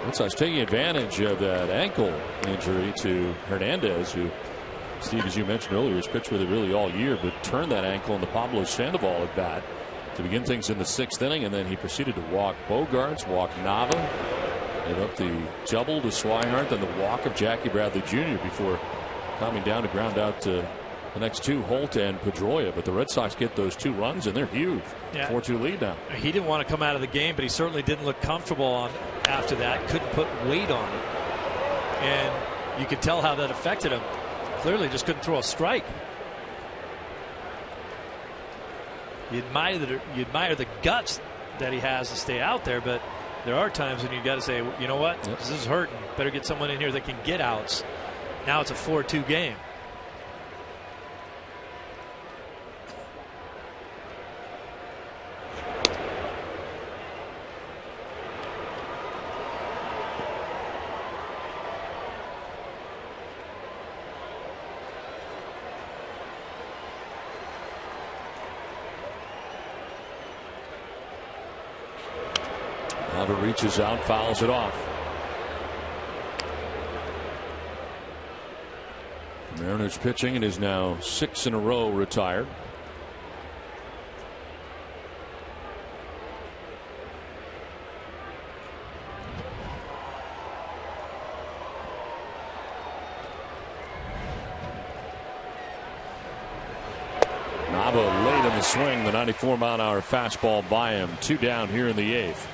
Red Sox taking advantage of that ankle injury to Hernandez, who, Steve, as you mentioned earlier, has pitched with it really all year, but turned that ankle in the Pablo Sandoval at bat to begin things in the 6th inning, and then he proceeded to walk Bogaerts, walk Nava, and up the double to Swihart, then the walk of Jackie Bradley Jr. before coming down to ground out to the next 2, Holt and Pedroia. But the Red Sox get those 2 runs, and they're huge. Yeah. 4-2 lead now. He didn't want to come out of the game, but he certainly didn't look comfortable after that. Couldn't put weight on it. And you could tell how that affected him. Clearly just couldn't throw a strike. You admire the guts that he has to stay out there, but there are times when you got to say, you know what, This is hurting. Better get someone in here that can get outs. Now it's a 4-2 game. Nava reaches out, fouls it off. Mariners pitching and is now 6 in a row retired. Nava late in the swing, the 94-mile-an-hour fastball by him. 2 down here in the 8th.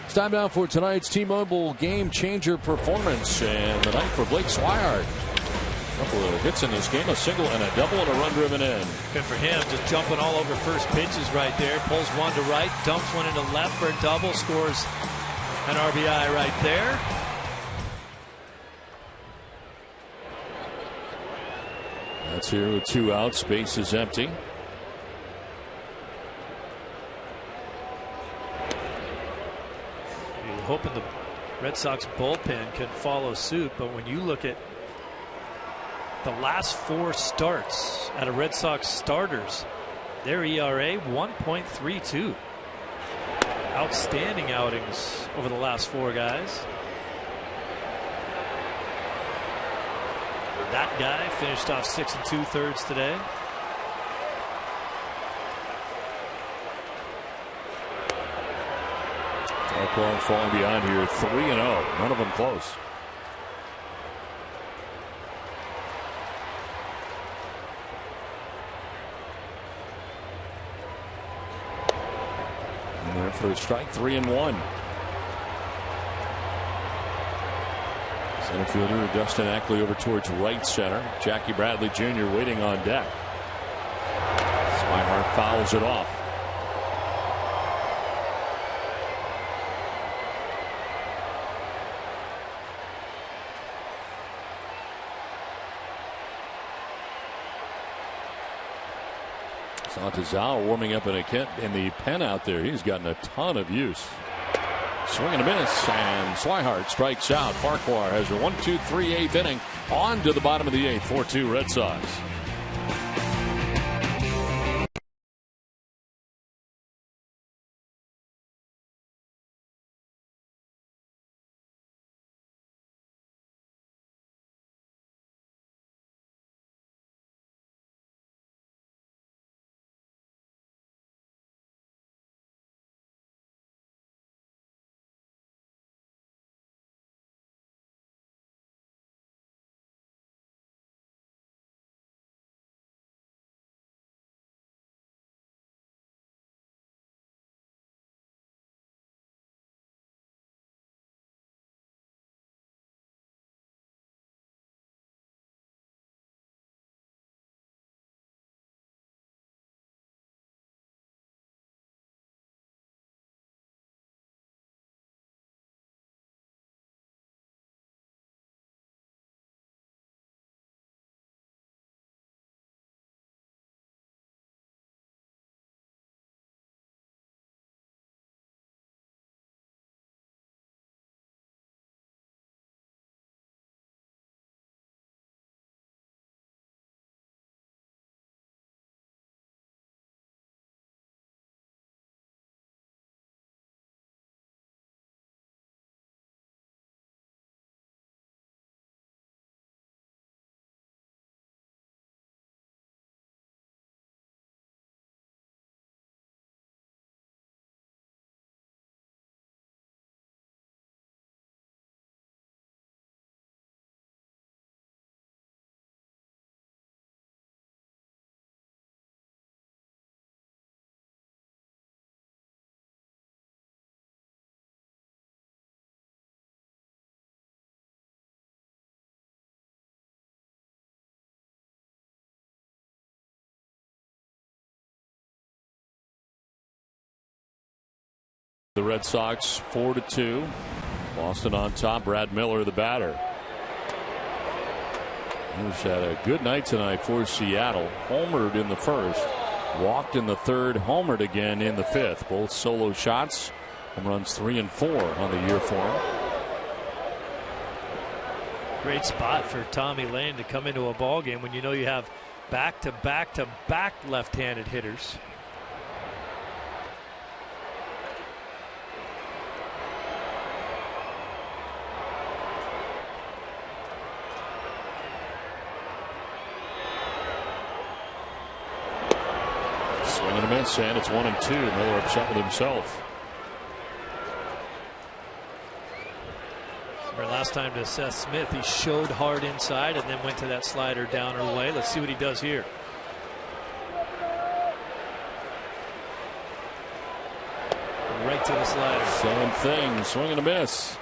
It's time now for tonight's T-Mobile game changer performance, and the night for Blake Swihart. A couple of hits in this game, a single and a double and a run driven in. Good for him, just jumping all over first pitches right there. Pulls one to right, dumps one into left for a double, scores an RBI right there. That's here with 2 outs, base is empty. You're hoping the Red Sox bullpen can follow suit, but when you look at the last 4 starts out of Red Sox starters, their ERA 1.32. Outstanding outings over the last 4 guys. That guy finished off 6 2/3 today. Farquhar falling behind here, 3-0. None of them close. And there for a strike, 3-1. Center fielder Dustin Ackley over towards right center. Jackie Bradley Jr. waiting on deck. Swihart fouls it off. Santazawa warming up in the pen out there. He's gotten a ton of use. Swing and a miss, and Swihart strikes out. Farquhar has a 1-2-3 eighth inning. On to the bottom of the eighth. 4-2 Red Sox. The Red Sox 4-2. Boston on top. Brad Miller, the batter. He's had a good night tonight for Seattle. Homered in the first, walked in the third, homered again in the fifth. Both solo shots. Home runs 3 and 4 on the year for him. Great spot for Tommy Lane to come into a ball game when you know you have back-to-back-to-back left-handed hitters. Swing and a miss, and it's 1-2. Miller upset with himself. Remember last time to Seth Smith, he showed hard inside and then went to that slider down or away. Let's see what he does here. Right to the slider. Same thing, swing and a miss.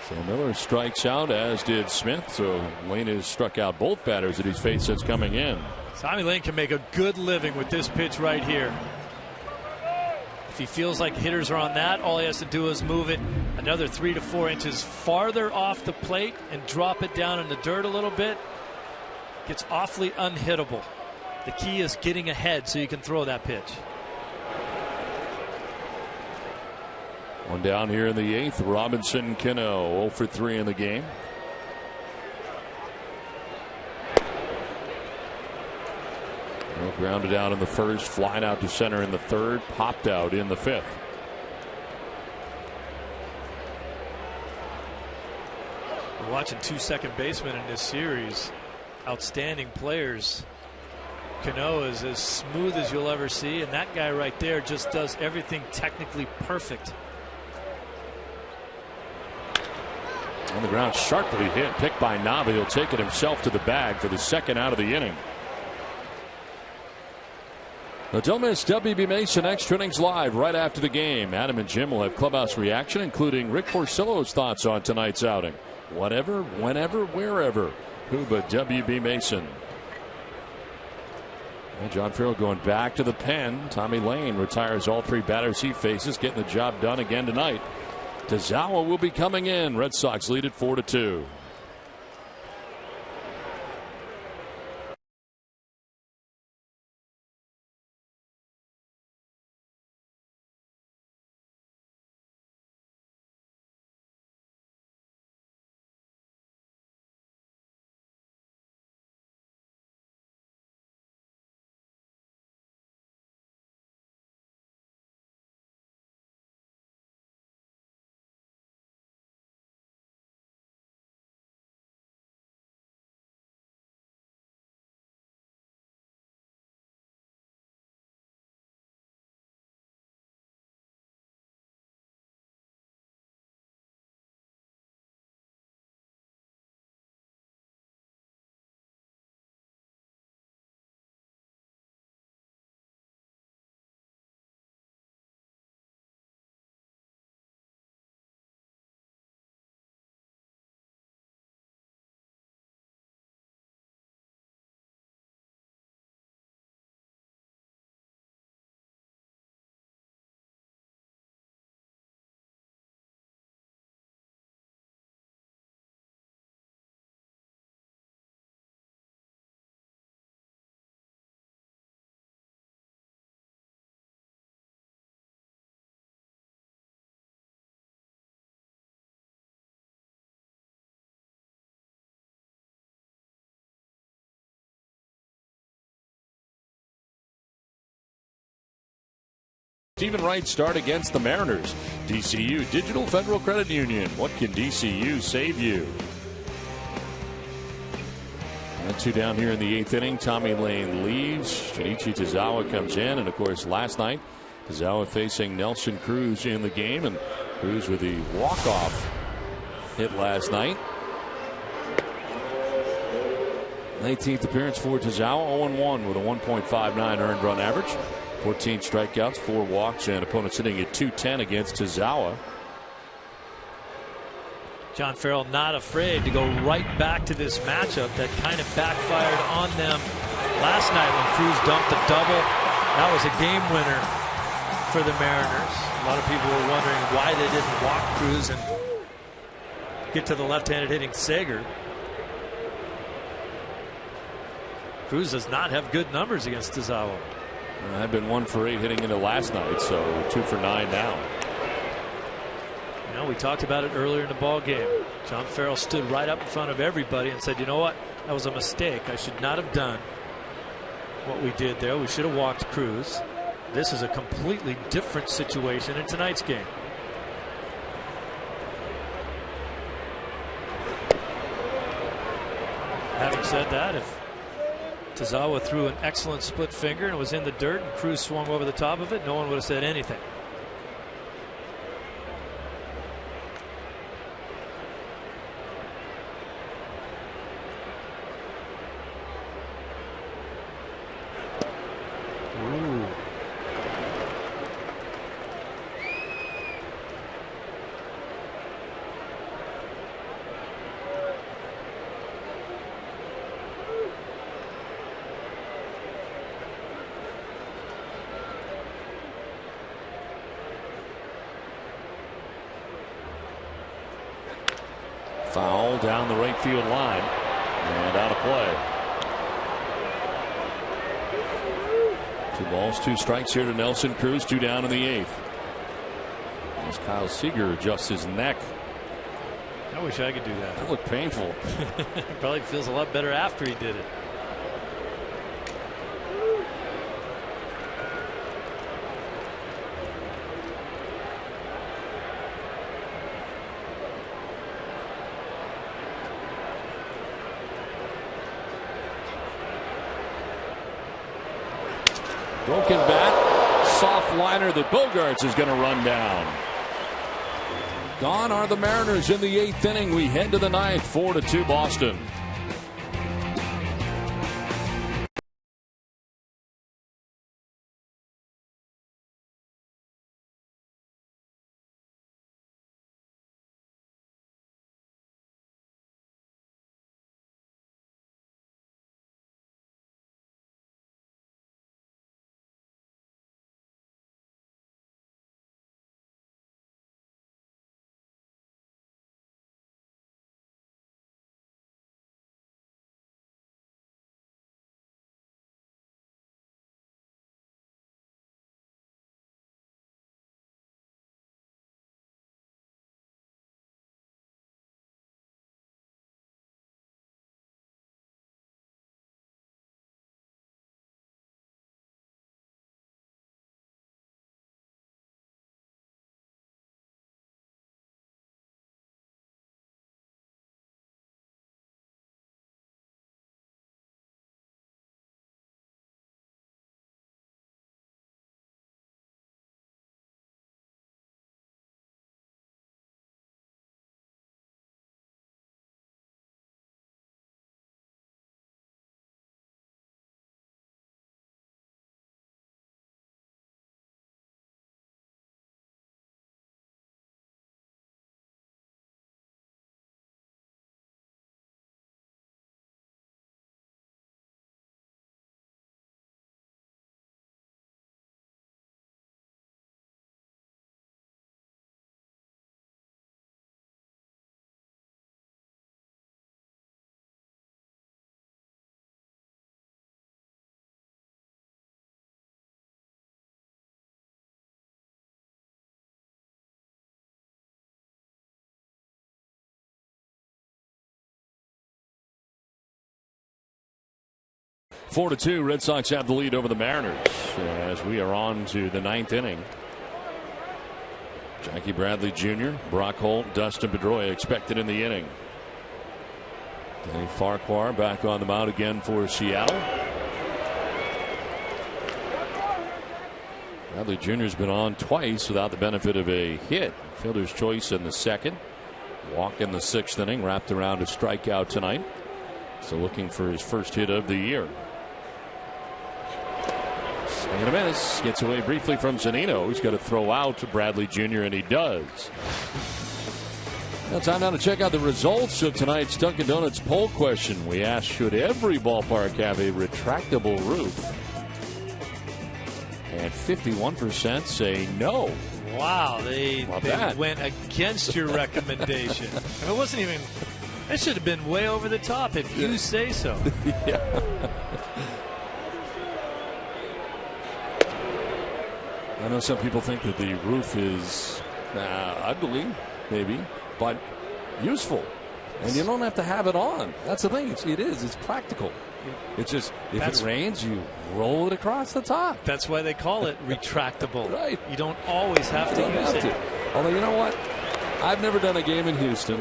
So Miller strikes out, as did Smith. So Lane has struck out both batters that he's faced since coming in. Tommy Lane can make a good living with this pitch right here. If he feels like hitters are on that, all he has to do is move it another 3 to 4 inches farther off the plate and drop it down in the dirt a little bit. Gets awfully unhittable. The key is getting ahead so you can throw that pitch. One down here in the eighth. Robinson Cano 0 for 3 in the game. Grounded out in the first, flying out to center in the third, popped out in the fifth. We're watching 2 second basemen in this series. Outstanding players. Cano is as smooth as you'll ever see, and that guy right there just does everything technically perfect. On the ground, sharply hit, picked by Nava. He'll take it himself to the bag for the second out of the inning. Now, don't miss WB Mason Extra Innings Live right after the game. Adam and Jim will have clubhouse reaction, including Rick Porcello's thoughts on tonight's outing. Whatever, whenever, wherever. Who but WB Mason? And John Farrell going back to the pen. Tommy Lane retires all 3 batters he faces, getting the job done again tonight. Tazawa will be coming in. Red Sox lead at 4-2. Steven Wright start against the Mariners. DCU, Digital Federal Credit Union. What can DCU save you? And 2 down here in the 8th inning. Tommy Lane leaves. Shinichi Tozawa comes in. And, of course, last night, Tozawa facing Nelson Cruz in the game. And Cruz with the walk-off hit last night. 19th appearance for Tozawa. 0-1 with a 1.59 earned run average. 14 strikeouts, 4 walks, and opponents sitting at 210 against Tozawa. John Farrell not afraid to go right back to this matchup that kind of backfired on them last night when Cruz dumped a double. That was a game winner for the Mariners. A lot of people were wondering why they didn't walk Cruz and get to the left-handed hitting Sager. Cruz does not have good numbers against Tozawa. I've been 1 for 8 hitting into last night, so 2 for 9 now. You know, we talked about it earlier in the ball game. John Farrell stood right up in front of everybody and said, you know what, that was a mistake. I should not have done what we did there. We should have walked Cruz. This is a completely different situation in tonight's game. Having said that, if Tozawa threw an excellent split finger and was in the dirt and Cruz swung over the top of it, no one would have said anything. Ooh. Foul down the right field line and out of play. 2 balls, 2 strikes here to Nelson Cruz. 2 down in the 8th. As Kyle Seager adjusts his neck. I wish I could do that. That looked painful. Probably feels a lot better after he did it. Broken bat, soft liner that Bogarts is going to run down. Gone are the Mariners in the 8th inning. We head to the 9th, 4-2 Boston. Four to two, Red Sox have the lead over the Mariners as we are on to the 9th inning. Jackie Bradley Jr., Brock Holt, Dustin Pedroia expected in the inning. Danny Farquhar back on the mound again for Seattle. Bradley Jr. has been on twice without the benefit of a hit. Fielder's choice in the second. Walk in the 6th inning, wrapped around a strikeout tonight. So looking for his first hit of the year. Swing and a miss. Gets away briefly from Zunino. He's got to throw out to Bradley Jr., and he does. Now time now to check out the results of tonight's Dunkin' Donuts poll question. We asked, should every ballpark have a retractable roof? And 51% say no. Wow, they went against your recommendation. And it wasn't even. It should have been way over the top if you say so. Yeah. I know some people think that the roof is ugly, maybe, but useful. And you don't have to have it on. That's the thing. It's practical. It's just, if it rains, you roll it across the top. That's why they call it retractable. Right. You don't always have to use it. Although, you know what? I've never done a game in Houston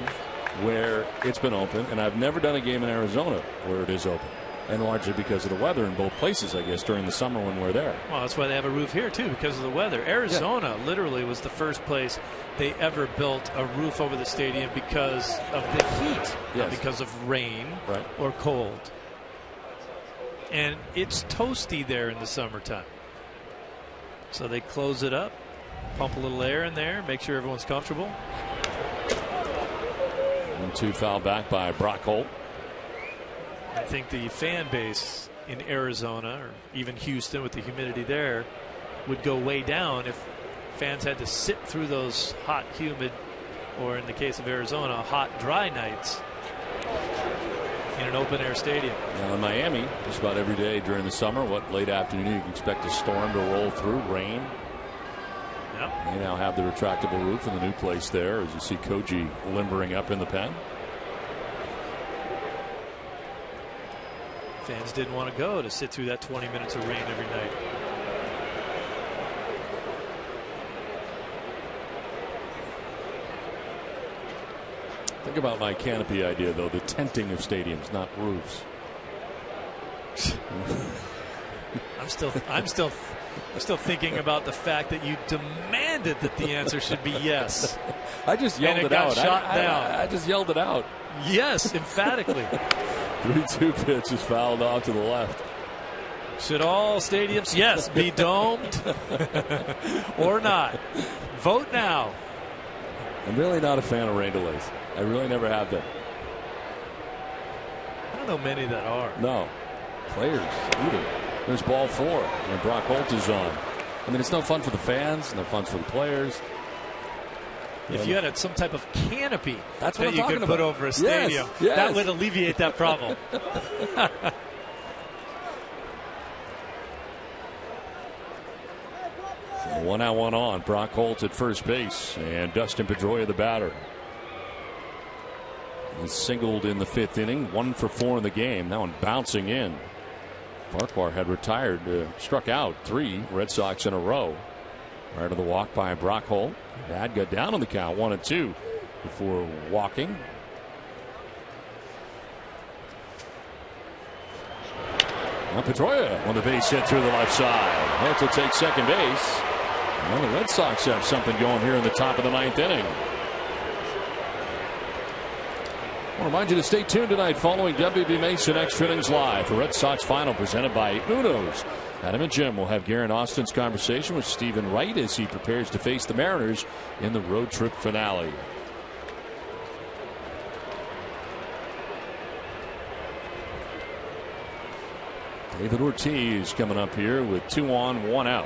where it's been open, and I've never done a game in Arizona where it is open. And largely because of the weather in both places, I guess, during the summer when we're there. Well, that's why they have a roof here, too, because of the weather. Arizona literally was the first place they ever built a roof over the stadium because of the heat, not because of rain or cold. And it's toasty there in the summertime. So they close it up, pump a little air in there, make sure everyone's comfortable. 1-2 foul back by Brock Holt. I think the fan base in Arizona or even Houston with the humidity there would go way down if fans had to sit through those hot, humid, or in the case of Arizona, hot, dry nights in an open air stadium. Now in Miami, just about every day during the summer, late afternoon, you can expect a storm to roll through, rain. Yep. They now have the retractable roof in the new place there, as you see Koji limbering up in the pen. Fans didn't want to go to sit through that 20 minutes of rain every night. Think about my canopy idea, though, the tenting of stadiums, not roofs. I'm still thinking about the fact that you demanded that the answer should be yes. I just yelled and it out. Shot down. I just yelled it out. Yes, emphatically. 3-2 pitch is fouled off to the left. Should all stadiums, yes, be domed or not? Vote now. I'm really not a fan of rain delays. I really never have been. I don't know many that are. No. Players either. There's ball 4, and Brock Holt is on. I mean, it's no fun for the fans, no fun for the players. If you had some type of canopy that you could put over a stadium, that would alleviate that problem. So 1 out, 1 on. Brock Holt at first base, and Dustin Pedroia the batter. He singled in the 5th inning, 1 for 4 in the game. Now bouncing in. Farquhar had retired, struck out 3 Red Sox in a row. Prior to the walk by Brock Holt. Dad got down on the count, 1-2 before walking. Now Pedroia on the base hit through the left side. Holt will take second base. Well, the Red Sox have something going here in the top of the 9th inning. I want to remind you to stay tuned tonight following WB Mason Extra Innings Live for Red Sox Final presented by Uno's. Adam and Jim will have Garen Austin's conversation with Stephen Wright as he prepares to face the Mariners in the road trip finale. David Ortiz coming up here with 2 on, 1 out.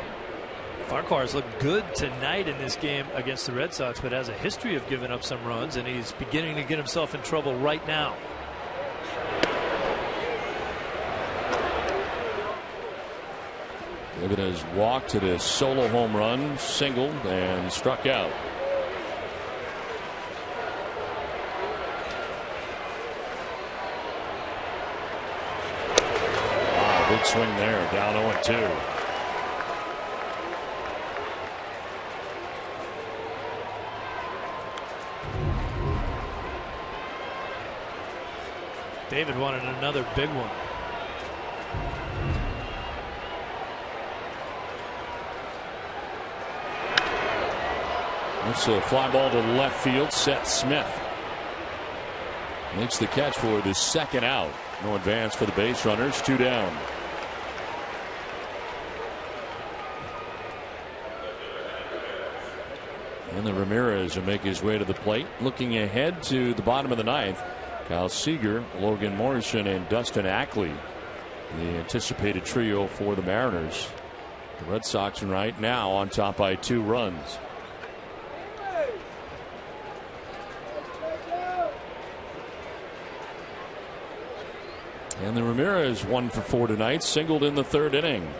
Farquhar's looked good tonight in this game against the Red Sox, but has a history of giving up some runs, and he's beginning to get himself in trouble right now. David has walked to the solo home run, singled, and struck out. Wow, big swing there, down 0-2. David wanted another big one. That's a fly ball to left field. Seth Smith makes the catch for the second out. No advance for the base runners. 2 down. And the Ramirez will make his way to the plate. Looking ahead to the bottom of the ninth, Kyle Seager, Logan Morrison, and Dustin Ackley, the anticipated trio for the Mariners. The Red Sox right now on top by 2 runs. And the Ramirez 1 for 4 tonight, singled in the 3rd inning.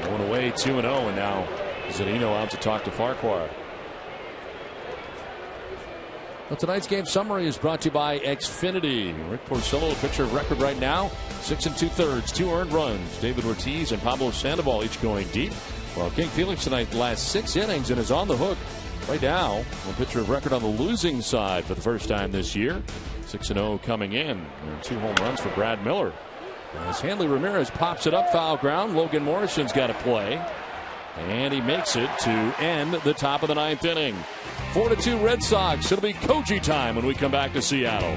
Going away 2-0, and now Zunino out to talk to Farquhar. Well, tonight's game summary is brought to you by Xfinity. Rick Porcello, pitcher of record right now, 6 2/3, 2 earned runs. David Ortiz and Pablo Sandoval each going deep. Well, King Felix tonight last 6 innings and is on the hook right now. A pitcher of record on the losing side for the first time this year. 6-0 coming in. And 2 home runs for Brad Miller. As Hanley Ramirez pops it up, foul ground. Logan Morrison's got to play. And he makes it to end the top of the 9th inning. 4-2 Red Sox. It'll be Koji time when we come back to Seattle.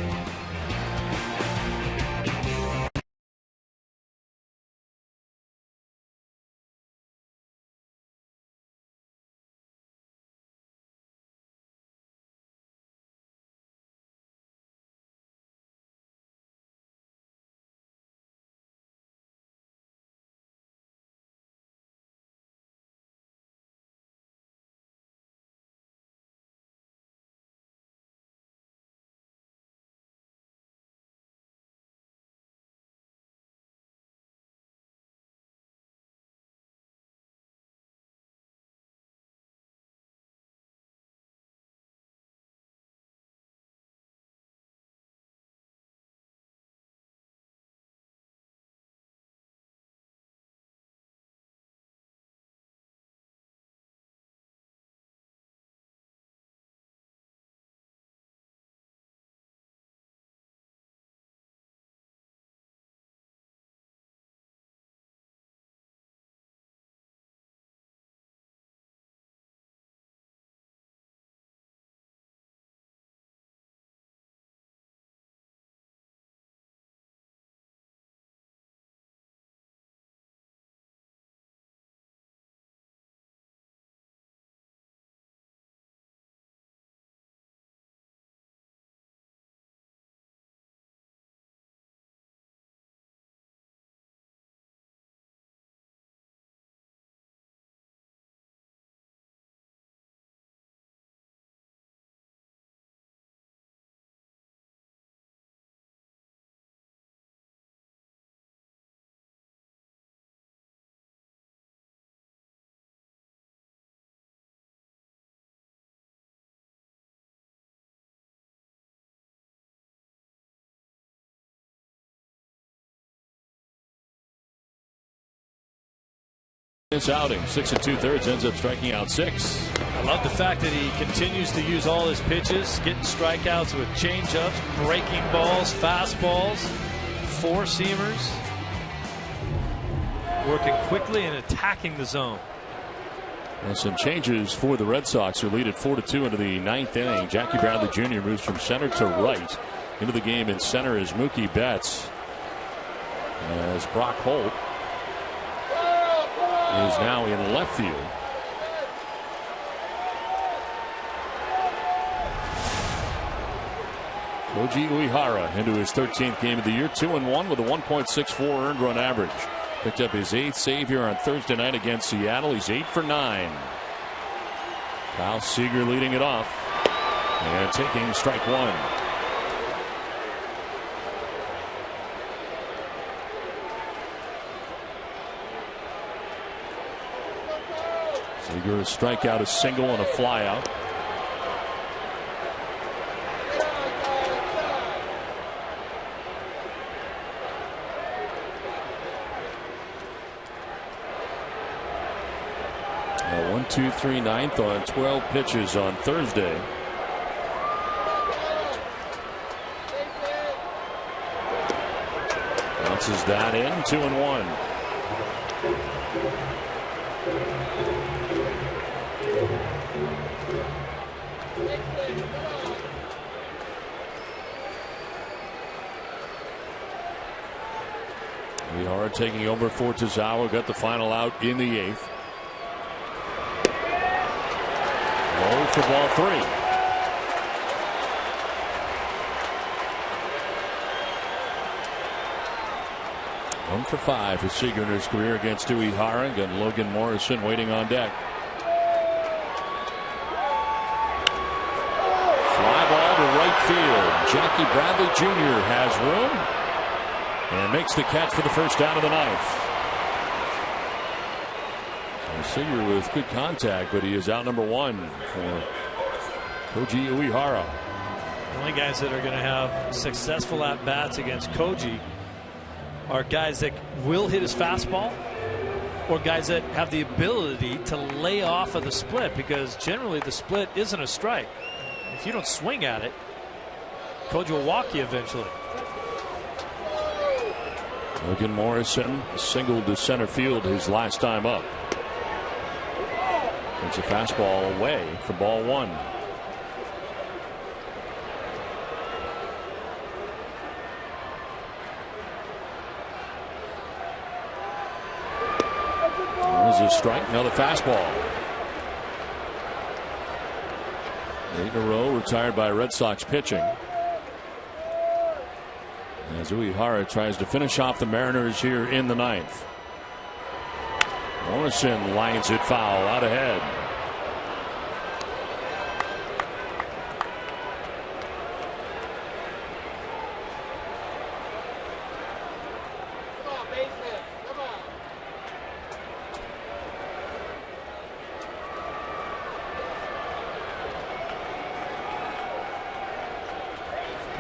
This outing, 6 2/3, ends up striking out 6. I love the fact that he continues to use all his pitches, getting strikeouts with changeups, breaking balls, fastballs, 4-seamers, working quickly and attacking the zone. And some changes for the Red Sox, who lead at 4-2 into the 9th inning. Jackie Bradley Jr. moves from center to right. Into the game in center is Mookie Betts. As Brock Holt is now in left field. Koji Uehara into his 13th game of the year, 2-1 with a 1.64 earned run average. Picked up his 8th save here on Thursday night against Seattle. He's 8 for 9. Kyle Seager leading it off and taking strike 1. Seager a strikeout, a single, and a flyout. A 1-2-3 ninth on 12 pitches on Thursday. Bounces that in, 2-1. We are taking over for Tazawa. Got the final out in the 8th. Low for ball 3. 1 for 5 for Seager in his career against Uehara, and Logan Morrison waiting on deck. Fly ball to right field. Jackie Bradley Jr. has room and makes the catch for the first out of the 9th. Seager with good contact, but he is out number 1 for Koji Uehara. The only guys that are going to have successful at-bats against Koji are guys that will hit his fastball or guys that have the ability to lay off of the split, because generally the split isn't a strike. If you don't swing at it, Koji will walk you eventually. Logan Morrison singled to center field his last time up. It's a fastball away for ball 1. There's a strike. Another fastball. 8 in a row retired by Red Sox pitching. As Uehara tries to finish off the Mariners here in the 9th. Morrison lines it foul out ahead.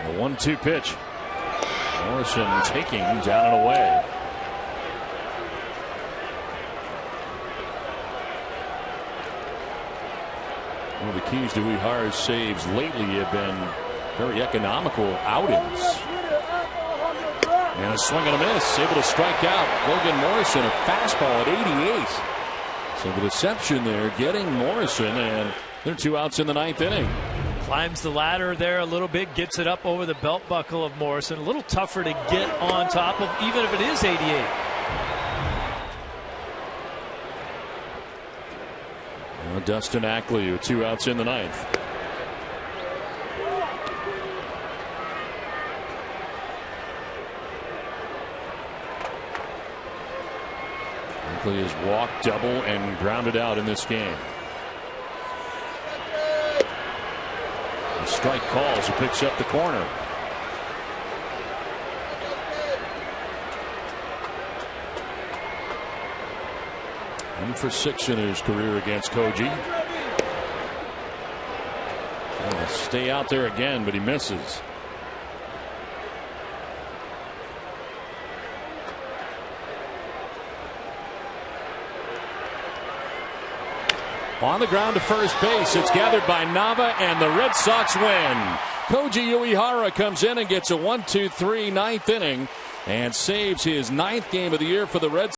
A 1-2 pitch. Morrison taking down and away. One of the keys to Uehara's saves lately have been very economical outings. And a swing and a miss, able to strike out Logan Morrison, a fastball at 88. So the deception there, getting Morrison, and there are 2 outs in the 9th inning. Climbs the ladder there a little bit, gets it up over the belt buckle of Morrison. A little tougher to get on top of, even if it is 88. Dustin Ackley with 2 outs in the 9th. Ackley has walked, double, and grounded out in this game. The strike calls, he picks up the corner. One for 6 in his career against Koji. Trying to stay out there again, but he misses. On the ground to first base, it's gathered by Nava, and the Red Sox win. Koji Uehara comes in and gets a 1-2-3 9th inning and saves his 9th game of the year for the Red Sox.